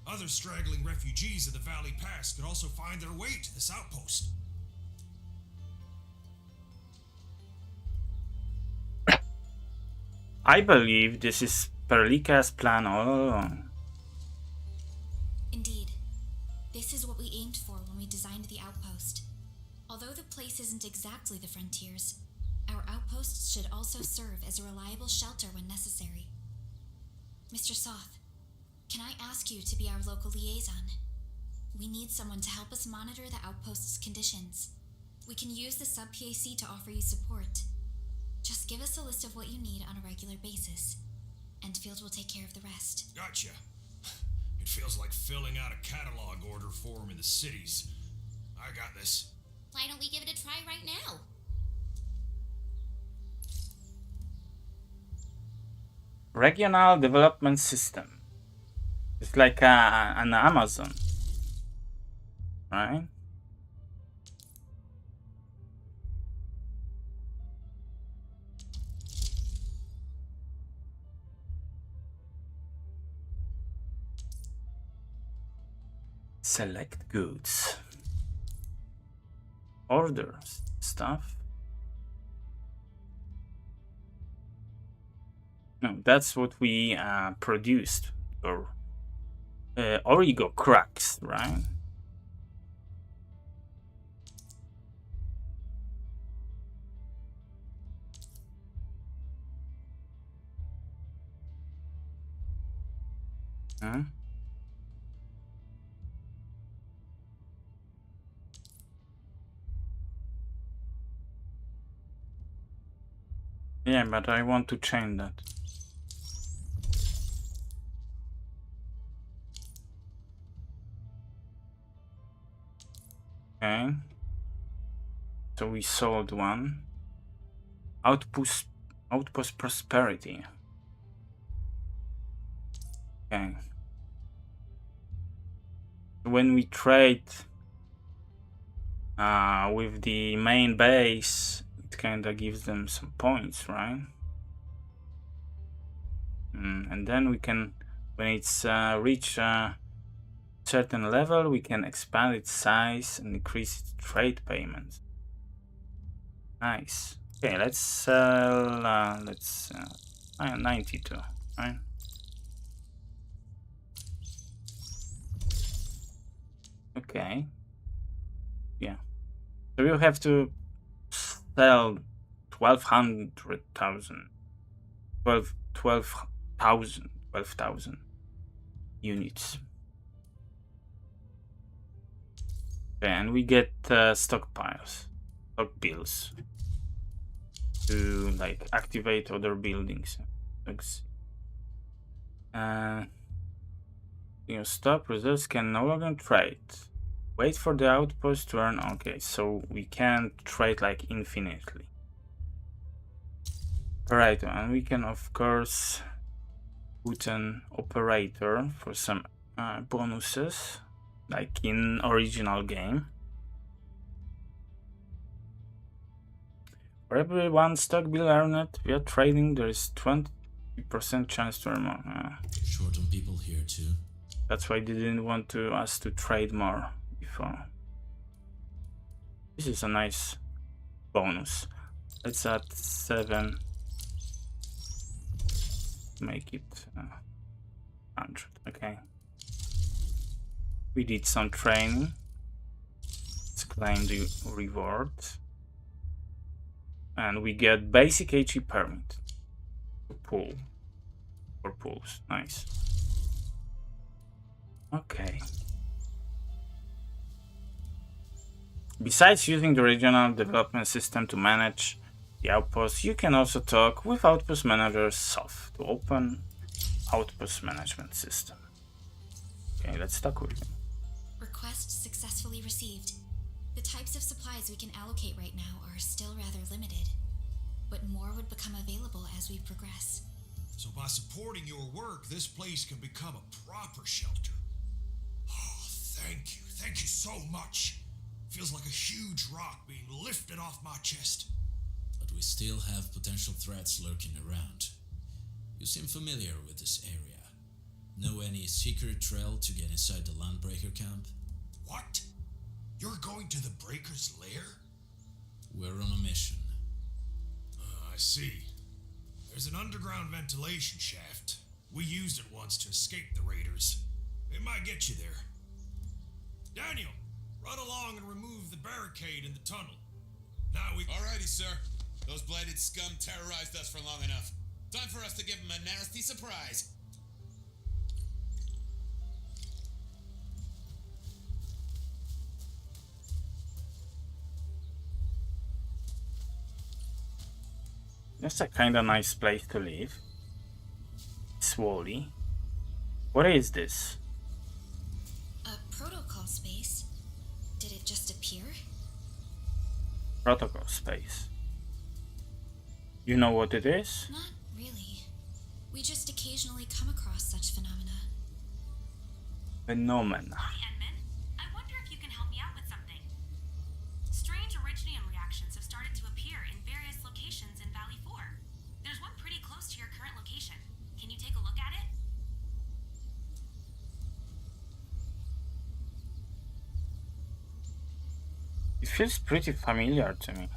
Other straggling refugees of the Valley Pass could also find their way to this outpost. I believe this is Perlika's plan all along. Indeed. This is what we aimed for when we designed the outpost. Although the place isn't exactly the frontiers, our outposts should also serve as a reliable shelter when necessary. Mr. Soth, can I ask you to be our local liaison? We need someone to help us monitor the outpost's conditions. We can use the sub-PAC to offer you support. Just give us a list of what you need on a regular basis. Endfield will take care of the rest. Gotcha. It feels like filling out a catalog order form in the cities. I got this. Why don't we give it a try right now? Regional development system. It's like an Amazon, right? Select goods. Order stuff. No, that's what we produced. Or Origo cracks, right? Huh? Yeah, but I want to change that. Okay. So we sold one. Outpost prosperity. Okay. When we trade with the main base, kinda gives them some points, right? And then we can, when it's reach a certain level, we can expand its size and increase its trade payments. Nice. Okay, let's sell. 92, right? Okay. Yeah. So we'll have to sell 12,000 units. Okay, and we get stock bills to like activate other buildings. Your stock reserves can no longer trade. Wait for the outpost to earn. Okay, so we can trade like infinitely. Operator, and we can of course put an operator for some bonuses, like in original game. For every one stock bill earned via trading, there is 20% chance to earn more. Short on people here too. That's why they didn't want us to trade more before. This is a nice bonus. Let's add 7. Make it 100. Okay. We did some training. Let's claim the reward. And we get basic HE permit. Pool. For pools. Nice. Okay. Besides using the regional development system to manage the outposts, you can also talk with Outpost Manager Soft to open Outpost Management System. Okay, let's talk with him. Request successfully received. The types of supplies we can allocate right now are still rather limited, but more would become available as we progress. So by supporting your work, this place can become a proper shelter. Oh, thank you. Thank you so much. Feels like a huge rock being lifted off my chest. But we still have potential threats lurking around. You seem familiar with this area. Know any secret trail to get inside the Landbreaker camp? What? You're going to the Breaker's lair? We're on a mission. I see. There's an underground ventilation shaft. We used it once to escape the raiders. It might get you there. Daniel, run along and remove the barricade in the tunnel. Now we... Alrighty, sir. Those blighted scum terrorized us for long enough. Time for us to give them a nasty surprise. That's a kind of nice place to live. Swally. What is this? A protocol space? Did it just appear? Protocol space. You know what it is? Not really. We just occasionally come across such phenomena. Phenomena. Hi, Edmund. I wonder if you can help me out with something. Strange originium reactions have started to appear in various locations in Valley 4. There's one pretty close to your current location. Can you take a look at it? It feels pretty familiar to me.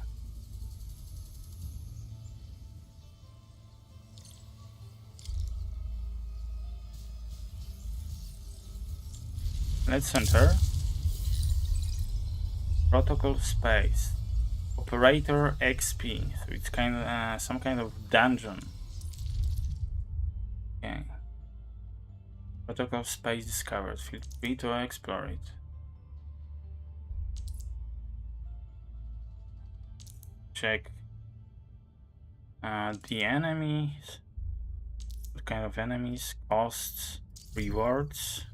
Let's enter. Protocol space. Operator XP. So it's kind of some kind of dungeon. Okay. Protocol space discovered. Feel free to explore it. Check the enemies. What kind of enemies? Costs, rewards.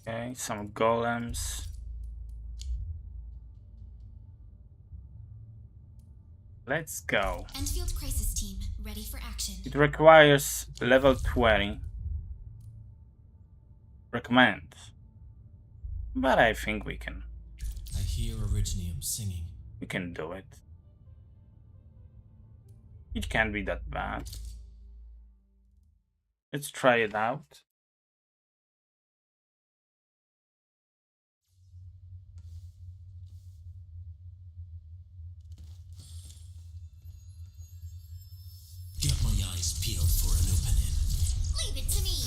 Okay, some golems. Let's go. Endfield Crisis Team, ready for action. It requires level 20. Recommend. But I think we can. I hear Originium singing. We can do it. It can't be that bad. Let's try it out. Got my eyes peeled for an opening. Leave it to me.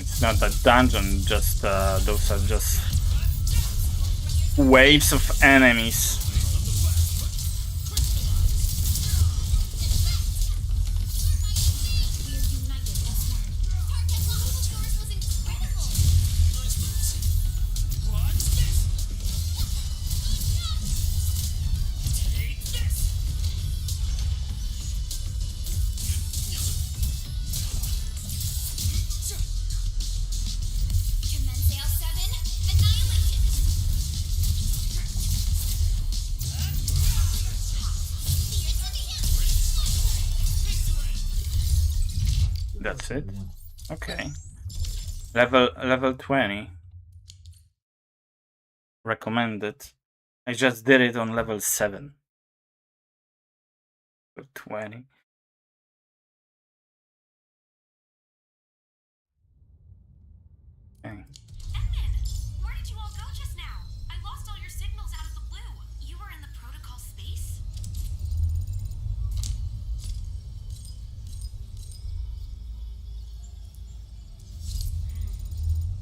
It's not a dungeon, just those are just waves of enemies. That's it. Okay. Level 20. Recommended. I just did it on level 7. Level 20. Okay. Edmund, where did you all go just now? I lost all your signals out of the blue. You were in the protocol space?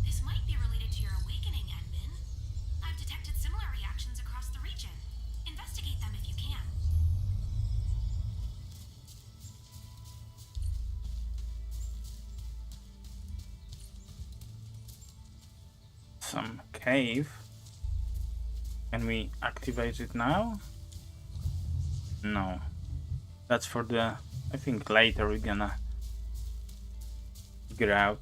This might be related to your awakening, Edmund. I've detected similar reactions across the region. Investigate them if you can. Some cave. Can we activate it now? No. That's for the... I think later we're gonna figure out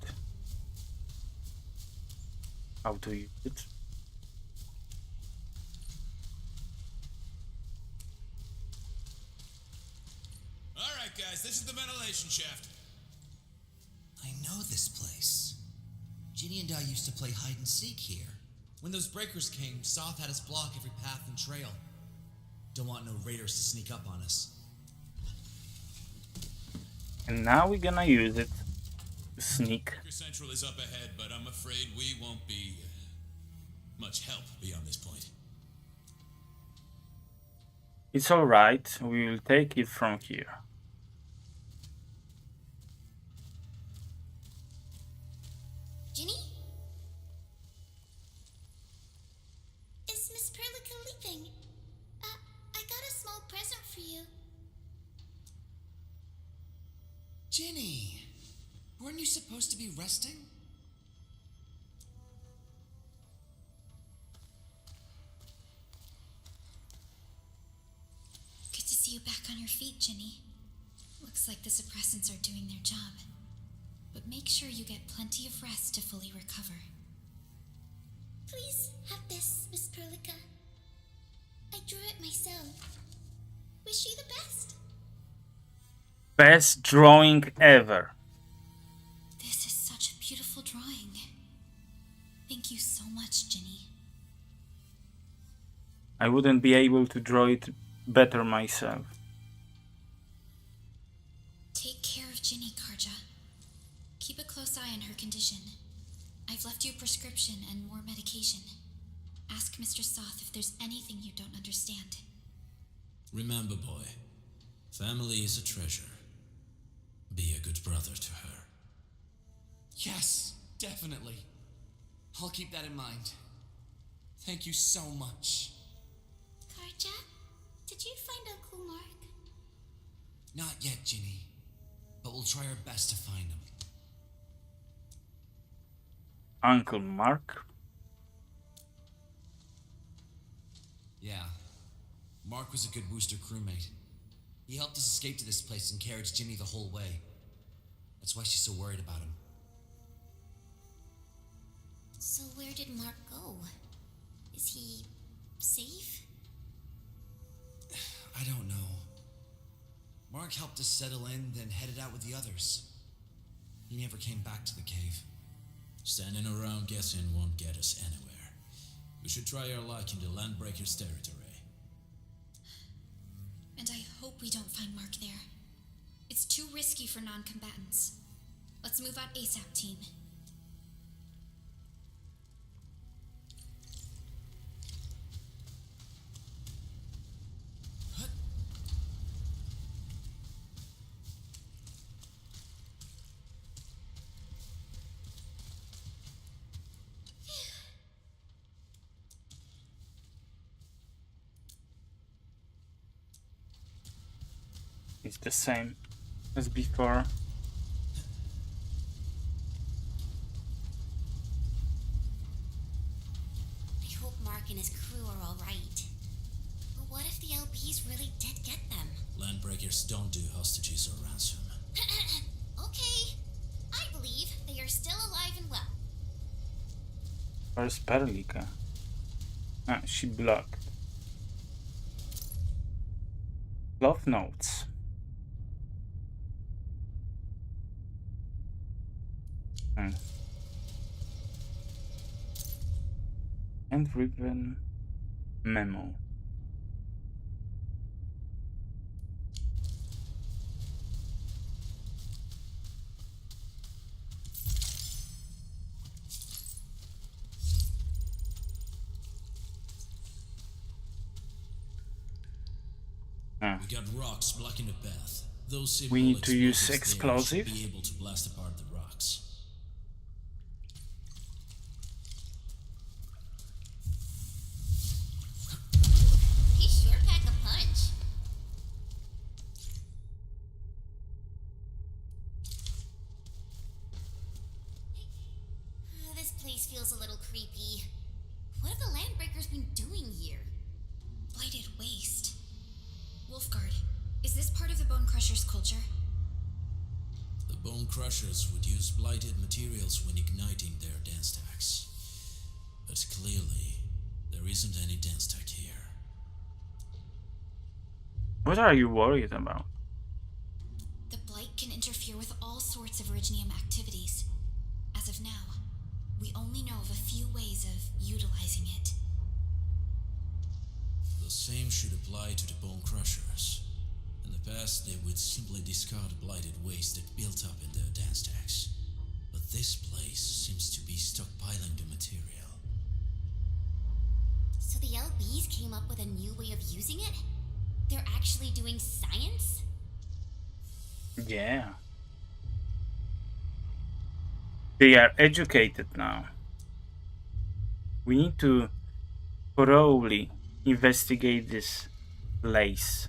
how to use it. Alright guys, this is the ventilation shaft. I know this place. Ginny and I used to play hide and seek here. When those breakers came, Soth had us block every path and trail. Don't want no raiders to sneak up on us. And now we're gonna use it to sneak. Breaker Central is up ahead, but I'm afraid we won't be much help beyond this point. It's alright, we will take it from here. Ginny? Is Miss Perlica leaving? I got a small present for you. Ginny! Weren't you supposed to be resting? Good to see you back on your feet, Ginny. Looks like the suppressants are doing their job. But make sure you get plenty of rest to fully recover. Please have this, Miss Perlica. I drew it myself. Wish you the best. Best drawing ever. This is such a beautiful drawing. Thank you so much, Ginny. I wouldn't be able to draw it better myself. Take care of Ginny, Karja. Keep a close eye on her condition. I've left you a prescription and more medication. Ask Mr. Soth if there's anything you don't understand. Remember, boy, family is a treasure. Be a good brother to her. Yes, definitely. I'll keep that in mind. Thank you so much. Karja, did you find Uncle Mark? Not yet, Ginny. But we'll try our best to find him. Uncle Mark? Yeah. Mark was a good Wooster crewmate. He helped us escape to this place and carried Ginny the whole way. That's why she's so worried about him. So where did Mark go? Is he safe? I don't know. Mark helped us settle in, then headed out with the others. He never came back to the cave. Standing around guessing won't get us anywhere. We should try our luck in the Landbreakers' territory. And I hope we don't find Mark there. It's too risky for non-combatants. Let's move out ASAP, team. It's the same as before. I hope Mark and his crew are alright. But what if the LBs really did get them? Landbreakers don't do hostages or ransom. Okay. I believe they are still alive and well. Where's Perlika? Ah, she blocked. Love notes. And ribbon memo. We got rocks blocking the path. Those We need to use there explosive. should be able to blast apart the rocks. He sure pack a punch. This place feels a little creepy. What have the Landbreakers been doing here? Blighted waste. Wolfguard, is this part of the Bone Crusher's culture? The Bone Crushers would use blighted materials when igniting their dance stacks. But clearly, there isn't any dance stack here. What are you worried about? The Blight can interfere with all sorts of Originium activities. As of now, we only know of a few ways of utilizing it. The same should apply to the Bone Crushers. In the past, they would simply discard blighted waste that built up in their dance stacks. But this place seems to be stockpiling the material. So the LBs came up with a new way of using it? They're actually doing science? Yeah. They are educated now. We need to thoroughly investigate this place.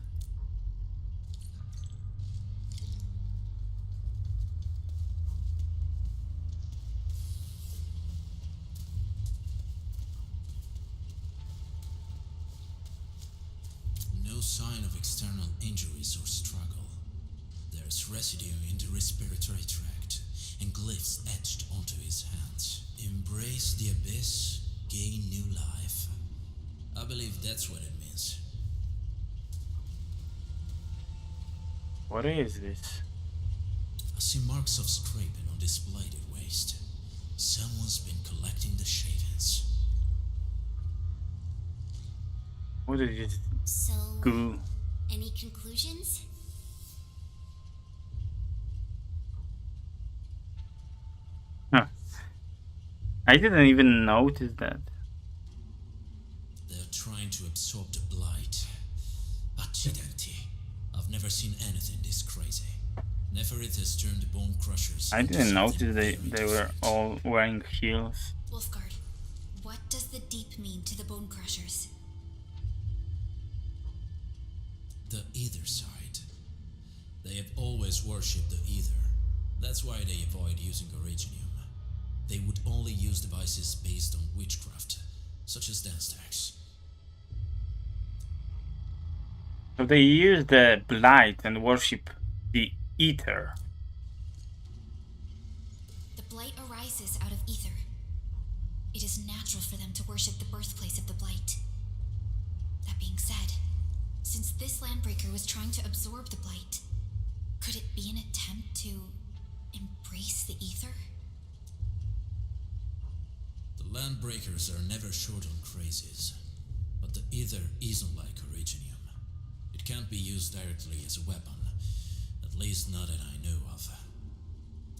No sign of external injuries or struggle. There's residue in the respiratory tract and glyphs etched onto his hands. Embrace the abyss, gain new life. I believe that's what it means. What is this? I see marks of scraping on this blighted waste. Someone's been collecting the shavings. What is it? So, Goo. any conclusions? Huh. I didn't even notice that. They're trying to absorb the blight. Accidenti. I've never seen anything this crazy. Neferith has turned the Bone Crushers. I into didn't something notice very they were different. all wearing heels. Wolfguard, what does the deep mean to the Bone Crushers? The Ether side. They have always worshipped the Ether. That's why they avoid using Originium. They would only use devices based on witchcraft, such as dance stacks. So they use the blight and worship the ether. The Blight arises out of ether. It is natural for them to worship the birthplace of the Blight. That being said, since this Landbreaker was trying to absorb the Blight, could it be an attempt to embrace the ether? The Landbreakers are never short on crazes, but the Ether isn't like Originium. It can't be used directly as a weapon, at least not that I know of.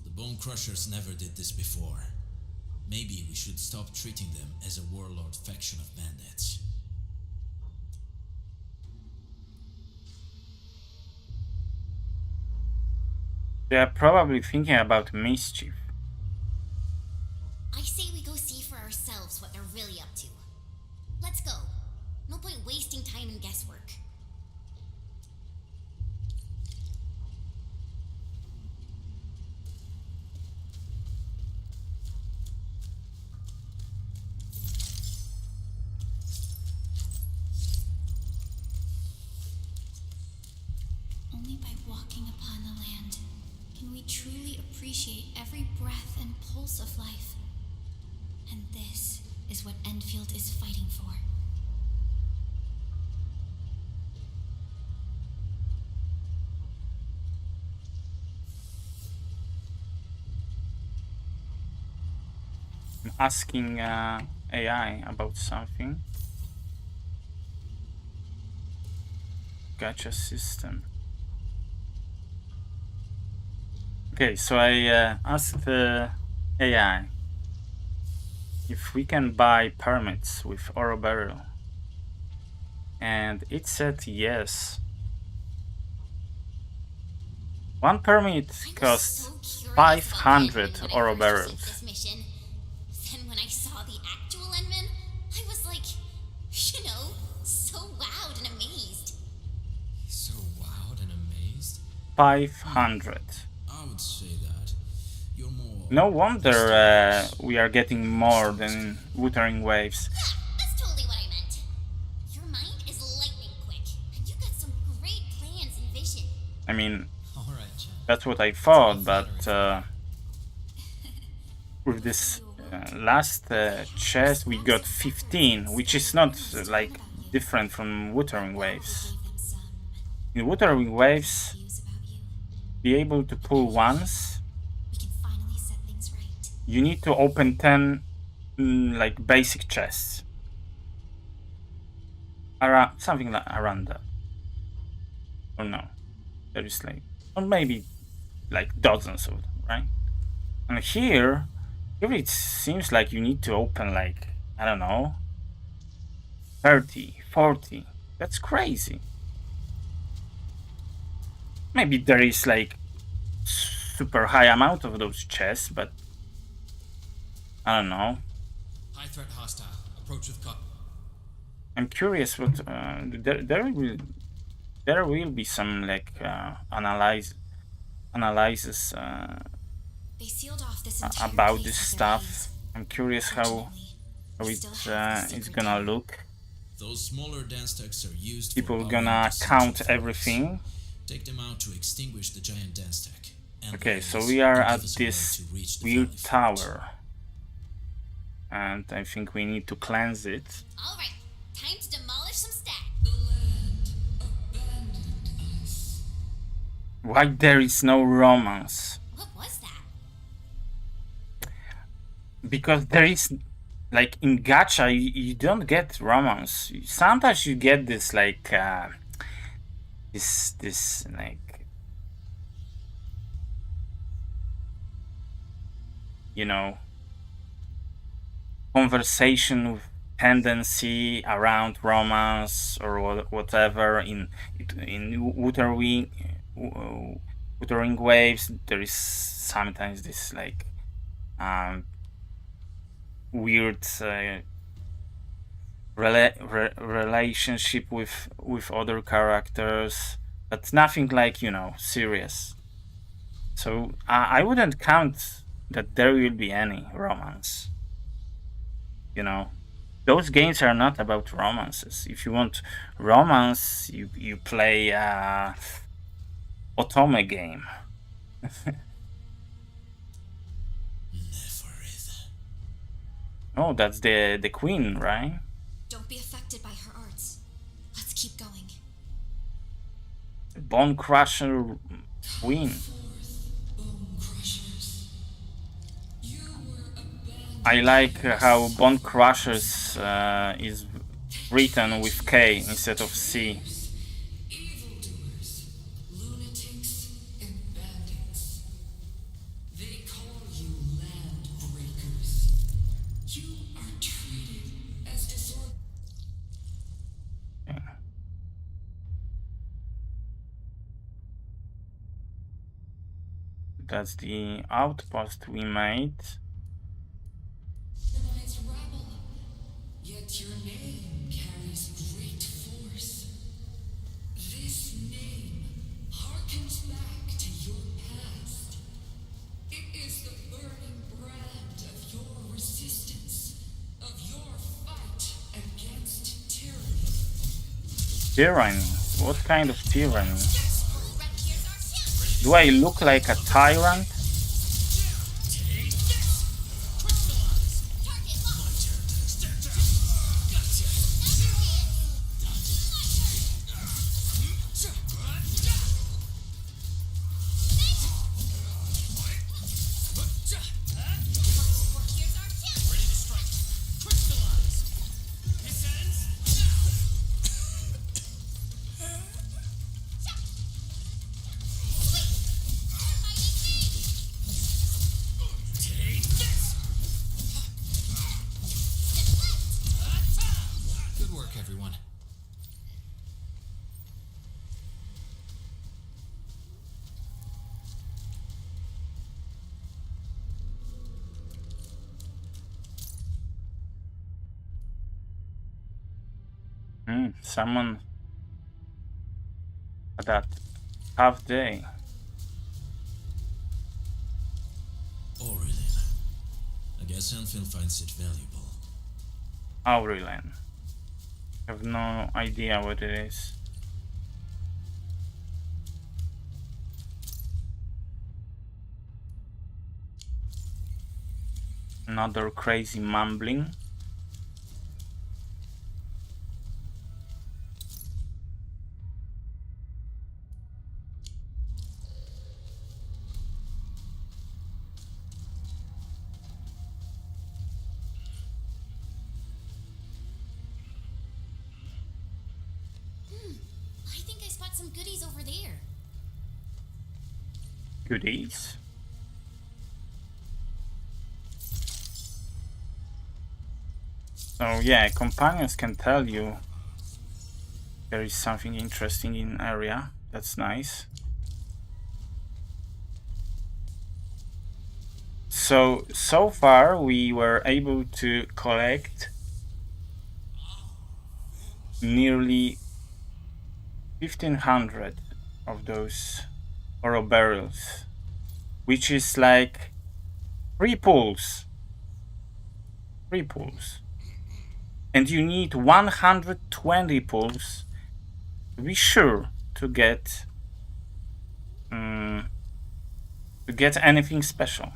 The Bone Crushers never did this before. Maybe we should stop treating them as a warlord faction of bandits. They are probably thinking about mischief. I say we go see for ourselves what they're really up to. Let's go. No point wasting time in guesswork. Only by walking upon the land can we truly appreciate every breath and pulse of life. And this is what Endfield is fighting for. I'm asking AI about something. Gacha system. Okay, so I asked AI if we can buy permits with ore barrel, and it said yes. One permit costs 500 ore barrels. Then when I saw the actual Endman, I was like, you know, so wowed and amazed. So wowed and amazed? 500. I would say that. You're more... No wonder we are getting more than Wuthering Waves. Yeah, that's totally what I meant. Your mind is lightning quick, and you got some great plans and vision. I mean, Alright, Chen. that's what I thought, but with this last chest we got 15, which is not like different from Wuthering Waves. In Wuthering Waves, be able to pull once, you need to open 10 like basic chests. Around something like around that. Or no. There is like, or maybe like dozens of them, right? And here it seems like you need to open like, I don't know, 30, 40. That's crazy. Maybe there is like super high amount of those chests, but I don't know. High threat hostile. Approach with caution. I'm curious what there will be some like analysis They sealed off this about place this with their stuff. eyes. I'm curious how it's gonna look. Those smaller dance stacks are used People for gonna powering count essential everything. forces. Take them out to extinguish the giant dance stack. And Okay, so release we are to give at us a way this to reach the weird valley fort. tower, and I think we need to cleanse it. All right, time to demolish some stacks. Why there is no romance? What was that? Because there is, like in gacha, you don't get romance. Sometimes you get this like this like, you know, conversation with tendency around romance or whatever. In Wuthering Waves, there is sometimes this like weird relationship with other characters, but nothing like, you know, serious. So I wouldn't count that there will be any romance. You know, those games are not about romances. If you want romance, you play Otome game. Oh, that's the queen, right? Don't be affected by her arts. Let's keep going. Bone Crusher queen. I like how Bone Crushers is written with K instead of C. Evildoers, lunatics, and That's the outpost we made. Yet your name carries great force. This name harkens back to your past. It is the burning brand of your resistance, of your fight against tyranny. Tyranny? What kind of tyranny? Do I look like a tyrant? Someone that half day. Aurelian. I guess Endfield finds it valuable. Aurelian. I have no idea what it is. Another crazy mumbling. Some goodies over there. Goodies? So yeah, companions can tell you there is something interesting in area. That's nice. So far we were able to collect nearly 1,500 of those oro barrels, which is like 3 pulls. 3 pulls. And you need 120 pulls to be sure to get anything special.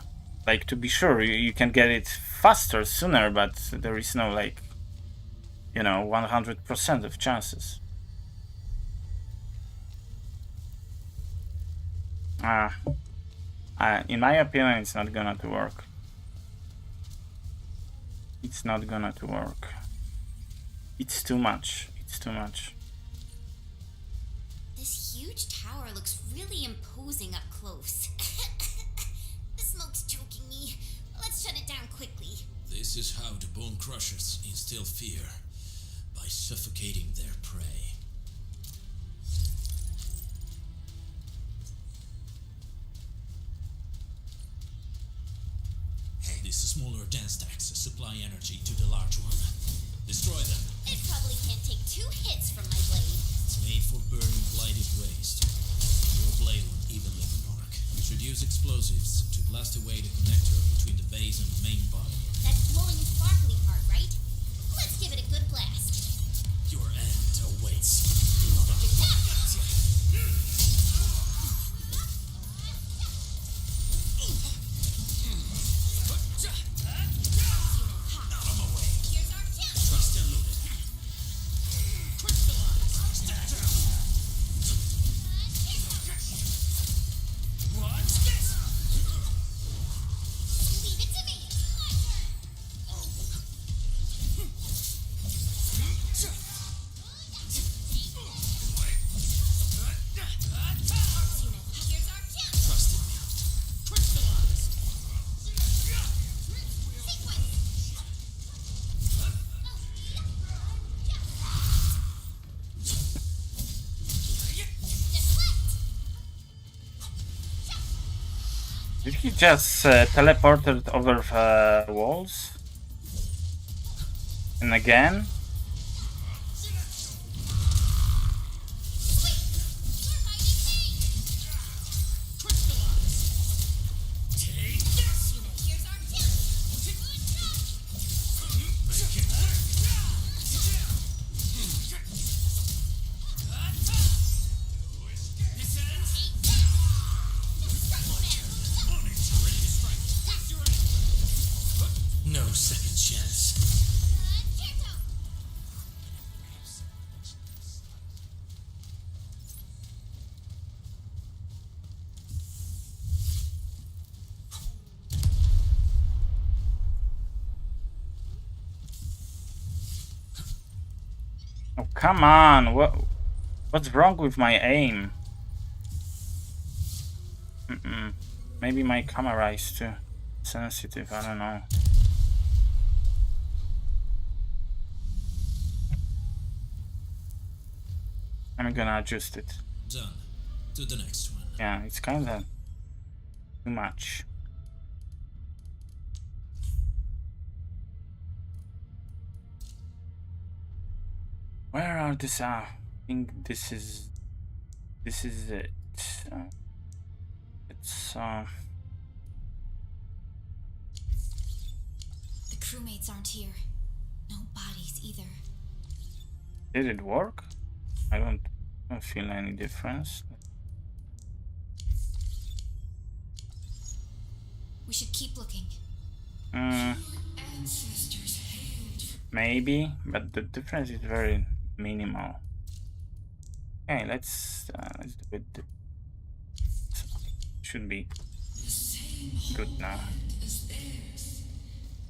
Like, to be sure you can get it faster, sooner, but there is no, like, you know, 100% of chances. In my opinion, it's not gonna to work. It's not gonna to work. It's too much. It's too much. This huge tower looks really imposing up close. The smoke's choking me. Let's shut it down quickly. This is how the Bone Crushers instill fear, by suffocating their prey. These smaller dance stacks supply energy to the large one. Destroy them. It probably can't take 2 hits from my blade. It's made for burning blighted waste. Your blade won't even leave a mark. Introduce explosives to blast away the connector between the base and the main body. That glowing sparkly part, right? Let's give it a good blast. Your end awaits. Did he just teleported over walls? And again? No second chance. Oh, come on. What's wrong with my aim? Maybe my camera is too sensitive, I don't know. I'm gonna adjust it. Done. To the next one. Yeah, it's kinda too much. Where are these? I think this is it. It's The crewmates aren't here. No bodies either. Did it work? I don't feel any difference. We should keep looking. Ancestors hailed. Maybe, but the difference is very minimal. Okay, let's do it. Should be The same good now. homeland as theirs.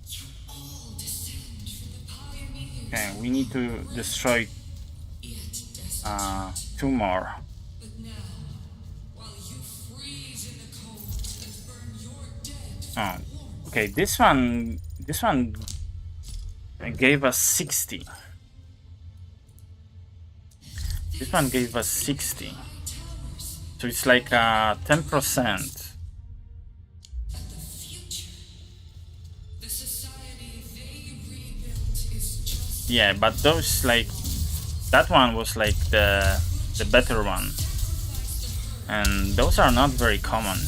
You all descend from the pioneers. Okay, we need to destroy Yet desolate. 2 more. But now, while you freeze in the cold and burn your dead for Oh, warmth, okay. This one gave us 60. This one gave us 60. towers So it's like 10%. at the future. The society they rebuilt is just Yeah, but those like that one was like the better one, and those are not very common.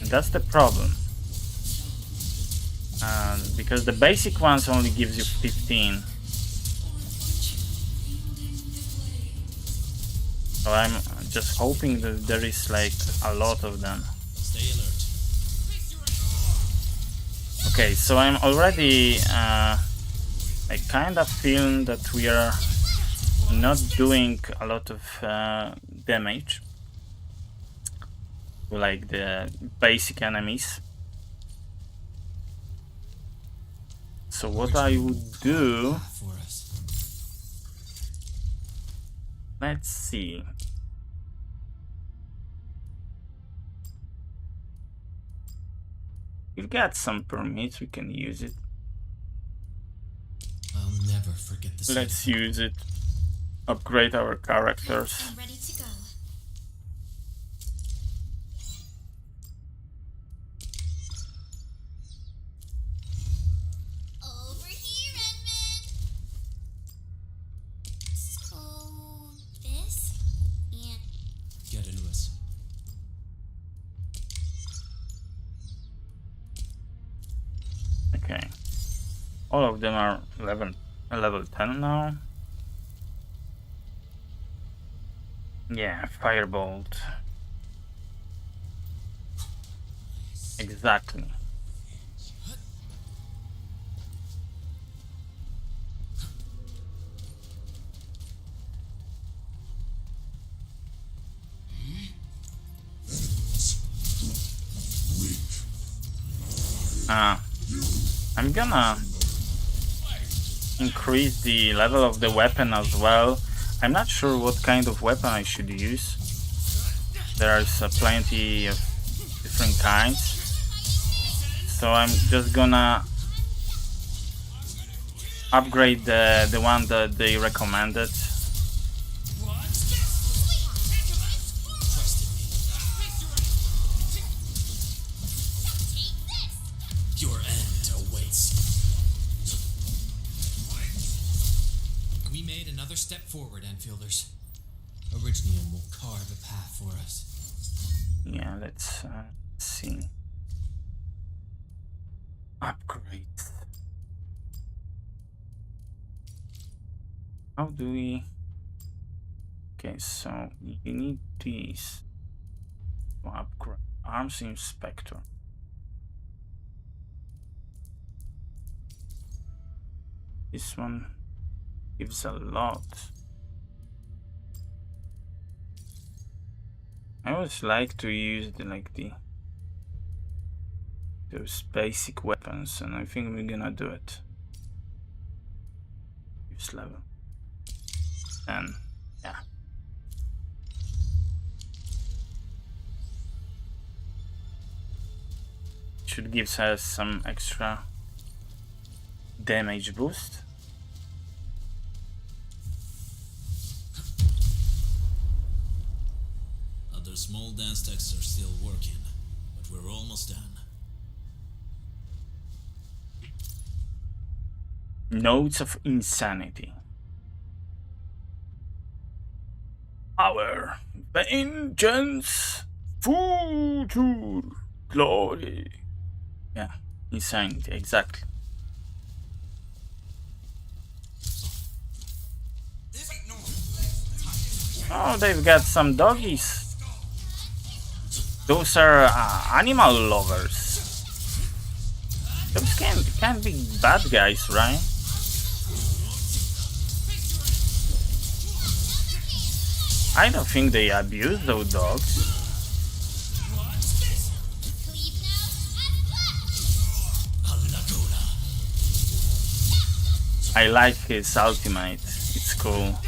And that's the problem. Because the basic ones only gives you 15. So I'm just hoping that there is like a lot of them. Stay alert. Okay, so I'm already I kind of feel that we are not doing a lot of damage to like the basic enemies. So what I would do, For us. let's see. We've got some permits, we can use it. I'll never forget the Let's use it. Upgrade our characters. I'm ready to go. Over here, Edmund! So, this and Get into us. Okay. All of them are level 10 now. Yeah, firebolt. Exactly. I'm gonna increase the level of the weapon as well. I'm not sure what kind of weapon I should use. There's plenty of different kinds. So I'm just gonna upgrade the one that they recommended. We made another step forward, Enfielders. Originium will carve a path for us. Yeah, let's see. Upgrade. How do we... Okay, so you need these to upgrade. Arms Inspector. This one gives a lot. I always like to use those basic weapons, and I think we're gonna do it. Use level. And yeah. Should give us some extra damage boost. Other small dance techs are still working, but we're almost done. Notes of Insanity. Power, vengeance, future, glory. Yeah, Insanity, exactly. Oh, they've got some doggies. Those are animal lovers. Those can't be bad guys, right? I don't think they abuse those dogs. I like his ultimate. It's cool.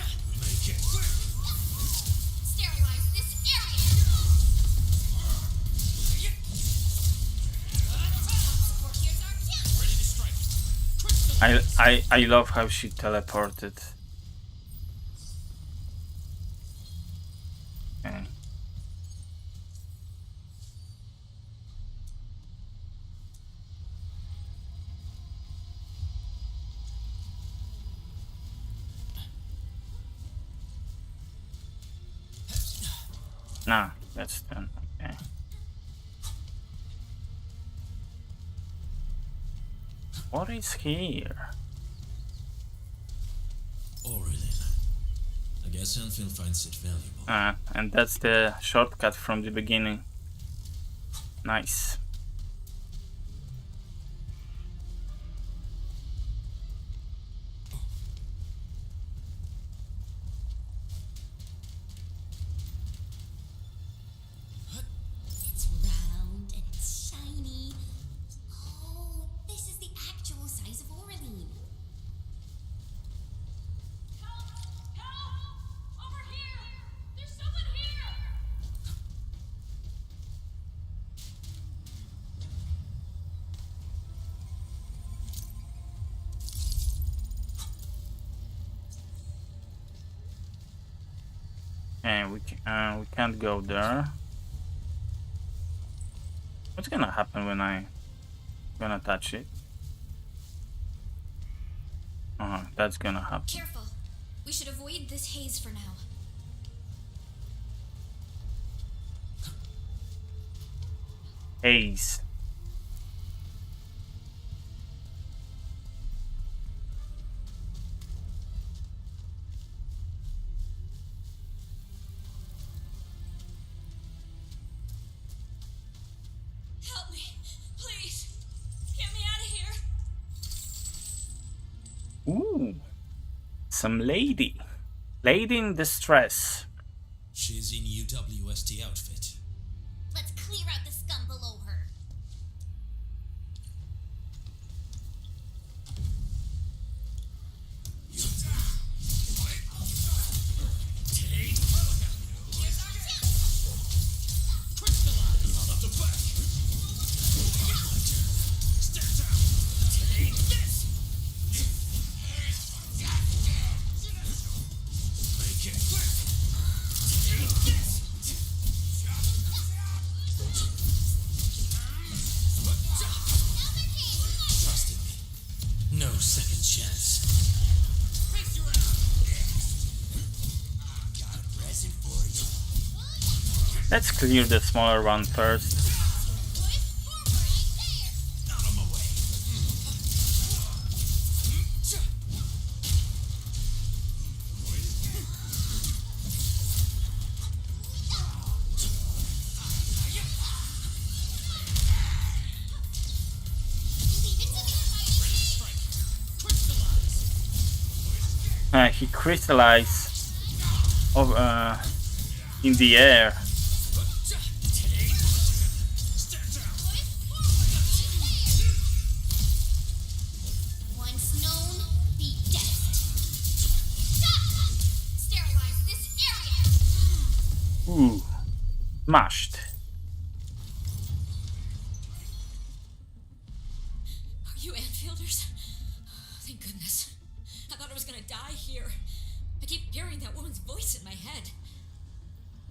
I love how she teleported. Okay. Nah, that's done. Okay. What is here? Aurelin. I guess Enfield finds it valuable. And that's the shortcut from the beginning. Nice. It's round and it's shiny. Oh, this is the actual size of Aurelin. Help! Help! Over here! There's someone here! And we can't go there. What's gonna happen when I gonna touch it? That's gonna happen. Careful. We should avoid this haze for now. Haze. Help me! Please! Get me out of here! Ooh, some lady. Lady in distress. She's in UWST outfit. Let's clear out the scum below her. Let's clear the smaller one first. He crystallized over in the air. Once known, be dead. Sterilize this area. Ooh, smashed. Are you Enfielders? Thank goodness. I thought I was gonna die here. I keep hearing that woman's voice in my head.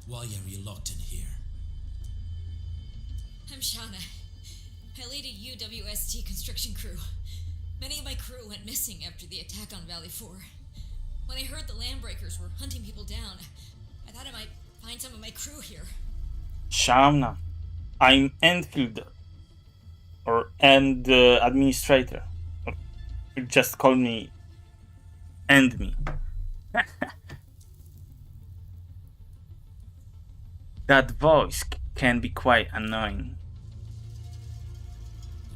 Why are you locked in here? I'm Shauna. I lead a UWST construction crew. Many of my crew went missing after the attack on Valley 4. When I heard the Landbreakers were hunting people down, I thought I might find some of my crew here. Shauna, I'm Enfield, and administrator. Just call me and me. That voice can be quite annoying.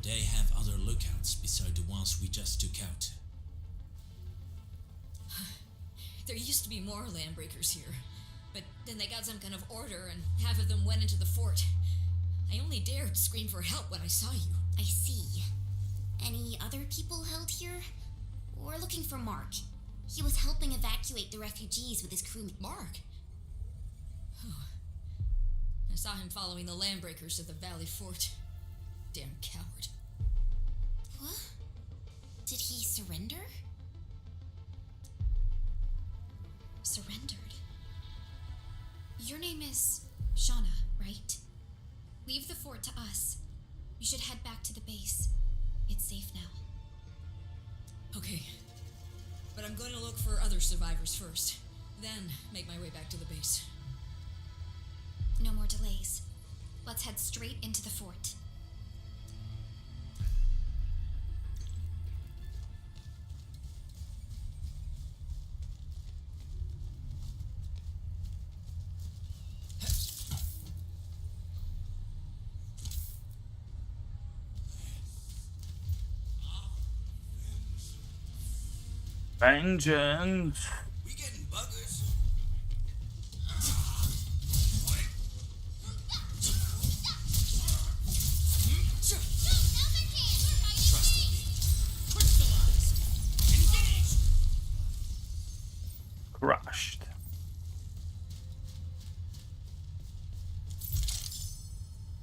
Do they have other lookouts beside the ones we just took out? There used to be more Landbreakers here, but then they got some kind of order and half of them went into the fort. I only dared scream for help when I saw you. I see. Any other people held here? We're looking for Mark. He was helping evacuate the refugees with his crew. Mark? I saw him following the Landbreakers to the Valley Fort. Damn coward. What? Did he surrender? Surrendered. Your name is Shauna, right? Leave the fort to us. You should head back to the base. It's safe now. Okay. But I'm going to look for other survivors first. Then make my way back to the base. No more delays. Let's head straight into the fort. Vengeance. We getting buggers? Trust me. Crystallized. Engaged. Crushed.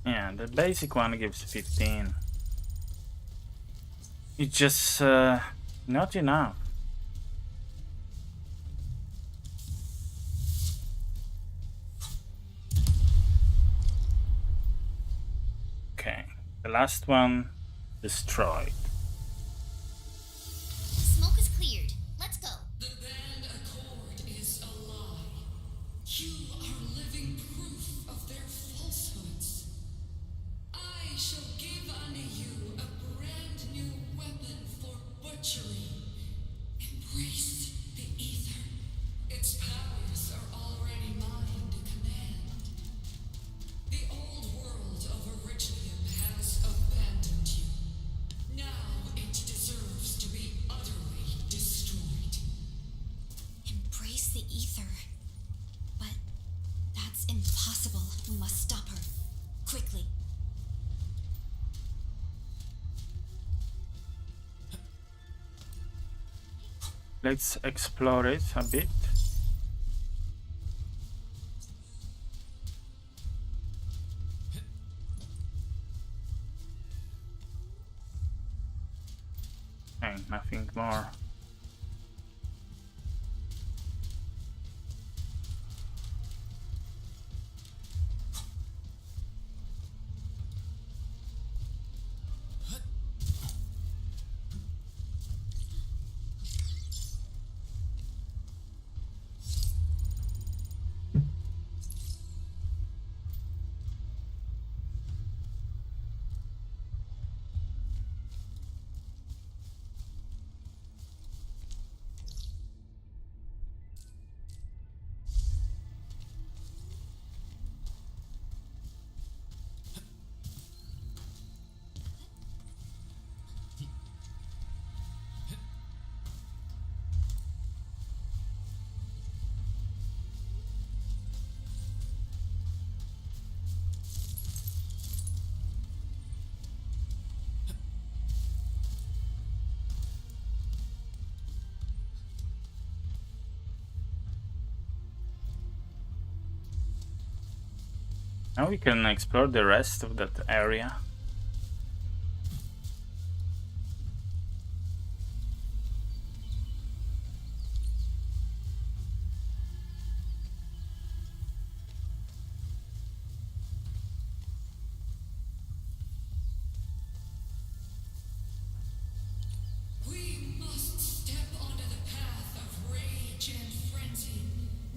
Yeah, the basic one gives 15. It's just not enough. Okay, the last one destroyed. Smoke is cleared. Let's go. The band accord is a lie. You are living proof of their falsehoods. I shall give unto you a brand new weapon for butchery. Embrace the ether. Its powers are already mine to command. The old world of Arichnium has abandoned you. Now it deserves to be utterly destroyed. Embrace the ether. But that's impossible. We must stop her. Quickly. Let's explore it a bit. Okay, nothing more. Now we can explore the rest of that area. We must step onto the path of rage and frenzy.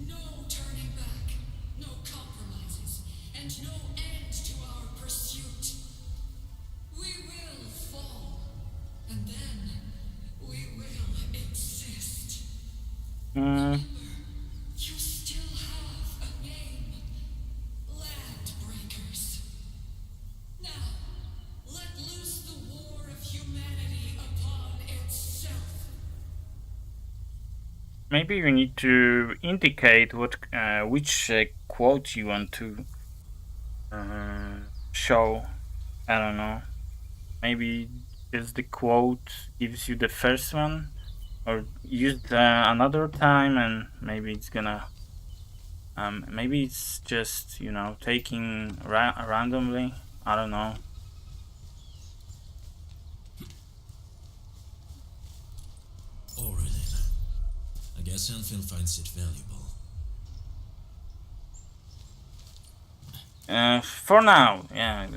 No turning back, no compromises, and no end to our pursuit. We will fall, and then we will exist. Mm. You still have a name. Landbreakers. Now, let loose the war of humanity upon itself. Maybe you need to indicate what which quote you want to show. I don't know. Maybe just the quote gives you the first one, or use another time, and maybe it's gonna. Maybe it's just, you know, taking randomly. I don't know. Alright then. I guess Enfield finds it valuable. For now, yeah.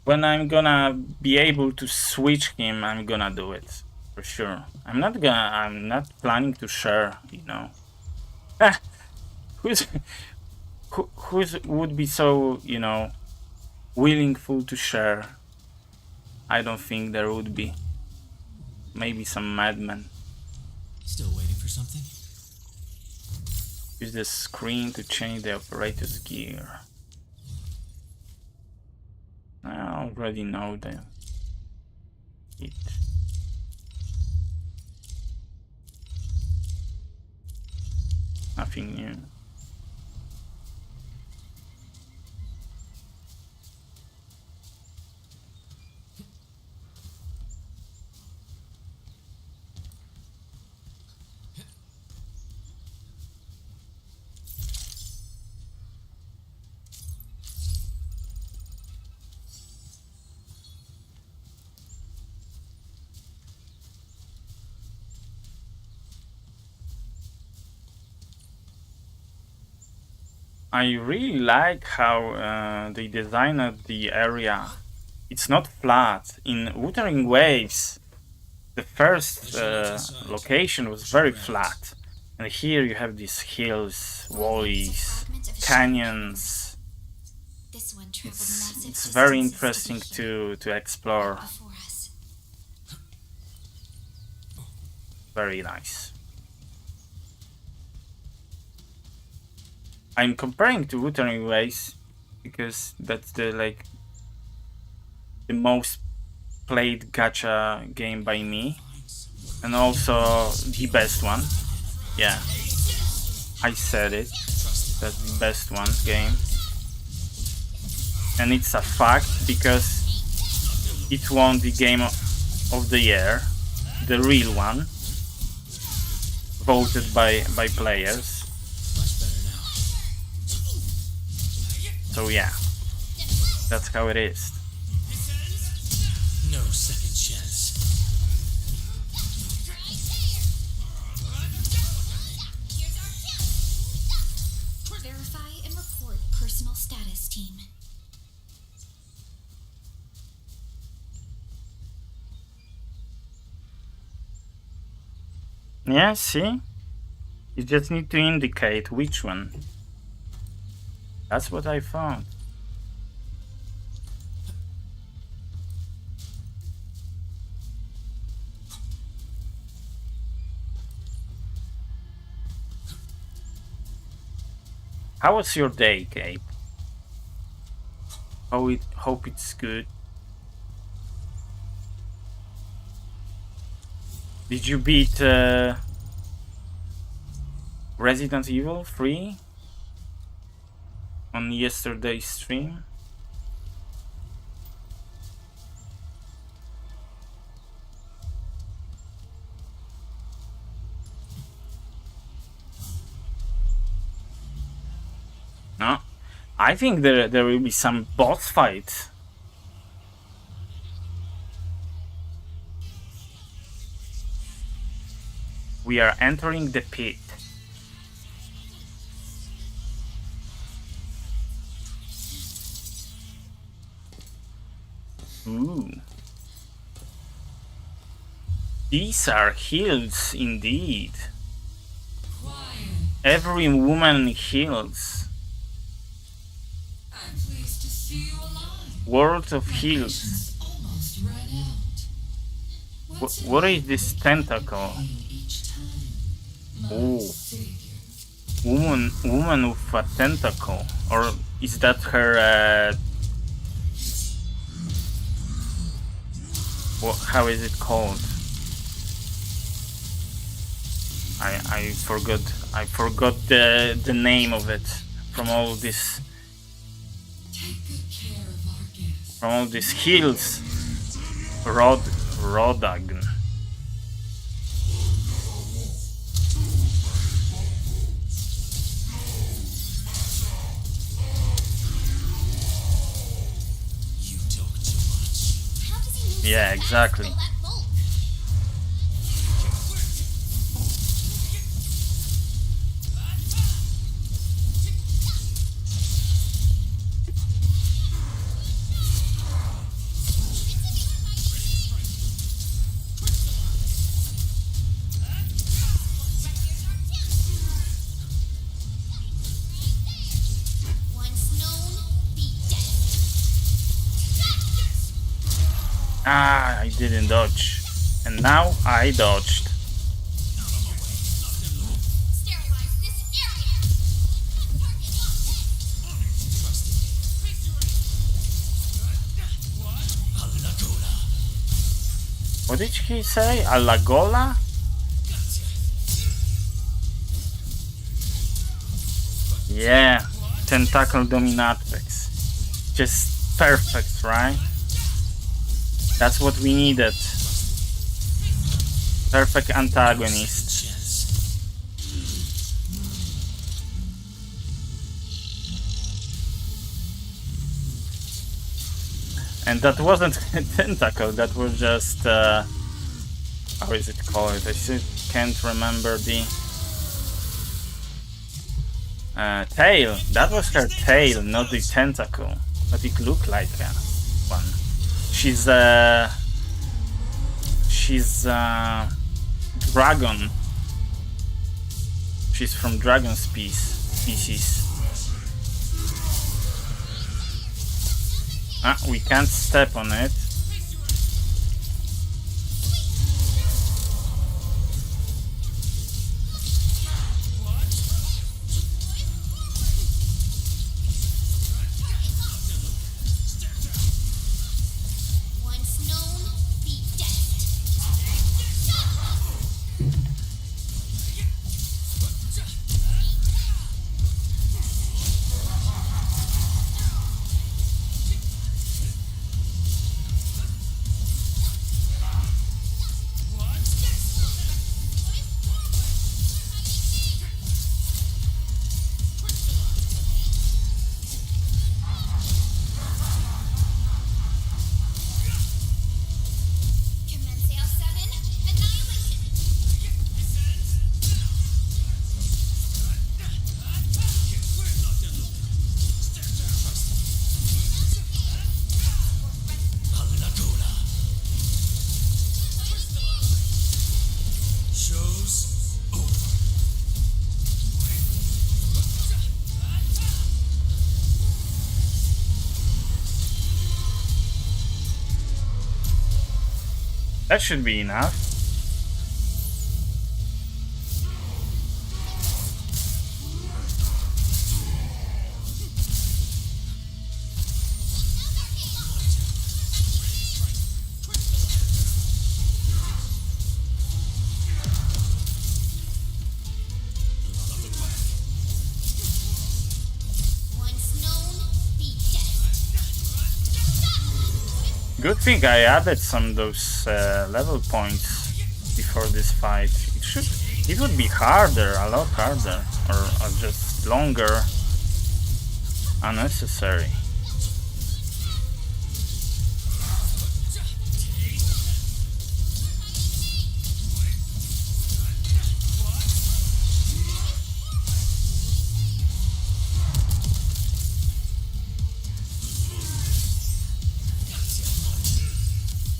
When I'm gonna be able to switch him, I'm gonna do it for sure. I'm not planning to share, you know. Who's would be so, you know, willingful to share? I don't think there would be. Maybe some madman. Still waiting for something? Use the screen to change the operator's gear. I already know that. Nothing new. I really like how they designed the area. It's not flat. In Wuthering Waves, the first location was very flat. And here you have these hills, valleys, canyons. It's very interesting to explore. Very nice. I'm comparing to Wuthering Waves because that's the most played gacha game by me, and also the best one. Yeah, I said it. That's the best one game, and it's a fact because it won the game of the year, the real one, voted by players. So yeah, that's how it is. No second chance. Verify and report personal status, team. Yeah, see? You just need to indicate which one. That's what I found. How was your day, Gabe? Hope it's good. Did you beat Resident Evil 3 on yesterday's stream? No? I think there will be some boss fight. We are entering the pit. Ooh. These are hills indeed. Every woman heals. I'm pleased to see you alive. World of hills. Almost ran out. What is this tentacle? Each time. Oh, woman with a tentacle, or is that her? How is it called? I forgot. I forgot the name of it from all this. Take good care of our guests. From all these hills. Rodagn. You talk too much. How does he move Yeah, so fast exactly. with all that bulk? Once known, be dead. Ah, I didn't dodge. And now I dodged. Sterilize this area. Target locked. What did he say? Alagola? Yeah, tentacle dominatrix. Just perfect, right? That's what we needed. Perfect antagonist. And that wasn't a tentacle, that was just how is it called? I still can't remember the tail. That was her tail, not the tentacle. But it looked like one. She's dragon. She's from dragon species. Ah, we can't step on it. Once known, be dead. Commence AL7, annihilation. Show's over. That should be enough. Once known, be dead. Good thing I added some of those level points before this fight. It would be harder, a lot harder, or just longer. Unnecessary.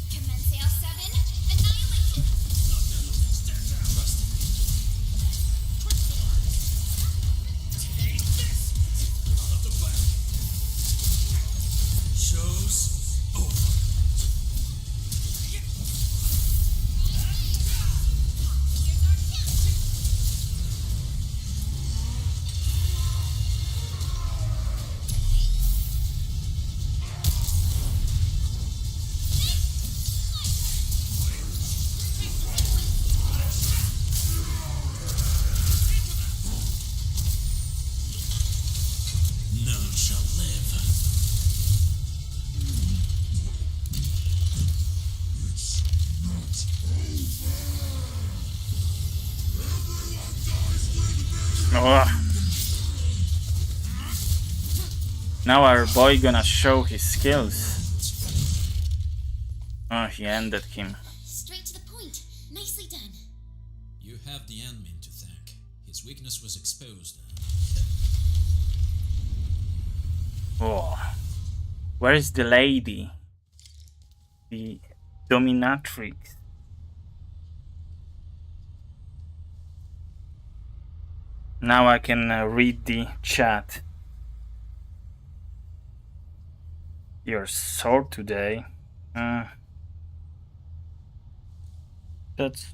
Commensale 7, annihilation! Show's over. None shall live. Oh. Now our boy gonna show his skills. Oh, he ended him. Straight to the point. Nicely done. You have the admin to thank. His weakness was exposed. Oh. Where is the lady? The dominatrix. Now I can read the chat. You're sore today. That's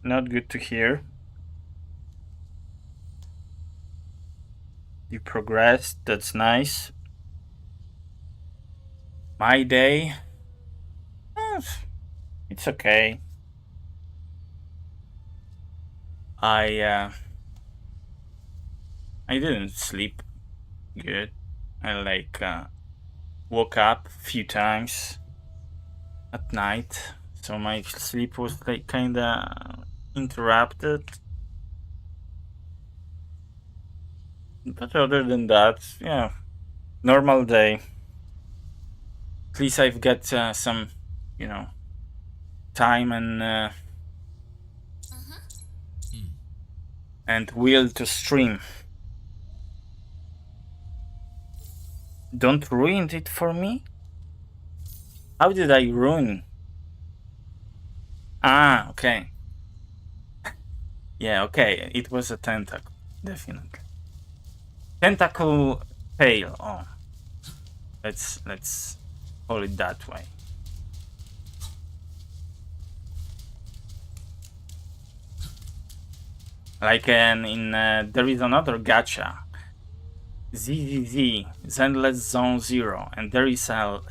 not good to hear. You progressed, that's nice. My day? It's okay. I didn't sleep good. I woke up a few times at night, so my sleep was like kinda interrupted. But other than that, yeah, normal day. At least I've got some, time and will to stream. Don't ruin it for me? How did I ruin? Ah, okay. Yeah, okay, it was a tentacle, definitely. Tentacle tail. Oh, let's call it that way. Like in there is another gacha, ZZZ, Zenless Zone Zero, and there is a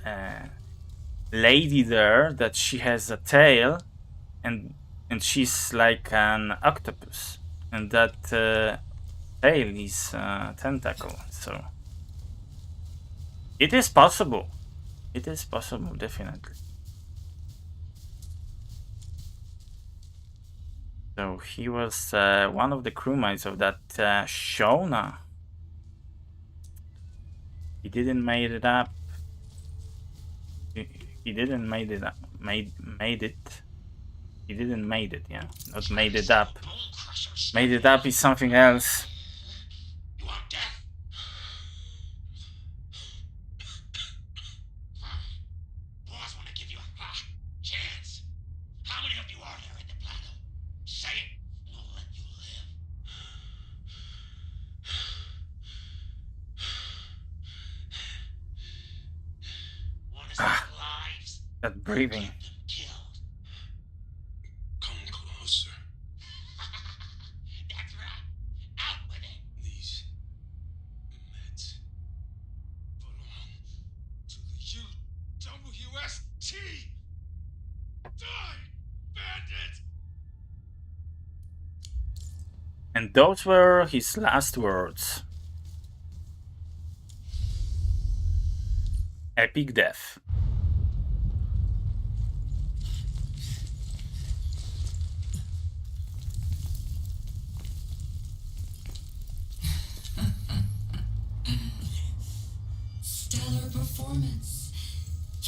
lady there that she has a tail, and she's like an octopus, and that tail is tentacle. So it is possible. It is possible, definitely. So he was one of the crewmates of that Shona. He didn't made it up. He didn't made it up. Made it. He didn't made it. Yeah, not made it up. Made it up is something else. You want death? Boss want to give you a chance. How many of you are there in the plateau? Say it, and I'll let you live. Want to save lives? That breathing. Get them killed. Come closer. That's right. Out with it. These meds belong to the UWST. Die, bandit! And those were his last words. Epic death.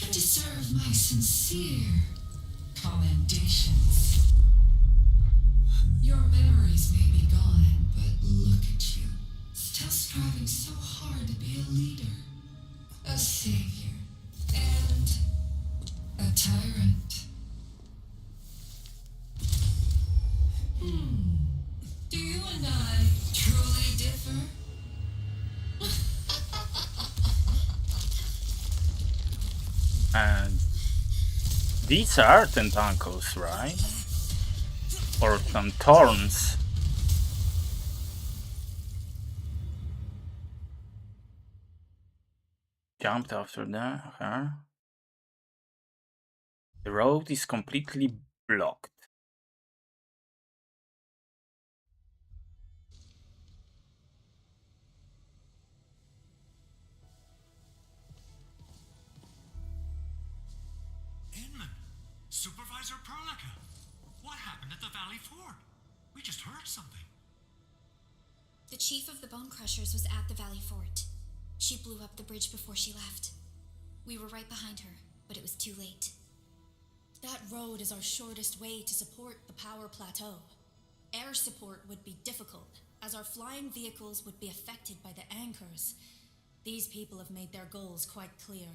You deserve my sincere commendations. Your memories may be gone, but look at you. Still striving so hard to be a leader, a savior, and a tyrant. Do you and I truly differ? And these are tentacles, right? Or some thorns. Jumped after her. The road is completely blocked. Inman, Supervisor Perlica, what happened at the Valley Fort? We just heard something. The chief of the Bone Crushers was at the Valley Fort. She blew up the bridge before she left. We were right behind her, but it was too late. That road is our shortest way to support the power plateau. Air support would be difficult, as our flying vehicles would be affected by the anchors. These people have made their goals quite clear.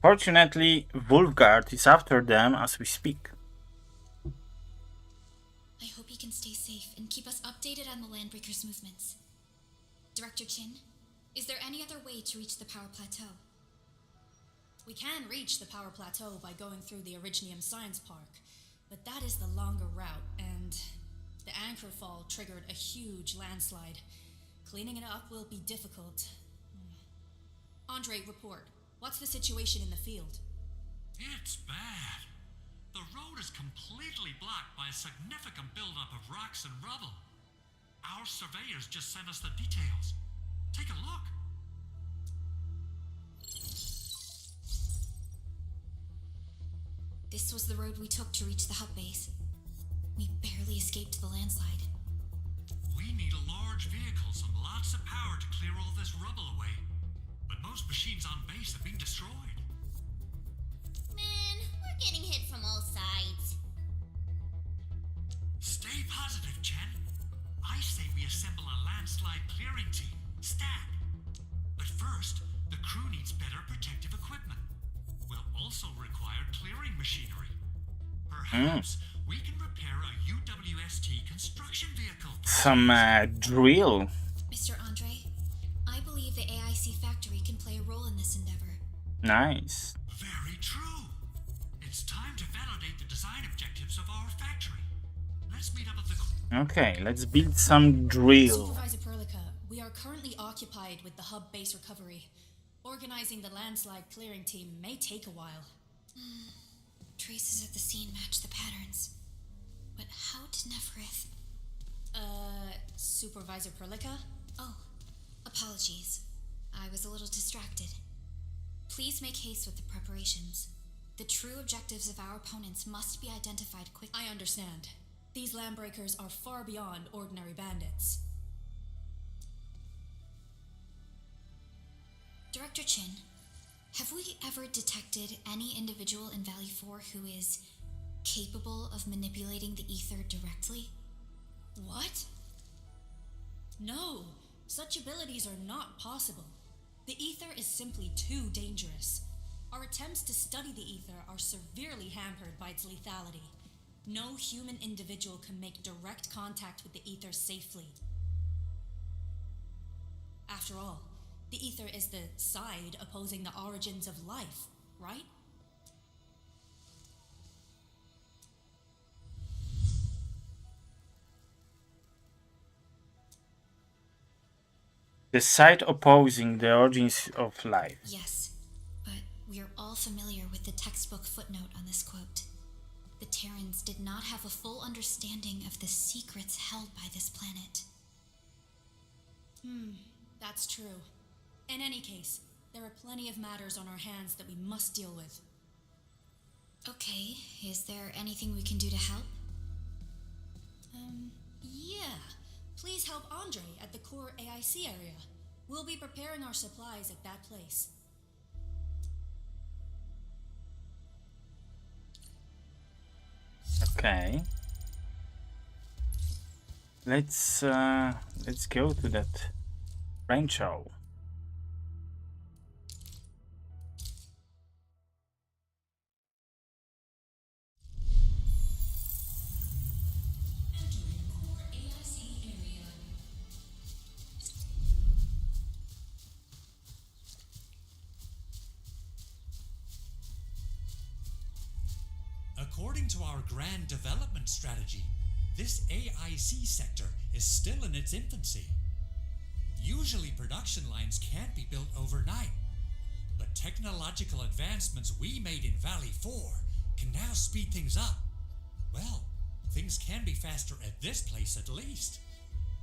Fortunately, Wolfguard is after them as we speak. I hope he can stay safe and keep us updated on the Landbreaker's movements. Director Chin, is there any other way to reach the power plateau? We can reach the power plateau by going through the Originium Science Park, but that is the longer route, and the anchor fall triggered a huge landslide. Cleaning it up will be difficult. Andre, report. What's the situation in the field? It's bad. The road is completely blocked by a significant buildup of rocks and rubble. Our surveyors just sent us the details. Take a look. This was the road we took to reach the hub base. We barely escaped the landslide. We need a large vehicle, some lots of power to clear all this rubble away. But most machines on base have been destroyed. Man, we're getting hit from all sides. Stay positive, Chen. I say we assemble a landslide clearing team, stat. But first, the crew needs better protective equipment. We'll also require clearing machinery. Perhaps we can repair a UWST construction vehicle. Some drill. Mr. Andre, I believe the AIC factory can play a role in this endeavor. Nice. Very true. It's time to validate the design objectives of our factory. Let's meet up at the... Okay, let's build some drill. Supervisor Perlica, we are currently occupied with the hub base recovery. Organizing the landslide clearing team may take a while. Traces at the scene match the patterns. But how did Neferith... Supervisor Perlica? Oh, apologies. I was a little distracted. Please make haste with the preparations. The true objectives of our opponents must be identified quickly. I understand. These landbreakers are far beyond ordinary bandits. Director Chin, have we ever detected any individual in Valley 4 who is capable of manipulating the ether directly? What? No, such abilities are not possible. The ether is simply too dangerous. Our attempts to study the ether are severely hampered by its lethality. No human individual can make direct contact with the ether safely. After all, the ether is the side opposing the origins of life, right? The side opposing the origins of life. Yes, but we are all familiar with the textbook footnote on this quote. The Terrans did not have a full understanding of the secrets held by this planet. That's true. In any case, there are plenty of matters on our hands that we must deal with. Okay, is there anything we can do to help? Yeah. Please help Andre at the core AIC area. We'll be preparing our supplies at that place. Okay. Let's go to that ranch hall. According to our grand development strategy, this AIC sector is still in its infancy. Usually production lines can't be built overnight, but technological advancements we made in Valley 4 can now speed things up. Well, things can be faster at this place at least.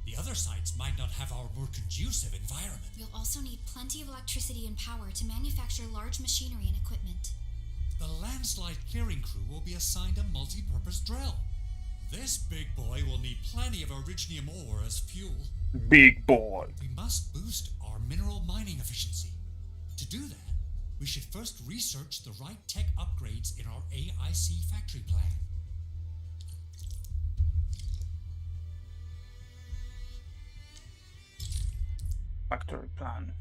The other sites might not have our more conducive environment. We'll also need plenty of electricity and power to manufacture large machinery and equipment. The landslide clearing crew will be assigned a multi-purpose drill. This big boy will need plenty of originium ore as fuel. Big boy. We must boost our mineral mining efficiency. To do that, we should first research the right tech upgrades in our AIC factory plan. Factory plan.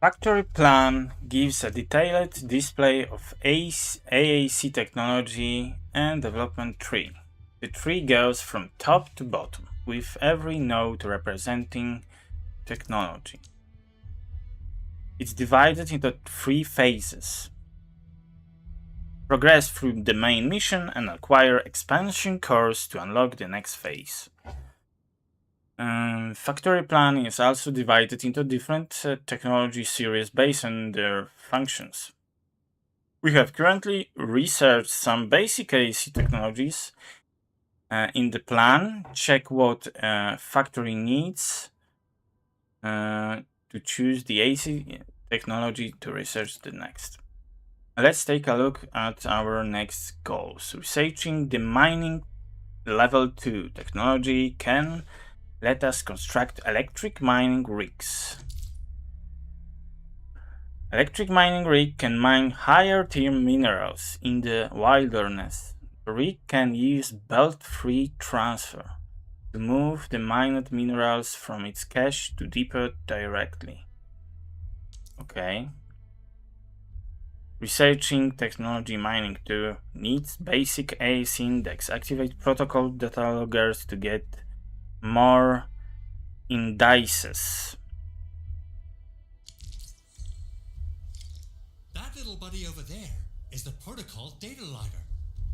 Factory plan gives a detailed display of AAC technology and development tree. The tree goes from top to bottom, with every node representing technology. It's divided into 3 phases. Progress through the main mission and acquire expansion cores to unlock the next phase. Factory plan is also divided into different technology series based on their functions. We have currently researched some basic AAC technologies. In the plan, check what factory needs to choose the AAC technology to research the next. Let's take a look at our next goals. Researching the mining level 2 technology can let us construct electric mining rigs. Electric mining rig can mine higher tier minerals in the wilderness. The rig can use belt-free transfer to move the mined minerals from its cache to depot directly. Okay. Researching technology mining 2 needs basic AAC index. Activate protocol data loggers to get more indices. That little buddy over there is the protocol data logger.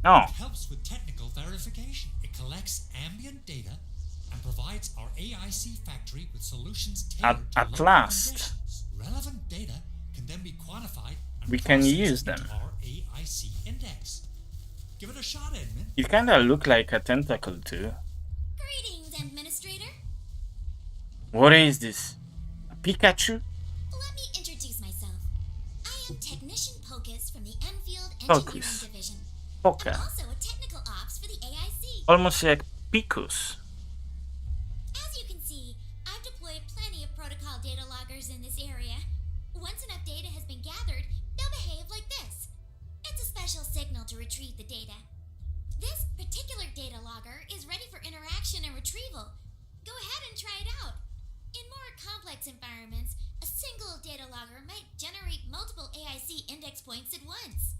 Oh. It helps with technical verification. It collects ambient data and provides our AIC factory with solutions tailored to At local last. conditions. Relevant data can then be quantified and We can processed use them. into our AIC index. Give it a shot, Edmund. It kinda look like a tentacle too. Greetings, Administrator. What is this? A Pikachu? Let me introduce myself. I am Technician Pocus from the Enfield Pocus. Engineering Division. Poka. I'm also a technical ops for the AIC. Almost like Picus. As you can see, I've deployed plenty of protocol data loggers in this area. Once enough data has been gathered, they'll behave like this. It's a special signal to retrieve the data. This particular data logger is ready for interaction and retrieval. Go ahead and try it out. In more complex environments, a single data logger might generate multiple AIC index points at once.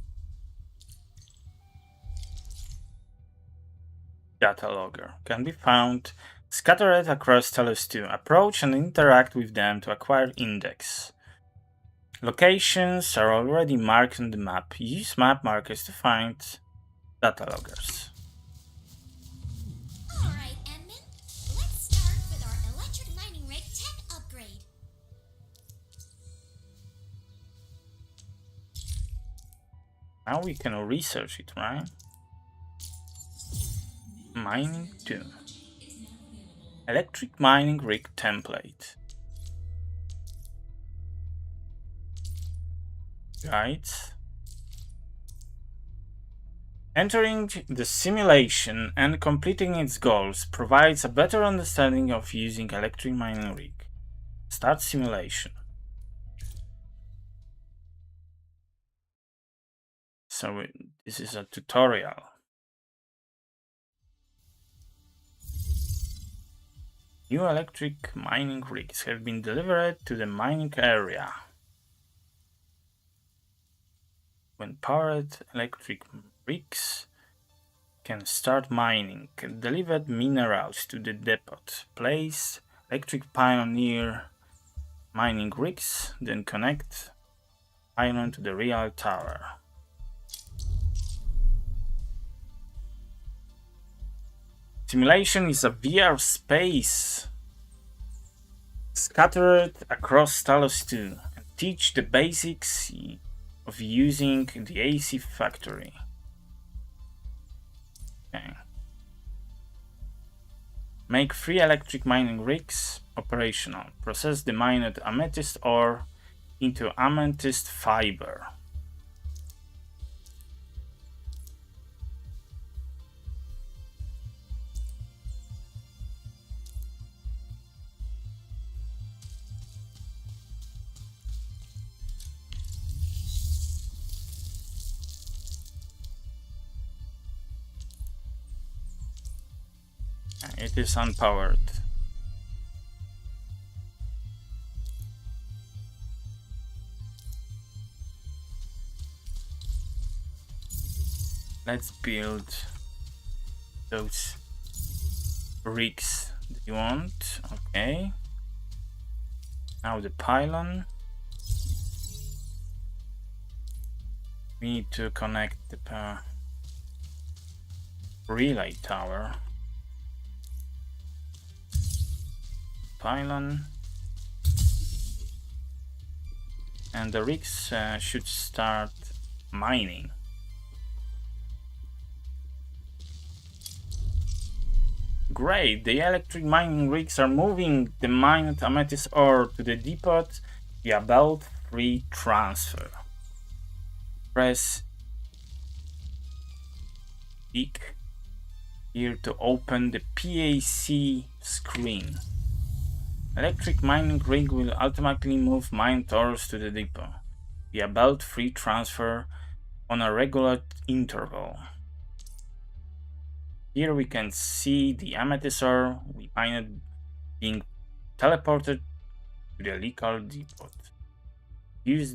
Data logger can be found scattered across Talos 2. Approach and interact with them to acquire index. Locations are already marked on the map. Use map markers to find data loggers. Alright, Edmund. Let's start with our electric mining rig tech upgrade. Now we can research it, right? Mining 2. Electric mining rig template. Guides. Entering the simulation and completing its goals provides a better understanding of using electric mining rig. Start simulation. So this is a tutorial. New electric mining rigs have been delivered to the mining area. When powered, electric rigs can start mining delivered minerals to the depot. Place electric pylon near mining rigs, then connect pylon to the real tower. Simulation is a VR space scattered across Talos 2 and teach the basics of using the AC factory. Okay. Make 3 electric mining rigs operational. Process the mined amethyst ore into amethyst fiber. It is unpowered. Let's build those rigs that you want. Okay. Now the pylon. We need to connect the relay tower. Pylon, and the rigs should start mining. Great, the electric mining rigs are moving the mined amethyst ore to the depot via belt free transfer. Press peek here to open the PAC screen. Electric mining rig will automatically move mined ores to the depot via belt free transfer on a regular interval. Here we can see the amethyst ore we mined being teleported to the legal depot. Use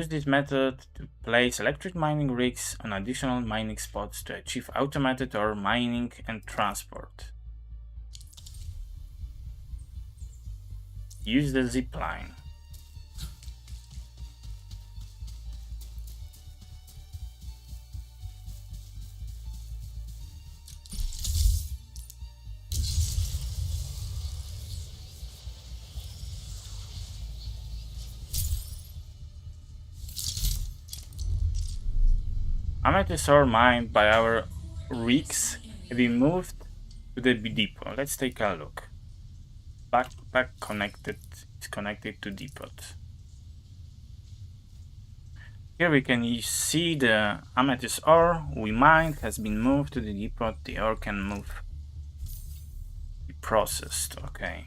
this method to place electric mining rigs on additional mining spots to achieve automated ore mining and transport. Use the zip line. Amethyst ore mined by our rigs have been moved to the depot. Let's take a look. Backpack connected, it's connected to depot. Here we can see the amethyst ore we mined has been moved to the depot. The ore can be processed. Okay.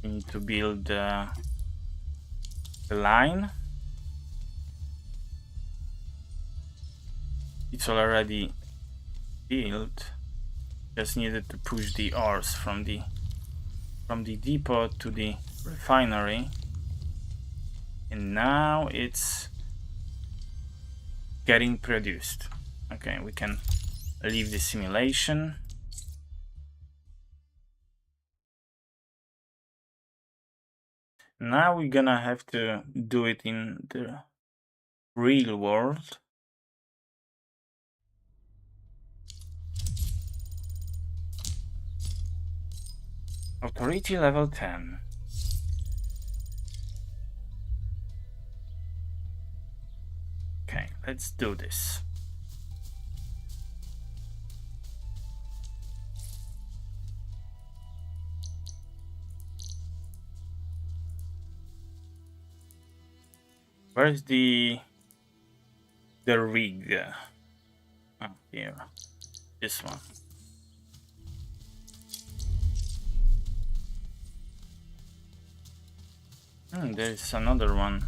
We need to build the line. It's already built. Just needed to push the ores from the depot to the refinery, and now it's getting produced. Okay, we can leave the simulation. Now we're gonna have to do it in the real world. Authority level 10. Okay, let's do this. Where's the rig? Oh, here. This one. There's another one.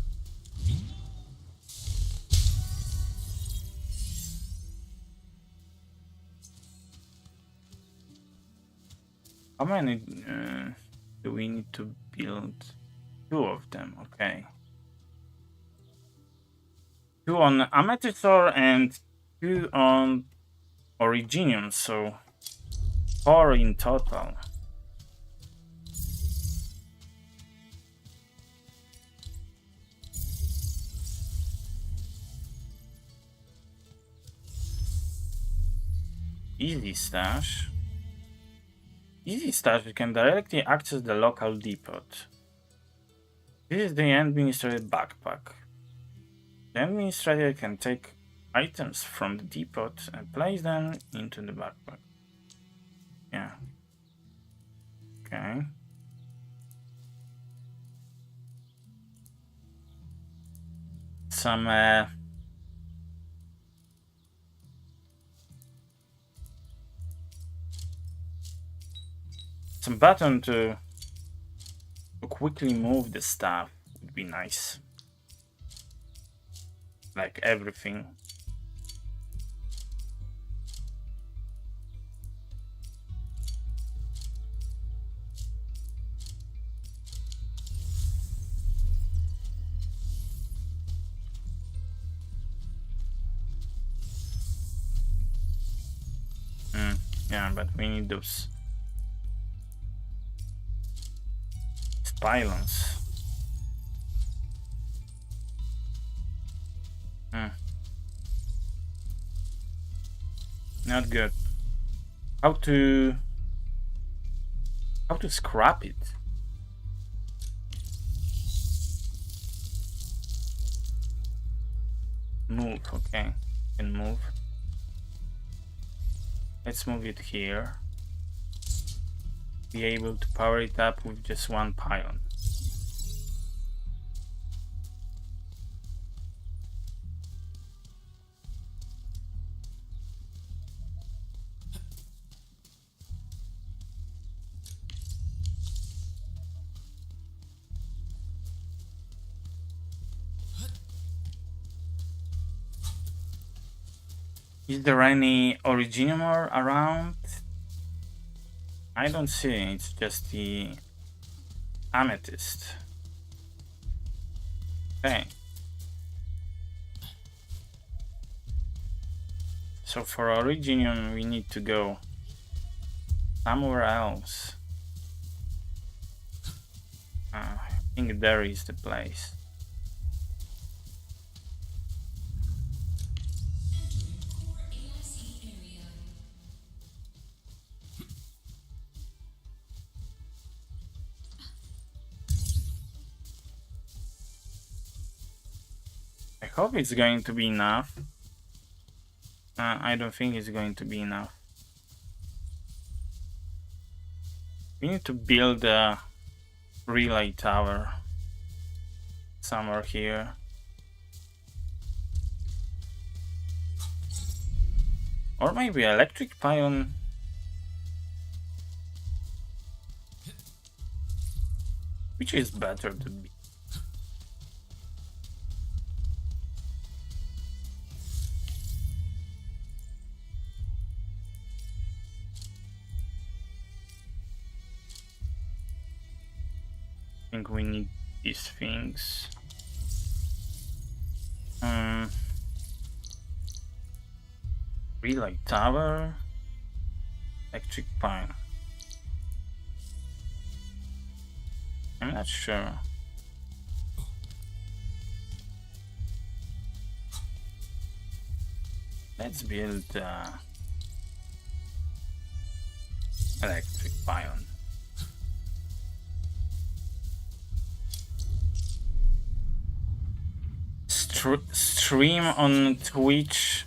How many do we need to build? 2 of them, okay. 2 on Amethyst and 2 on Originium, so 4 in total. Easy stash. Easy stash, you can directly access the local depot. This is the administrator backpack. The administrator can take items from the depot and place them into the backpack. Yeah. Okay. Some button to quickly move the stuff would be nice. Like everything. Yeah, but we need those pylons. Not good. How to scrap it? Move, okay. Can move. Let's move it here. Be able to power it up with just 1 pylon. Is there any Originium ore around? I don't see it. It's just the Amethyst. Okay. So for Originium we need to go somewhere else. I think there is the place. I hope it's going to be enough. I don't think it's going to be enough. We need to build a relay tower somewhere here. Or maybe electric pylon. Which is better to be? I think we need these things. Relay tower, electric pylon. I'm not sure. Let's build electric pylon. Stream on Twitch.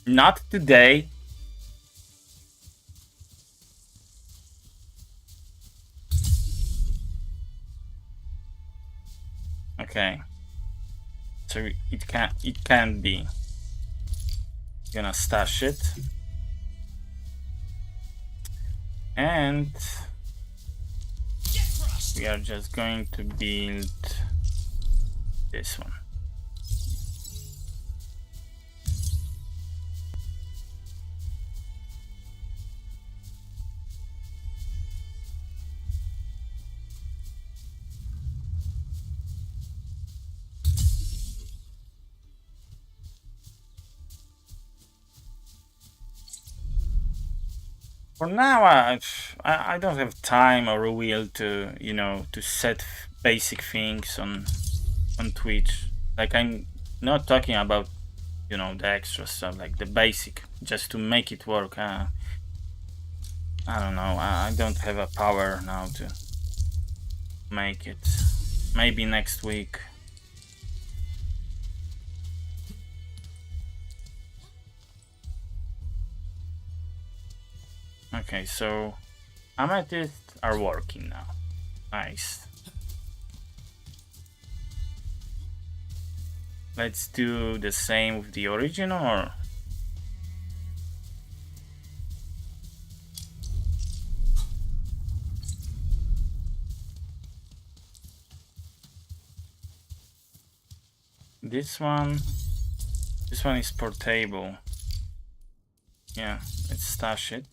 Not today. Okay. So it can be. Gonna stash it. And we are just going to build this one. For now, I don't have time or will to, you know, to set basic things on Twitch. Like, I'm not talking about, you know, the extra stuff, like the basic, just to make it work. I don't know. I don't have a power now to make it. Maybe next week. Okay, so amethysts are working now. Nice. Let's do the same with the original, or this one is portable. Yeah, let's stash it.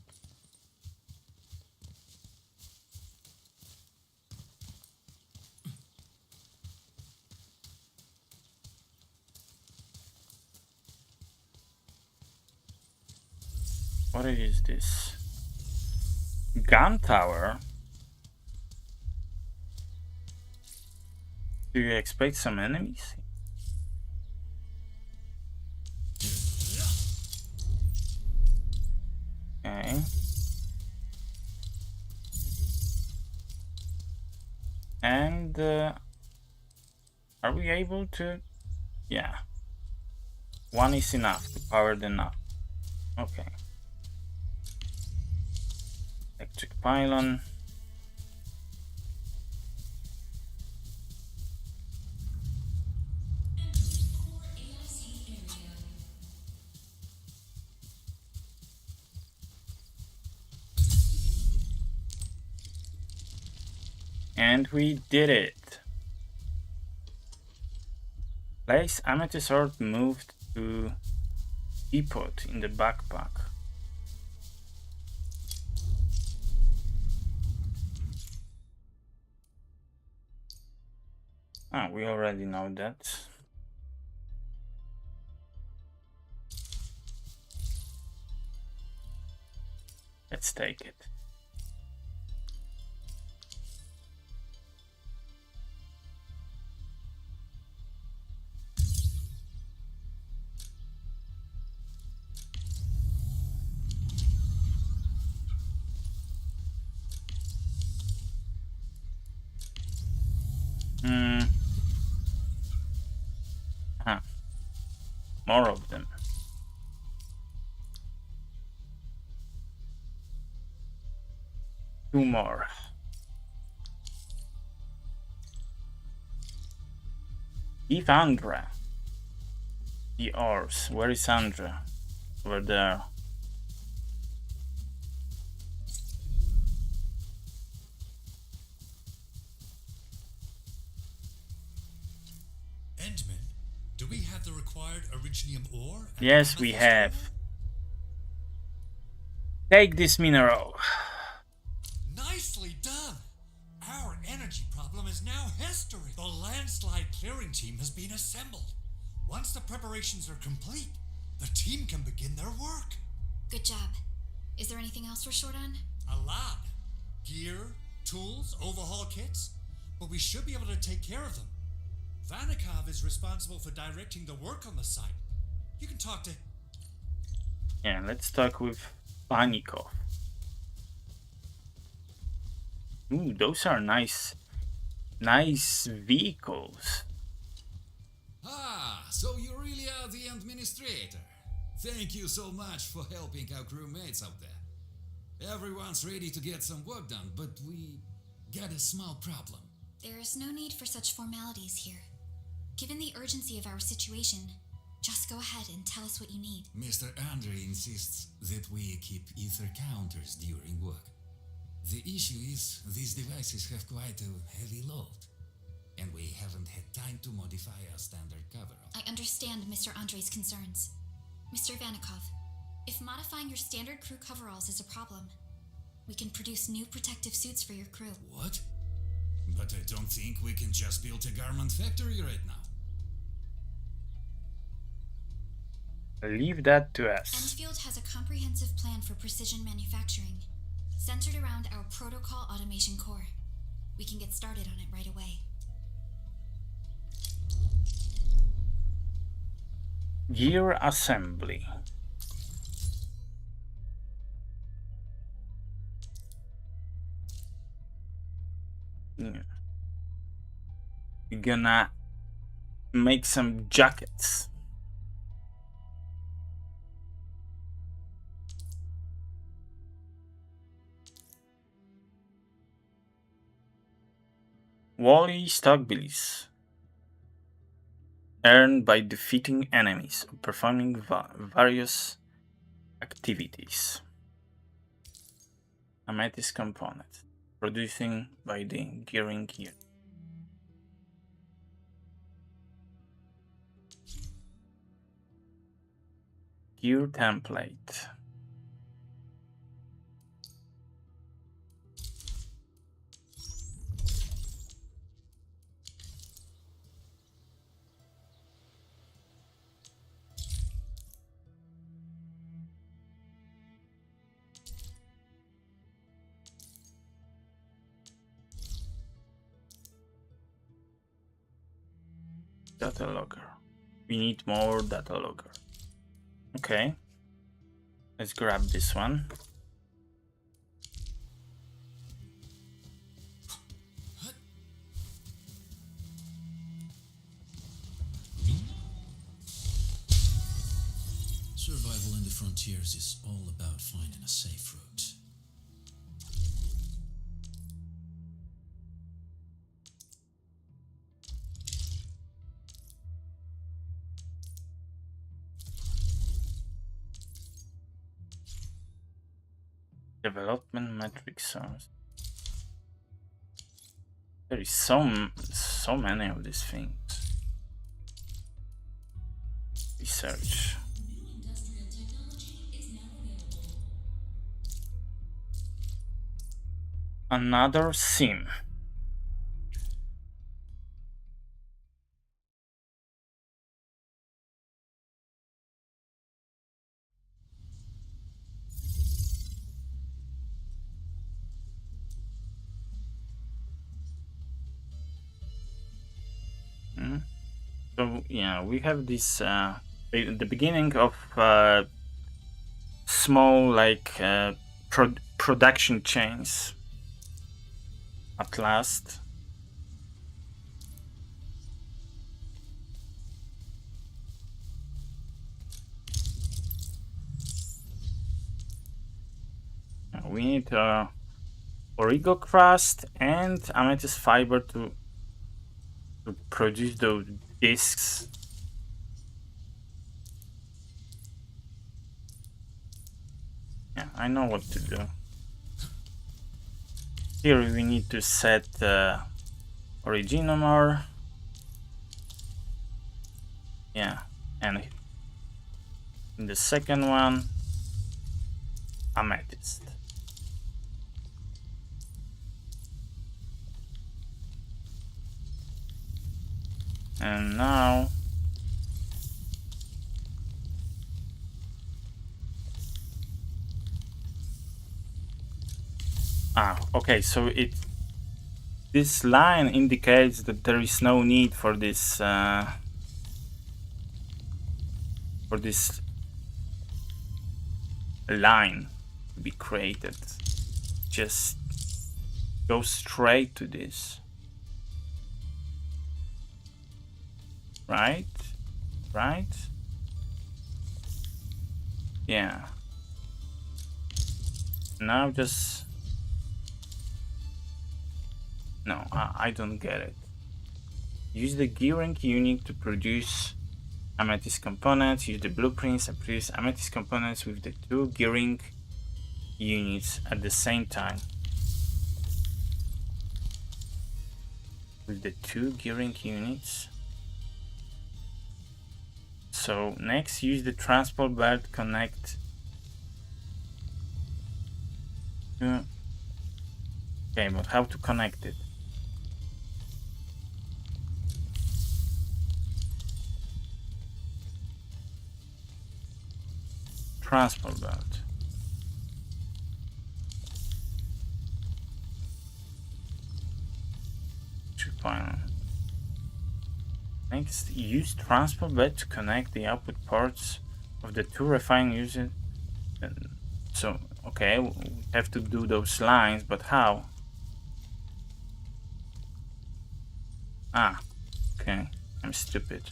What is this? Gun tower? Do you expect some enemies? Okay. And are we able to? Yeah. One is enough to power them up. Okay. Electric pylon. And we did it. Place amethyst sword moved to depot in the backpack. Ah, we already know that. Let's take it. More of them. Two more. If Andra. The ores. Where is Andra? Over there. Endman, do we have the required originium ore? Yes, we have. Take this mineral. Nicely done! Our energy problem is now history. The landslide clearing team has been assembled. Once the preparations are complete, the team can begin their work. Good job. Is there anything else we're short on? A lot. Gear, tools, overhaul kits. But we should be able to take care of them. Vanikov is responsible for directing the work on the site. You can talk to... Yeah, let's talk with Vanikov. Ooh, those are nice vehicles. Ah, so you really are the administrator. Thank you so much for helping our crewmates out there. Everyone's ready to get some work done, but we got a small problem. There is no need for such formalities here. Given the urgency of our situation, Just go ahead and tell us what you need. Mr. Andre insists that we keep ether counters during work. The issue is these devices have quite a heavy load, and we haven't had time to modify our standard coverall. I understand Mr. Andre's concerns. Mr. Vanikov, if modifying your standard crew coveralls is a problem, we can produce new protective suits for your crew. What? But I don't think we can just build a garment factory right now. Leave that to us. Endfield has a comprehensive plan for precision manufacturing, centered around our protocol automation core. We can get started on it right away. Gear assembly. Yeah. We're gonna make some jackets. Wally Stockbillies. Earned by defeating enemies or performing various activities. Amethyst component. Producing by the gearing unit. Gear template. Data logger. We need more data logger. Okay. Let's grab this one. Survival in the frontiers is all about finding a safe route. Development metric source. There is so many of these things. Research. Another sim. So yeah, we have this the beginning of small like production chains. At last. We need origo crust and amethyst fiber to produce those discs. Yeah, I know what to do. Here we need to set originomor. Yeah, and in the second one, amethyst. And now okay, so this line indicates that there is no need for this line to be created. Just go straight to this. Right? Yeah. Now just... No, I don't get it. Use the gearing unit to produce amethyst components, use the blueprints and produce amethyst components with the 2 gearing units at the same time. With the 2 gearing units. So next, use the transport belt connect to... Okay, but how to connect it? Transport belt. Next, use transport belt to connect the output ports of the 2 refining units. So, okay, we have to do those lines, but how? Ah, okay, I'm stupid.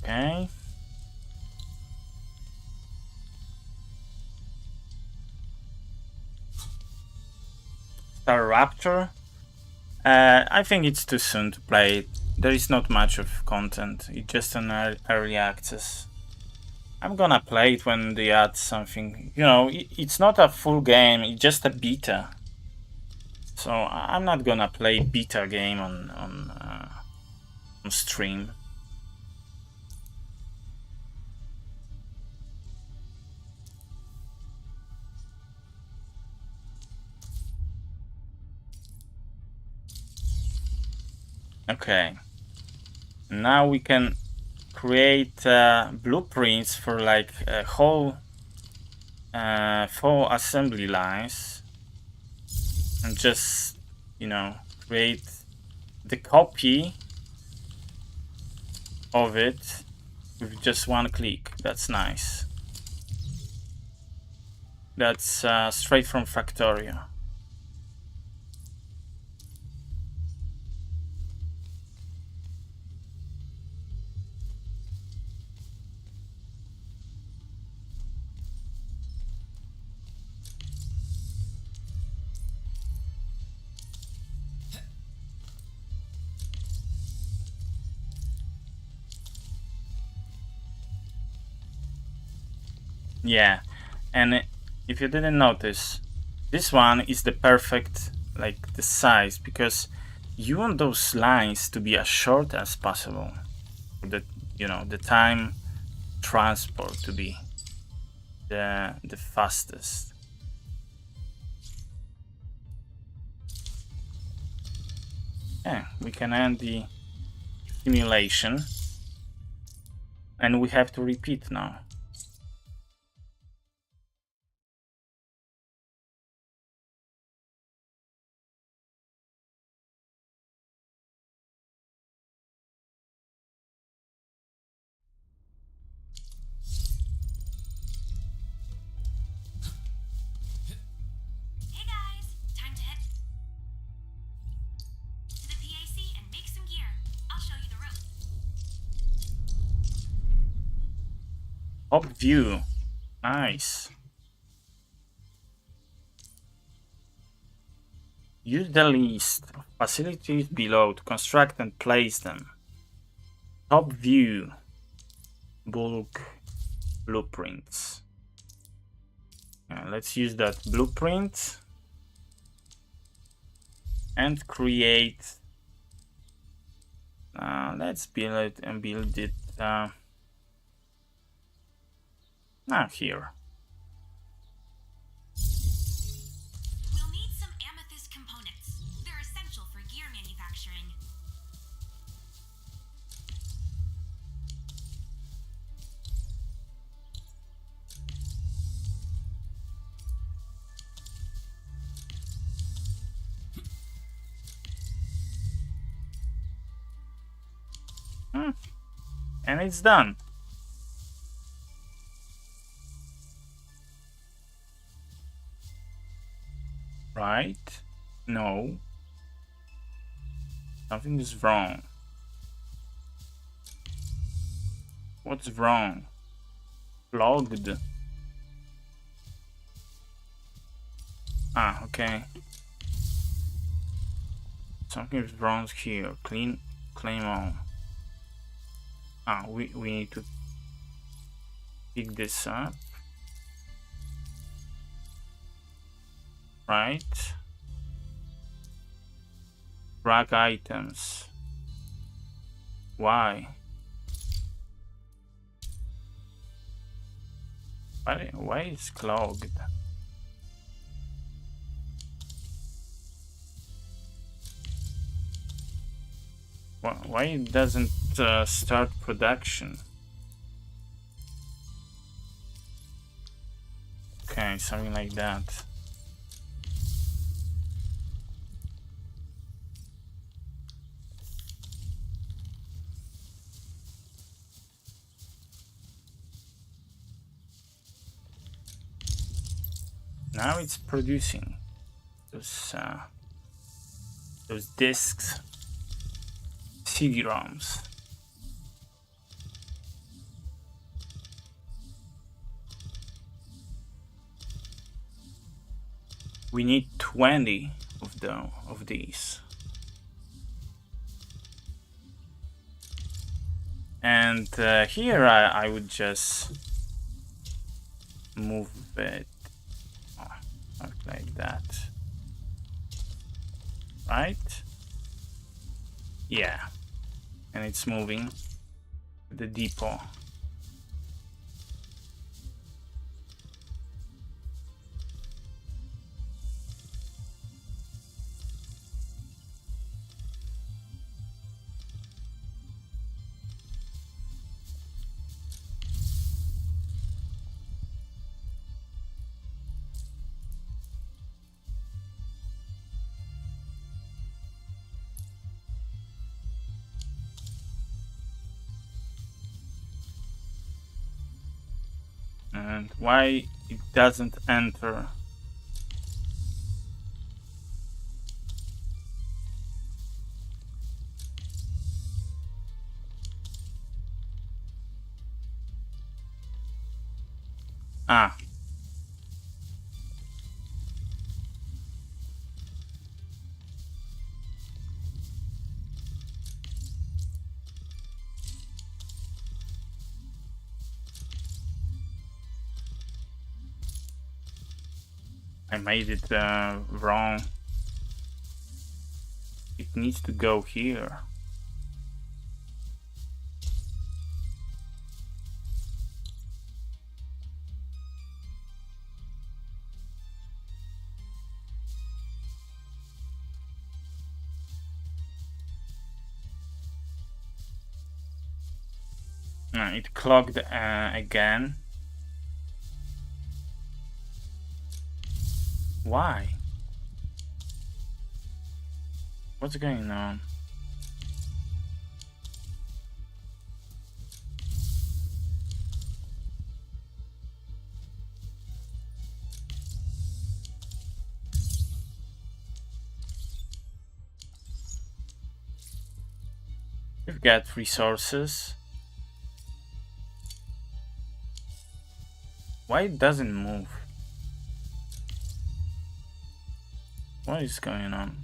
Okay. Star Raptor. I think it's too soon to play it. There is not much of content. It's just an early access. I'm gonna play it when they add something. You know, it's not a full game. It's just a beta. So I'm not gonna play beta game on stream. Okay, now we can create blueprints for like a whole 4 assembly lines and just, you know, create the copy of it with just 1 click. That's nice. That's straight from Factorio. Yeah, and if you didn't notice, this one is the perfect, like, the size, because you want those lines to be as short as possible. The, you know, the time transport to be the fastest. Yeah, we can end the simulation, and we have to repeat now. Hey guys, time to head to the PAC and make some gear. I'll show you the ropes. Top view, nice. Use the list of facilities below to construct and place them. Top view, bulk blueprints. Let's use that blueprint and create. Let's build it and build it here. We'll need some amethyst components. They're essential for gear manufacturing. And it's done. Right? No. Something is wrong. What's wrong? Logged. Ah, okay. Something is wrong here. Claim all. Ah, we need to pick this up. Right. Rack items. Why? Why is clogged? Why it doesn't start production? Okay, something like that. Now it's producing those discs, CD-ROMs. We need 20 of these. And here I would just move it like that, right? Yeah, and it's moving to the depot. And why it doesn't enter? Ah. I made it wrong. It needs to go here. It clogged again. Why? What's going on? We've got resources. Why it doesn't move? What is going on?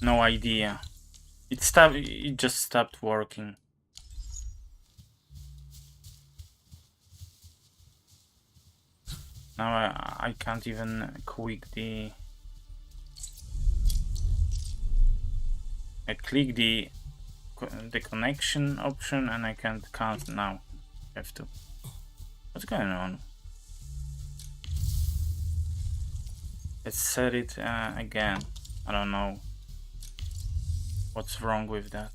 No idea. It just stopped working. Now I can't even click the... I click the connection option and I can't count now. F2. What's going on? Let's set it again. I don't know what's wrong with that.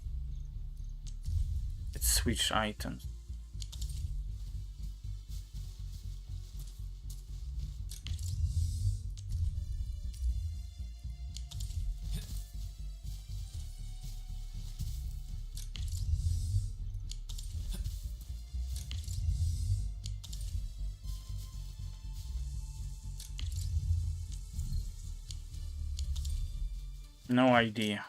Let's switch items. No idea.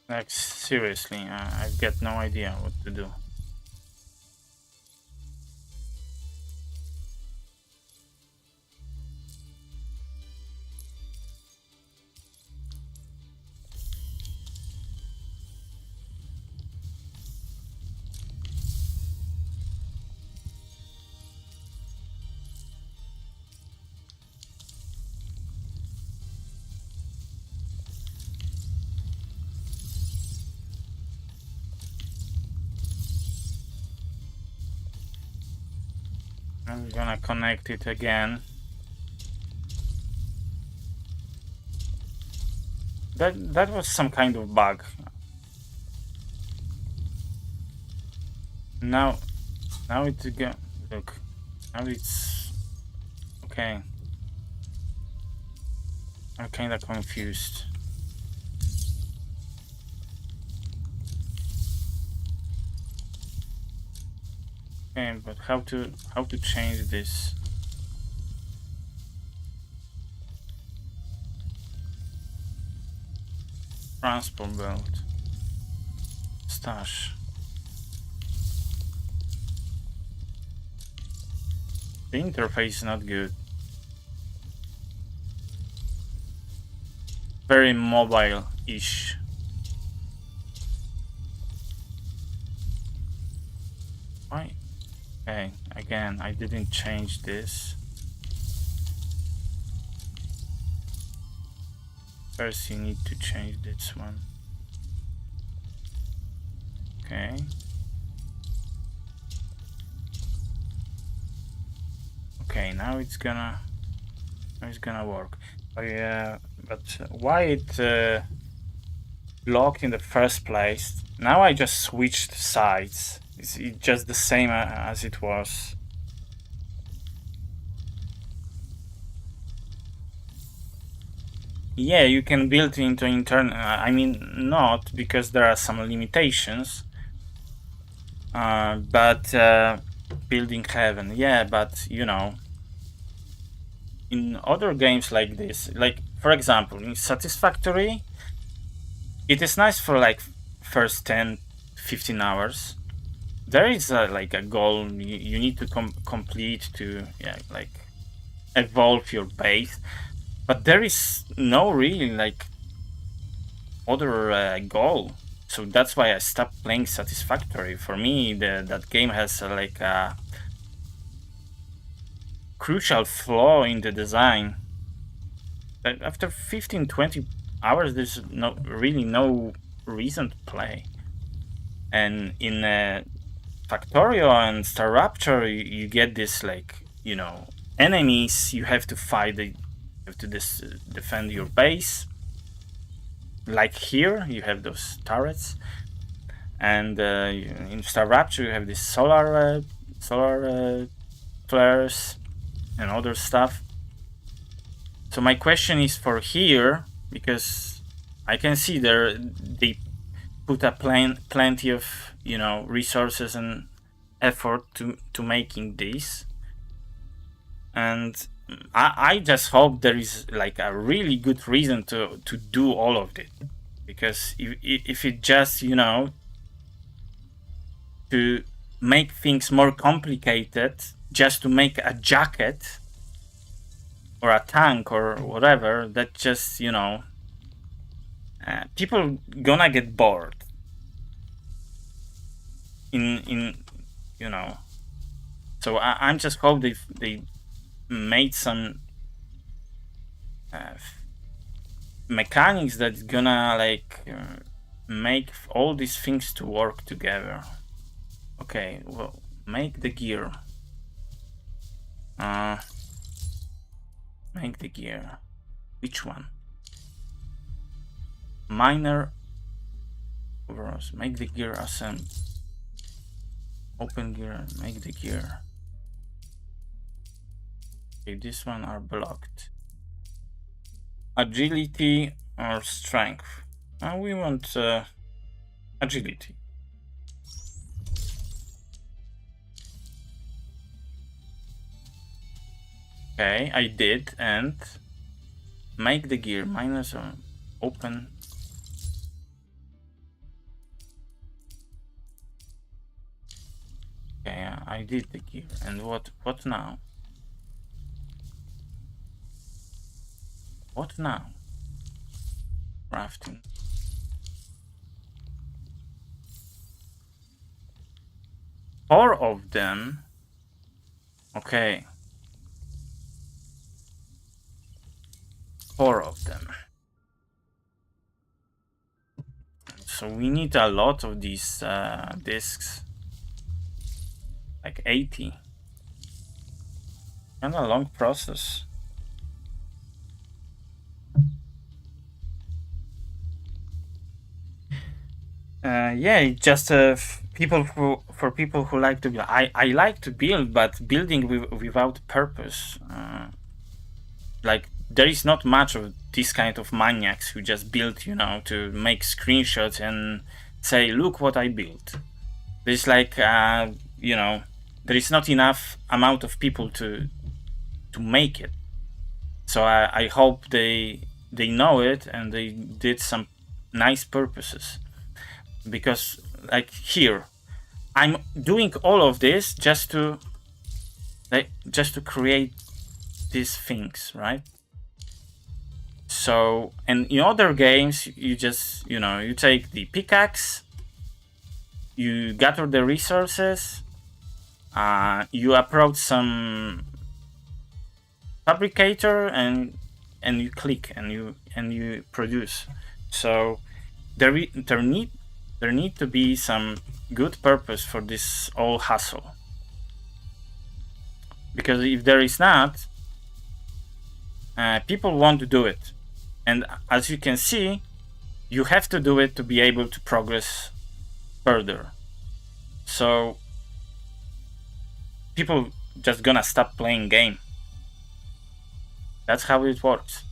Like, seriously, I've got no idea what to do. I'm gonna connect it again. That was some kind of bug. Now it's again. Look, now it's okay. I'm kinda confused. Okay, but how to change this? Transport belt. Stash. The interface is not good. Very mobile-ish. Why? Okay, again, I didn't change this. First, you need to change this one. Okay. Okay, now it's gonna work. But why it blocked in the first place? Now I just switched sides. It's just the same as it was. Yeah, you can build into internal. I mean, not because there are some limitations. But building heaven, yeah. But you know, in other games like this, like for example, in Satisfactory, it is nice for like first 10-15 hours. There is like a goal you need to complete to like evolve your base, but there is no really like other goal. So that's why I stopped playing Satisfactory. For me, that game has like a crucial flaw in the design. After 15-20 hours, there's really no reason to play. And in Factorio and Star Rapture, you get this like, you know, enemies you have to fight. You have to defend your base. Like here, you have those turrets, and in Star Rapture you have this solar flares and other stuff. So my question is for here, because I can see they put a plenty of, you know, resources and effort to making this, and I just hope there is like a really good reason to do all of it, because if it just, you know, to make things more complicated just to make a jacket or a tank or whatever, that just, you know, people gonna get bored in you know. So I'm just hope they made some mechanics that's gonna like make all these things to work together. Okay, well, make the gear. Make the gear. Which one? Minor overalls. Make the gear assemble. Open gear. Make the gear. Okay, this one are blocked. Agility or strength? We want agility. Okay, I did, and make the gear minus or open. I did the gear. And what now? What now? Crafting. Four of them. Okay. 4 of them. So we need a lot of these discs. Like 80. And a long process. Yeah, it's just people who like to build. I like to build, but building without purpose. Like there is not much of this kind of maniacs who just build, you know, to make screenshots and say, look what I built. There's like, you know, there is not enough amount of people to make it. So I hope they know it and they did some nice purposes. Because like here, I'm doing all of this just to create these things, right? So, and in other games, you just, you know, you take the pickaxe, you gather the resources, you approach some fabricator, and you click and you produce. So there need to be some good purpose for this all hustle. Because if there is not, people want to do it. And as you can see, you have to do it to be able to progress further. So people just gonna stop playing game. That's how it works.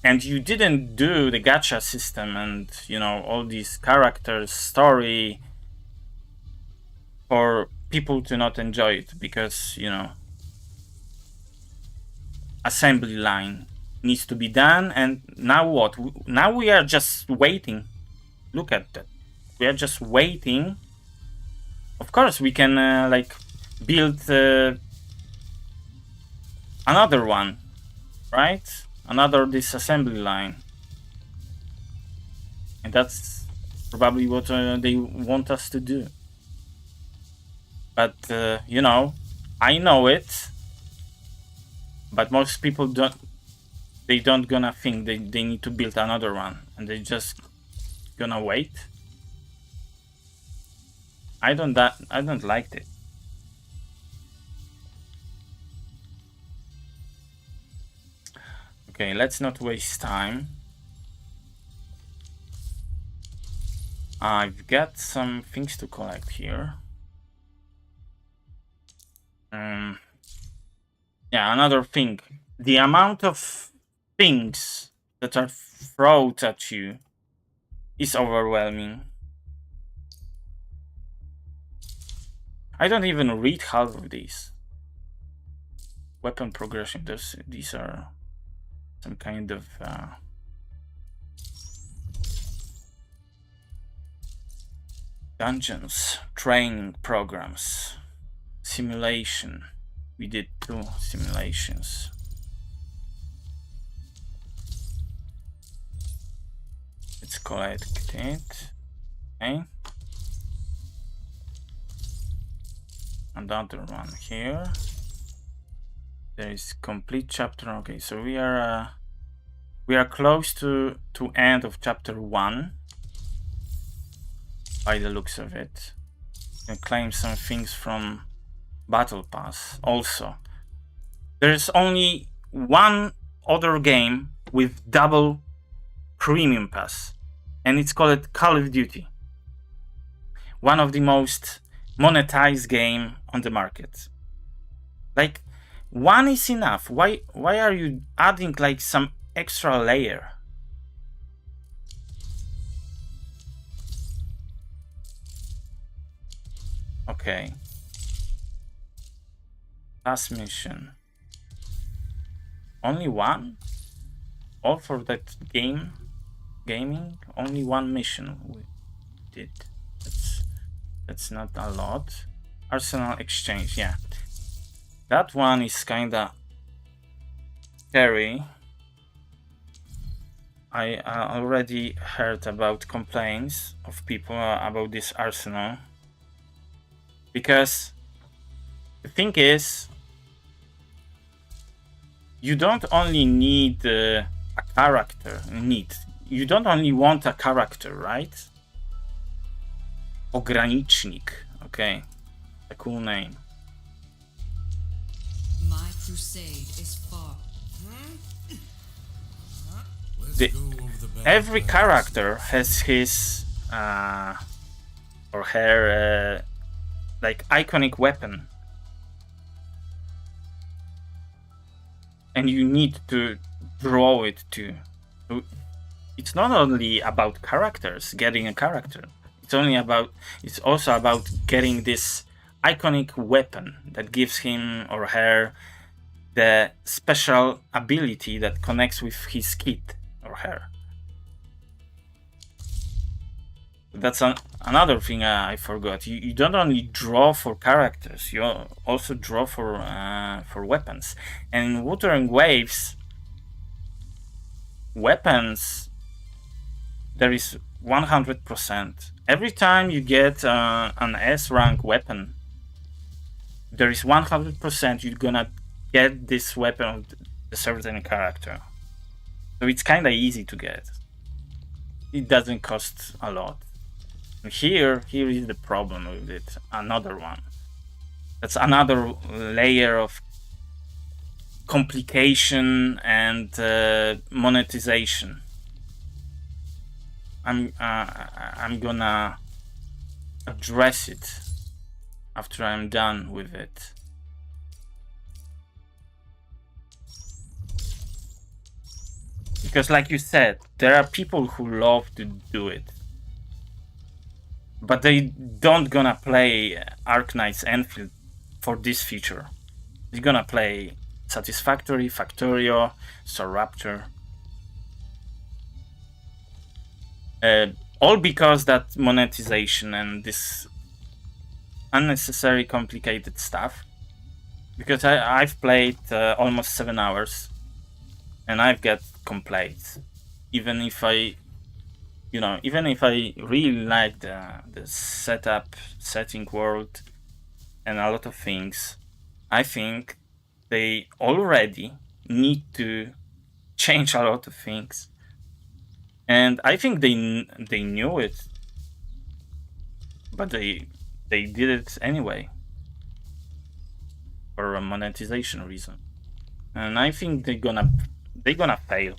And you didn't do the gacha system and, you know, all these characters, story for people to not enjoy it, because, you know, assembly line needs to be done. And now what? Now we are just waiting. Look at that. We are just waiting. Of course, we can like build another one, right? Another disassembly line. And that's probably what they want us to do. But, you know, I know it. But most people don't gonna think they need to build another one. And they just gonna wait. I don't like it. Okay, let's not waste time. I've got some things to collect here. Yeah, another thing. The amount of things that are thrown at you is overwhelming. I don't even read half of these. Weapon progression, these are some kind of dungeons, training programs, simulation. We did 2 simulations. Let's collect it. Okay. Another one here. There is complete chapter. Okay, so we are close to end of chapter 1 by the looks of it. You can claim some things from Battle Pass also. There's only one other game with double premium pass, and it's called Call of Duty. One of the most monetized game on the market. Like, one is enough. Why are you adding like some extra layer? Okay. Last mission. Only one? All for that gaming? Only one mission we did. That's not a lot. Arsenal exchange, yeah. That one is kinda scary. I already heard about complaints of people about this arsenal. Because the thing is, you don't only need a character, you don't only want a character, right? Ogranicznik, okay, a cool name. My crusade is far. Every character has his or her like iconic weapon, and you need to draw it too. So it's not only about characters, getting a character. It's also about getting this iconic weapon that gives him or her the special ability that connects with his kit or her. That's another thing I forgot. You don't only draw for characters, you also draw for weapons. And in Wuthering Waves, weapons, there is 100%. Every time you get an S rank weapon, there is 100% you're gonna get this weapon of a certain character. So it's kinda easy to get. It doesn't cost a lot. And here is the problem with it. Another one. That's another layer of complication and monetization. I'm gonna address it after I'm done with it. Because like you said, there are people who love to do it, but they don't gonna play Arknights Endfield for this feature. They're gonna play Satisfactory, Factorio, Soraptor. All because that monetization and this unnecessary complicated stuff. Because I've played almost 7 hours and I've got complaints. Even if I really like the setting world and a lot of things, I think they already need to change a lot of things. And I think they knew it, but they did it anyway for a monetization reason. And I think they're gonna fail,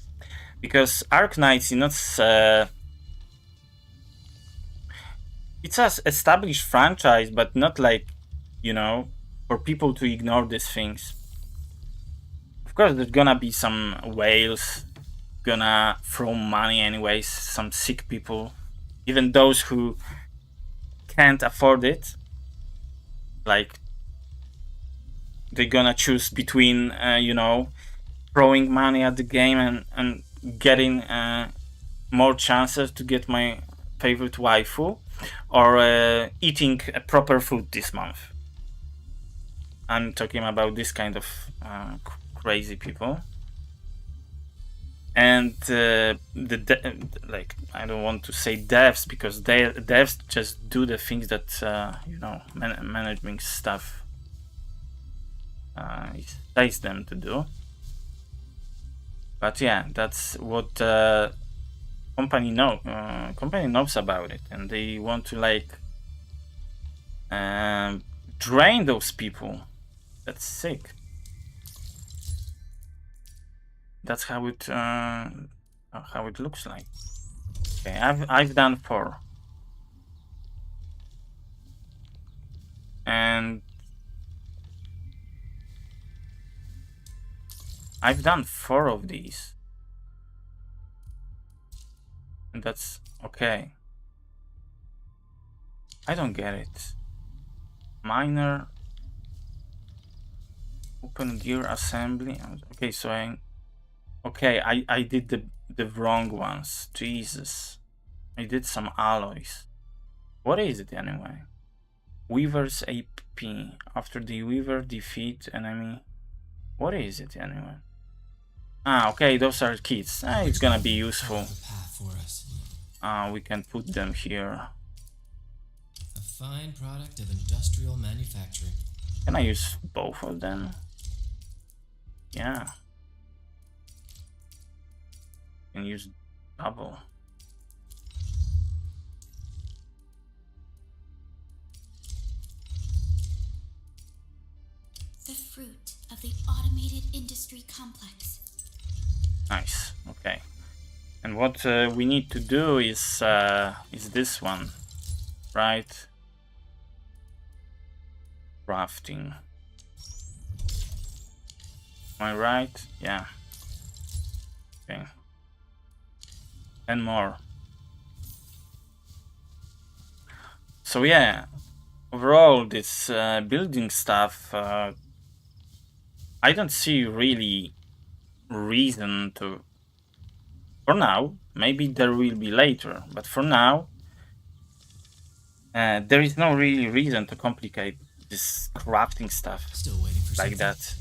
because Arknights is not it's an established franchise, but not like, for people to ignore these things. Of course, there's gonna be some whales gonna throw money anyways, some sick people, even those who can't afford it, like they're gonna choose between throwing money at the game and getting more chances to get my favorite waifu, or eating proper food this month. I'm talking about this kind of crazy people. And I don't want to say devs, because devs just do the things that management stuff says them to do. But yeah, that's what company knows about it, and they want to drain those people. That's sick. That's how it looks like. Okay, I've done 4, and I've done 4 of these, and that's okay. I don't get it. Minor open gear assembly. Okay, so I did the wrong ones. Jesus. I did some alloys. What is it anyway? Weaver's AP. After the Weaver defeat enemy. What is it anyway? Ah, okay, those are kits. It's gonna be useful. We can put them here. A fine product of industrial manufacturing. Can I use both of them? Yeah. Can use double. The fruit of the automated industry complex. Nice. Okay. And what we need to do is this one, right? Crafting. Am I right? Yeah. Okay. 10 more. So yeah, overall this building stuff, I don't see really reason to, for now. Maybe there will be later, but for now there is no really reason to complicate this crafting stuff. Still waiting for like something. that.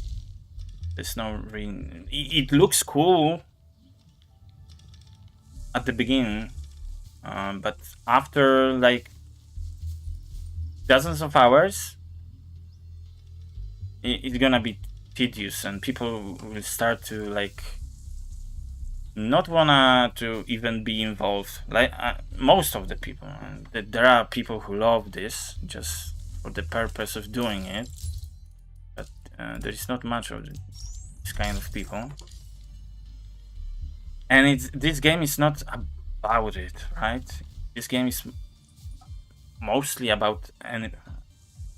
There's no reason. It looks cool at the beginning, but after like dozens of hours, it's gonna be tedious, and people will start to like not wanna to even be involved. Like most of the people, there are people who love this just for the purpose of doing it, but there is not much of this kind of people. And this game is not about it, right? This game is mostly about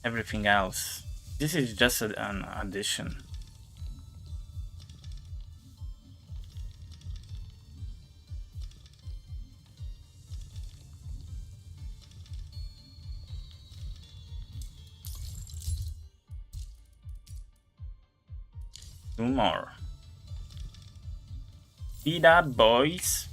everything else. This is just an addition. Two more. Speed up, boys.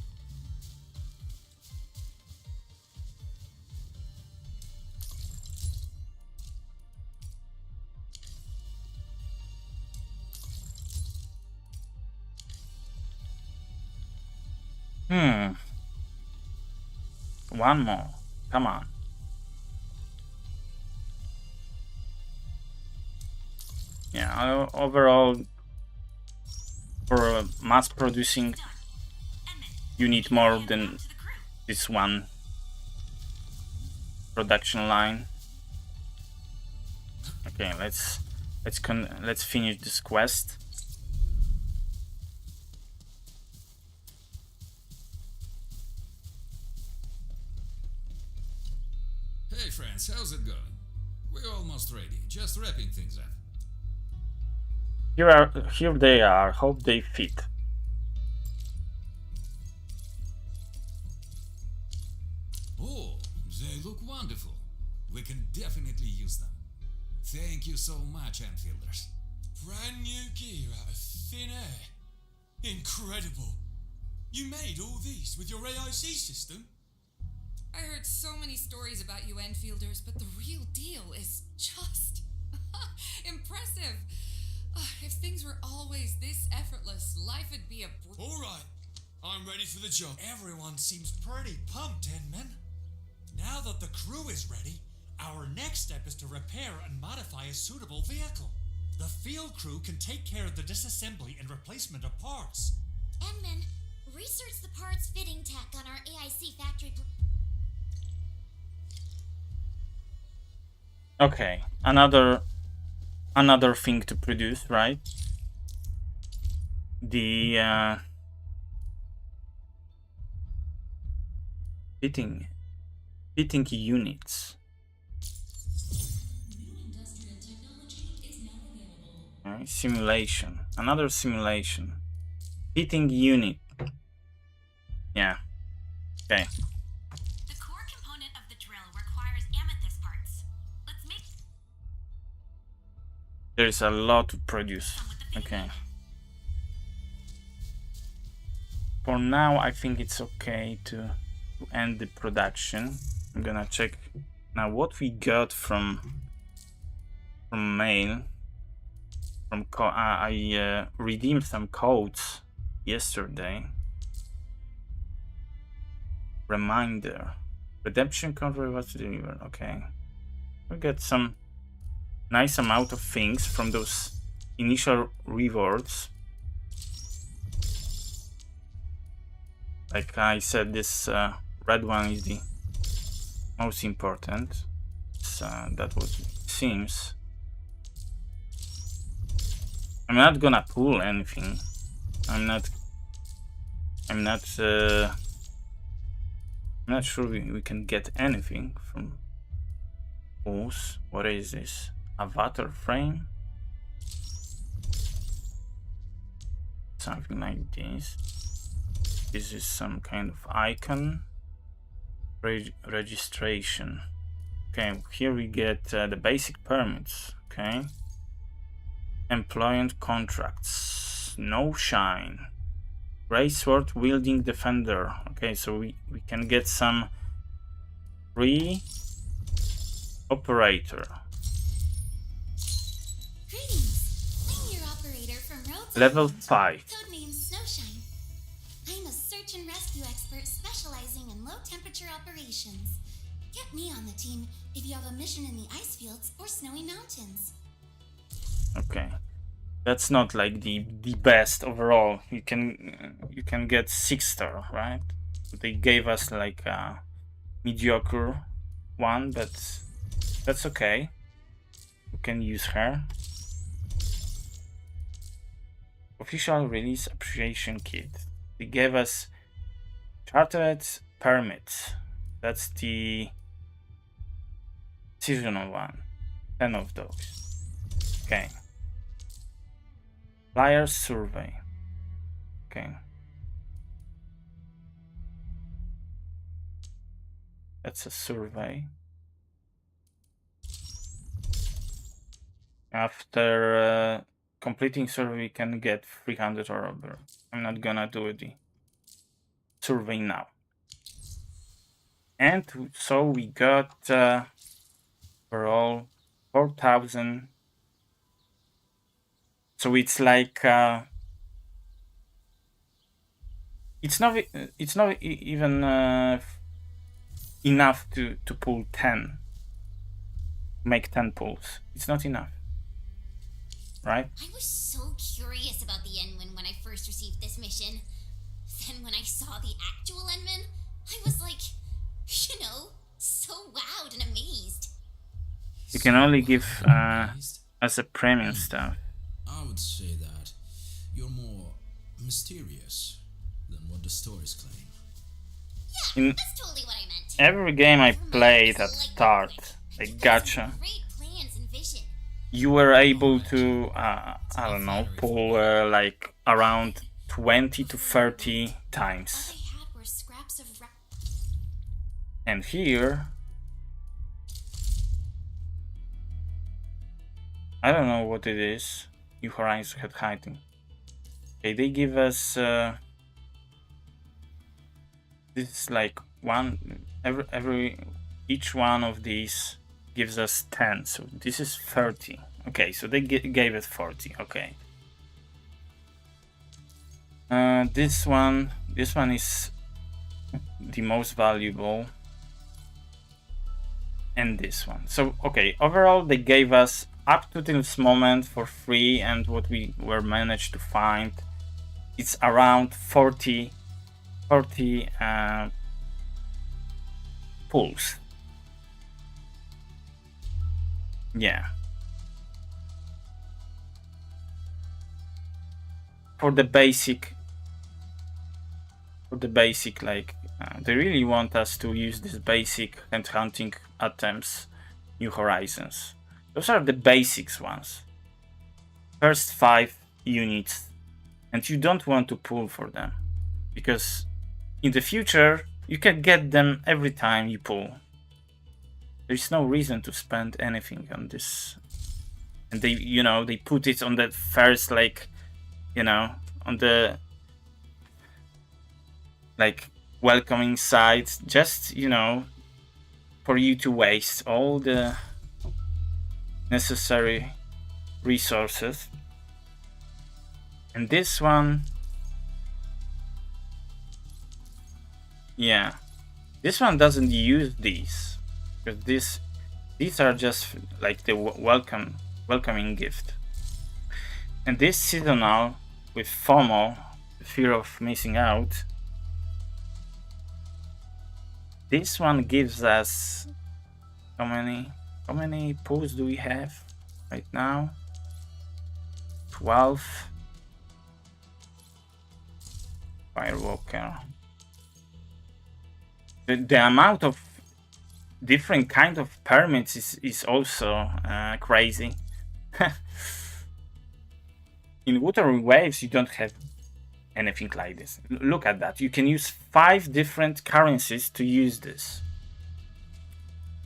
One more. Come on. Yeah, overall, for mass producing, you need more than this one production line. Okay, let's finish this quest. Hey friends, how's it going? We're almost ready, just wrapping things up. Here they are. Hope they fit. Oh, they look wonderful. We can definitely use them. Thank you so much, Enfielders. Brand new gear out of thin air. Incredible. You made all these with your AIC system? I heard so many stories about you Enfielders, but the real deal is just impressive. If things were always this effortless, life would be a... All right, I'm ready for the job. Everyone seems pretty pumped, Inman. Now that the crew is ready, our next step is to repair and modify a suitable vehicle. The field crew can take care of the disassembly and replacement of parts. Enman, research the parts fitting tech on our AIC factory. Okay, another thing to produce, right? The fitting units. Okay, simulation. Another simulation. Fitting unit. Yeah. Okay. The core component of the drill requires amethyst parts. Let's make... There's a lot to produce. Okay. For now, I think it's okay to end the production. I'm gonna check Now what we got from mail, I redeemed some codes yesterday. Reminder, redemption contract was delivered. Okay, we get some nice amount of things from those initial rewards. Like I said, this red one is the most important. That's what it seems. I'm not gonna pull anything. I'm not sure we can get anything from pulls. What is this? Avatar frame? Something like this. This is some kind of icon. Registration. Okay, here we get the basic permits. Okay. Employment contracts. No shine. Grey sword wielding defender. Okay, so we can get some free operator. Greetings. I'm your operator from Rhodes Level Island. 5. Codename Snowshine. I'm a search and rescue expert specializing in low-temperature operations. Get me on the team if you have a mission in the ice fields or snowy mountains. Okay, that's not like the best overall. You can get 6-star, right? They gave us like a mediocre one, but that's okay. We can use her. Official release appreciation kit. They gave us chartered permit. That's the seasonal one. 10 of those. Okay. Flyer survey. Okay. That's a survey. After completing survey, we can get 300 or over. I'm not gonna do the survey now. And so we got overall 4,000. So it's like it's not even enough to pull 10, make 10 pulls. It's not enough, right? I was so curious about the Enwin when I first received this mission. Then when I saw the actual Enwin, I was like, you know, so wowed and amazed. You can only give us a premium stuff. I would say that you're more mysterious than what the stories claim. Yeah, that's totally what I meant. Every game I played at start, like gacha, Great plans and vision. you were able to, I don't know, pull like around 20 to 30 times. All they had were scraps of And here, I don't know what it is. New Horizons had hiding. Okay, they give us this is like one each one of these gives us 10, so this is 30. Okay, so they gave it 40. Okay. This one is the most valuable, and this one. So okay, overall they gave us up to this moment for free, and what we were managed to find, it's around 40 pulls. Yeah. For the basic like they really want us to use this basic and hunting attempts, New Horizons. Those are the basics ones. First 5 units, and you don't want to pull for them, because in the future you can get them every time you pull. There's no reason to spend anything on this. And they, you know, they put it on the first, like, you know, on the like welcoming side, just, you know, for you to waste all the necessary resources. And this one, yeah, this one doesn't use these, because these are just like the welcoming gift. And this seasonal with FOMO, fear of missing out, this one gives us how many pulls do we have right now? 12. Firewalker. The amount of different kind of permits is also crazy. In Wuthering Waves you don't have anything like this. Look at that. You can use 5 different currencies to use this.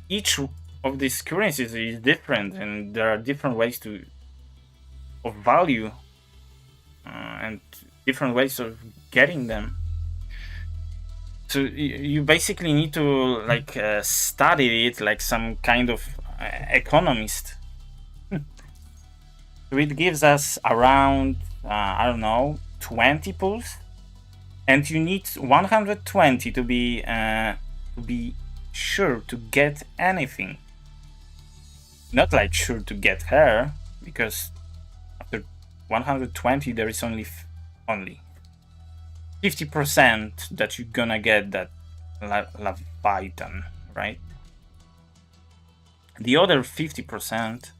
Each of these currencies is different, and there are different ways of value and different ways of getting them. So you basically need to like study it like some kind of economist. So it gives us around I don't know, 20 pulls, and you need 120 to be sure to get anything. Not like sure to get her, because after 120 there is only 50% that you're gonna get that Leviathan, right? The other 50%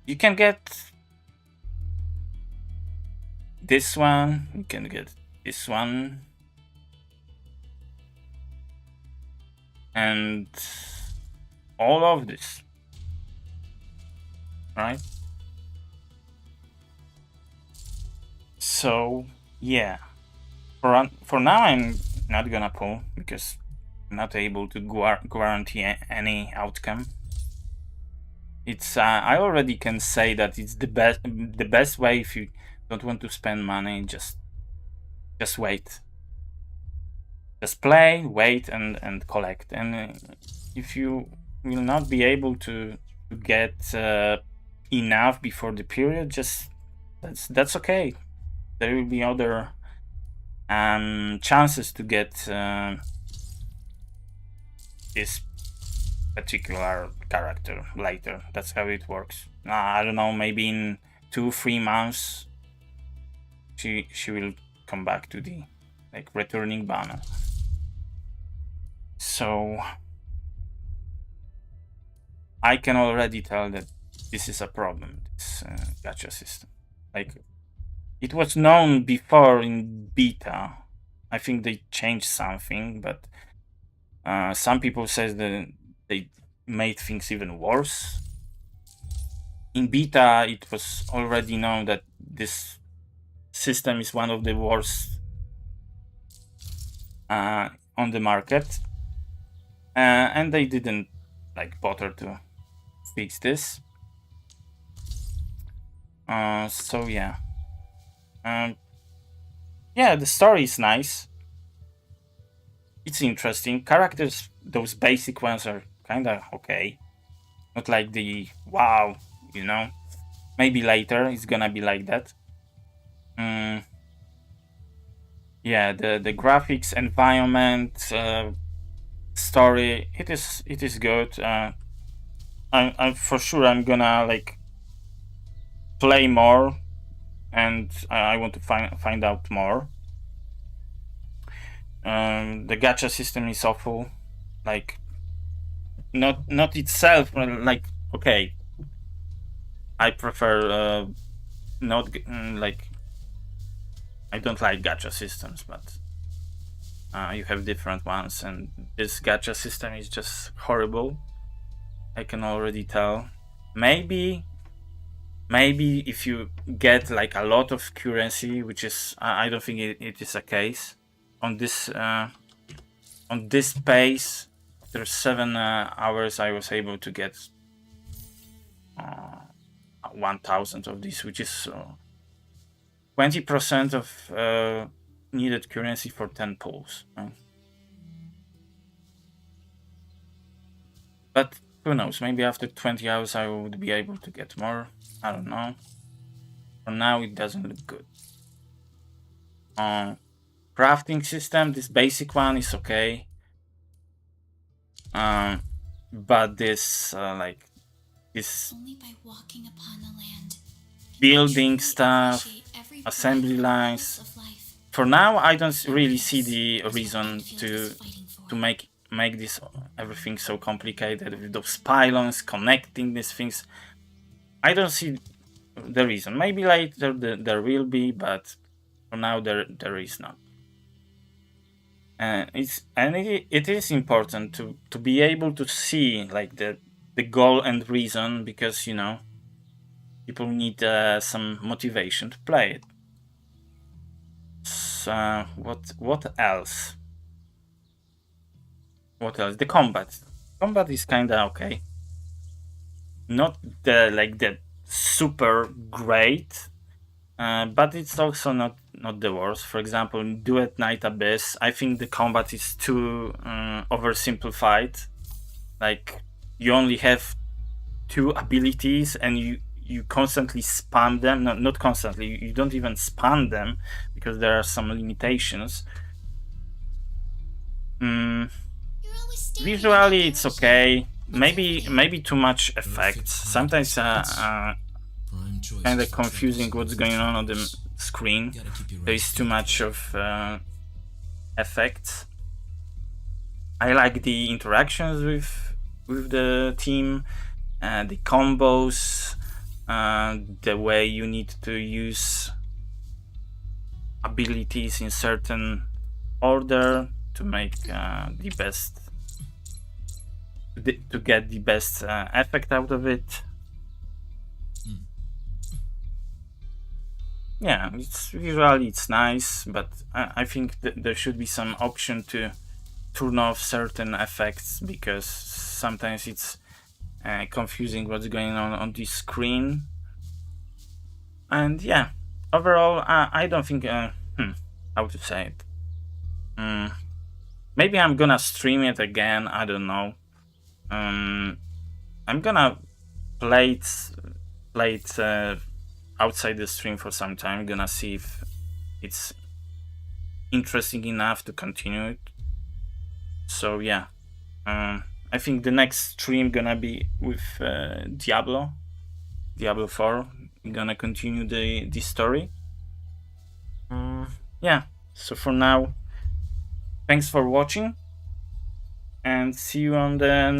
you can get this one, you can get this one, and all of this, right? So yeah, for now I'm not gonna pull because I'm not able to guarantee any outcome. It's I already can say that it's the best way if you don't want to spend money. Just wait, just play, wait, and collect. And if you will not be able to get enough before the period, just that's okay. There will be other chances to get this particular character later. That's how it works. I don't know, maybe in 2-3 months she will come back to the like returning banner. So I can already tell that this is a problem, this gacha system. Like, it was known before in beta. I think they changed something, but some people say that they made things even worse. In beta, it was already known that this system is one of the worst on the market, and they didn't like bother to fix this. So yeah. Yeah, the story is nice. It's interesting. Characters, those basic ones, are kinda okay. Not like the wow, you know. Maybe later it's gonna be like that. Yeah, the graphics, environment, story, it is good. I'm for sure I'm gonna like play more, and I want to find out more. The gacha system is awful. Like, not itself. Like, okay, I prefer not like, I don't like gacha systems, but you have different ones, and this gacha system is just horrible. I can already tell. Maybe if you get like a lot of currency, which is I don't think it is a case on this pace. After 7 hours, I was able to get 1,000 of these, which is 20% of needed currency for 10 pulls. But who knows, maybe after 20 hours I would be able to get more. I don't know. For now it doesn't look good. Crafting system, this basic one is okay. But this like this building stuff, assembly lines. For now, I don't really see the reason to make this everything so complicated with those pylons connecting these things. I don't see the reason. Maybe later there will be, but for now there is not. And it is important to be able to see like the goal and reason, because you know people need some motivation to play it. So what else? What else? The combat. Combat is kinda okay. Not the super great, but it's also not the worst. For example, in Duet Night Abyss, I think the combat is too oversimplified. Like you only have 2 abilities and you constantly spam them. No, not constantly. You don't even spam them because there are some limitations. Visually, it's okay. Maybe too much effects. Sometimes kind of confusing what's going on the screen. There is too much of effects. I like the interactions with the team, the combos, the way you need to use abilities in certain order to make the best, to get the best effect out of it. Yeah, it's visually it's nice, but I think there should be some option to turn off certain effects, because sometimes it's confusing what's going on the screen. And yeah, overall, I don't think how to say it. Maybe I'm gonna stream it again. I don't know. I'm gonna play it outside the stream for some time. I'm gonna see if it's interesting enough to continue it. So yeah, I think the next stream gonna be with Diablo 4. I'm gonna continue the story. Yeah, so for now, thanks for watching and see you on the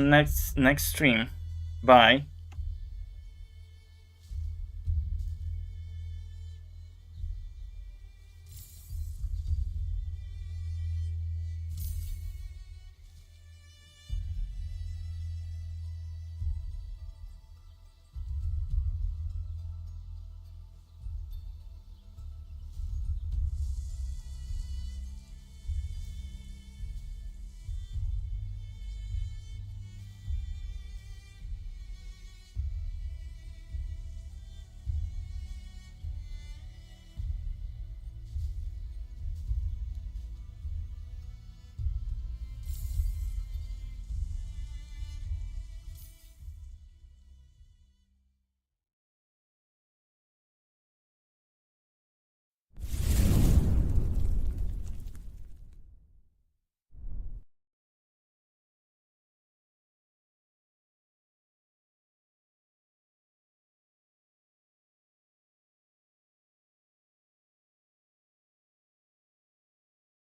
next stream. Bye.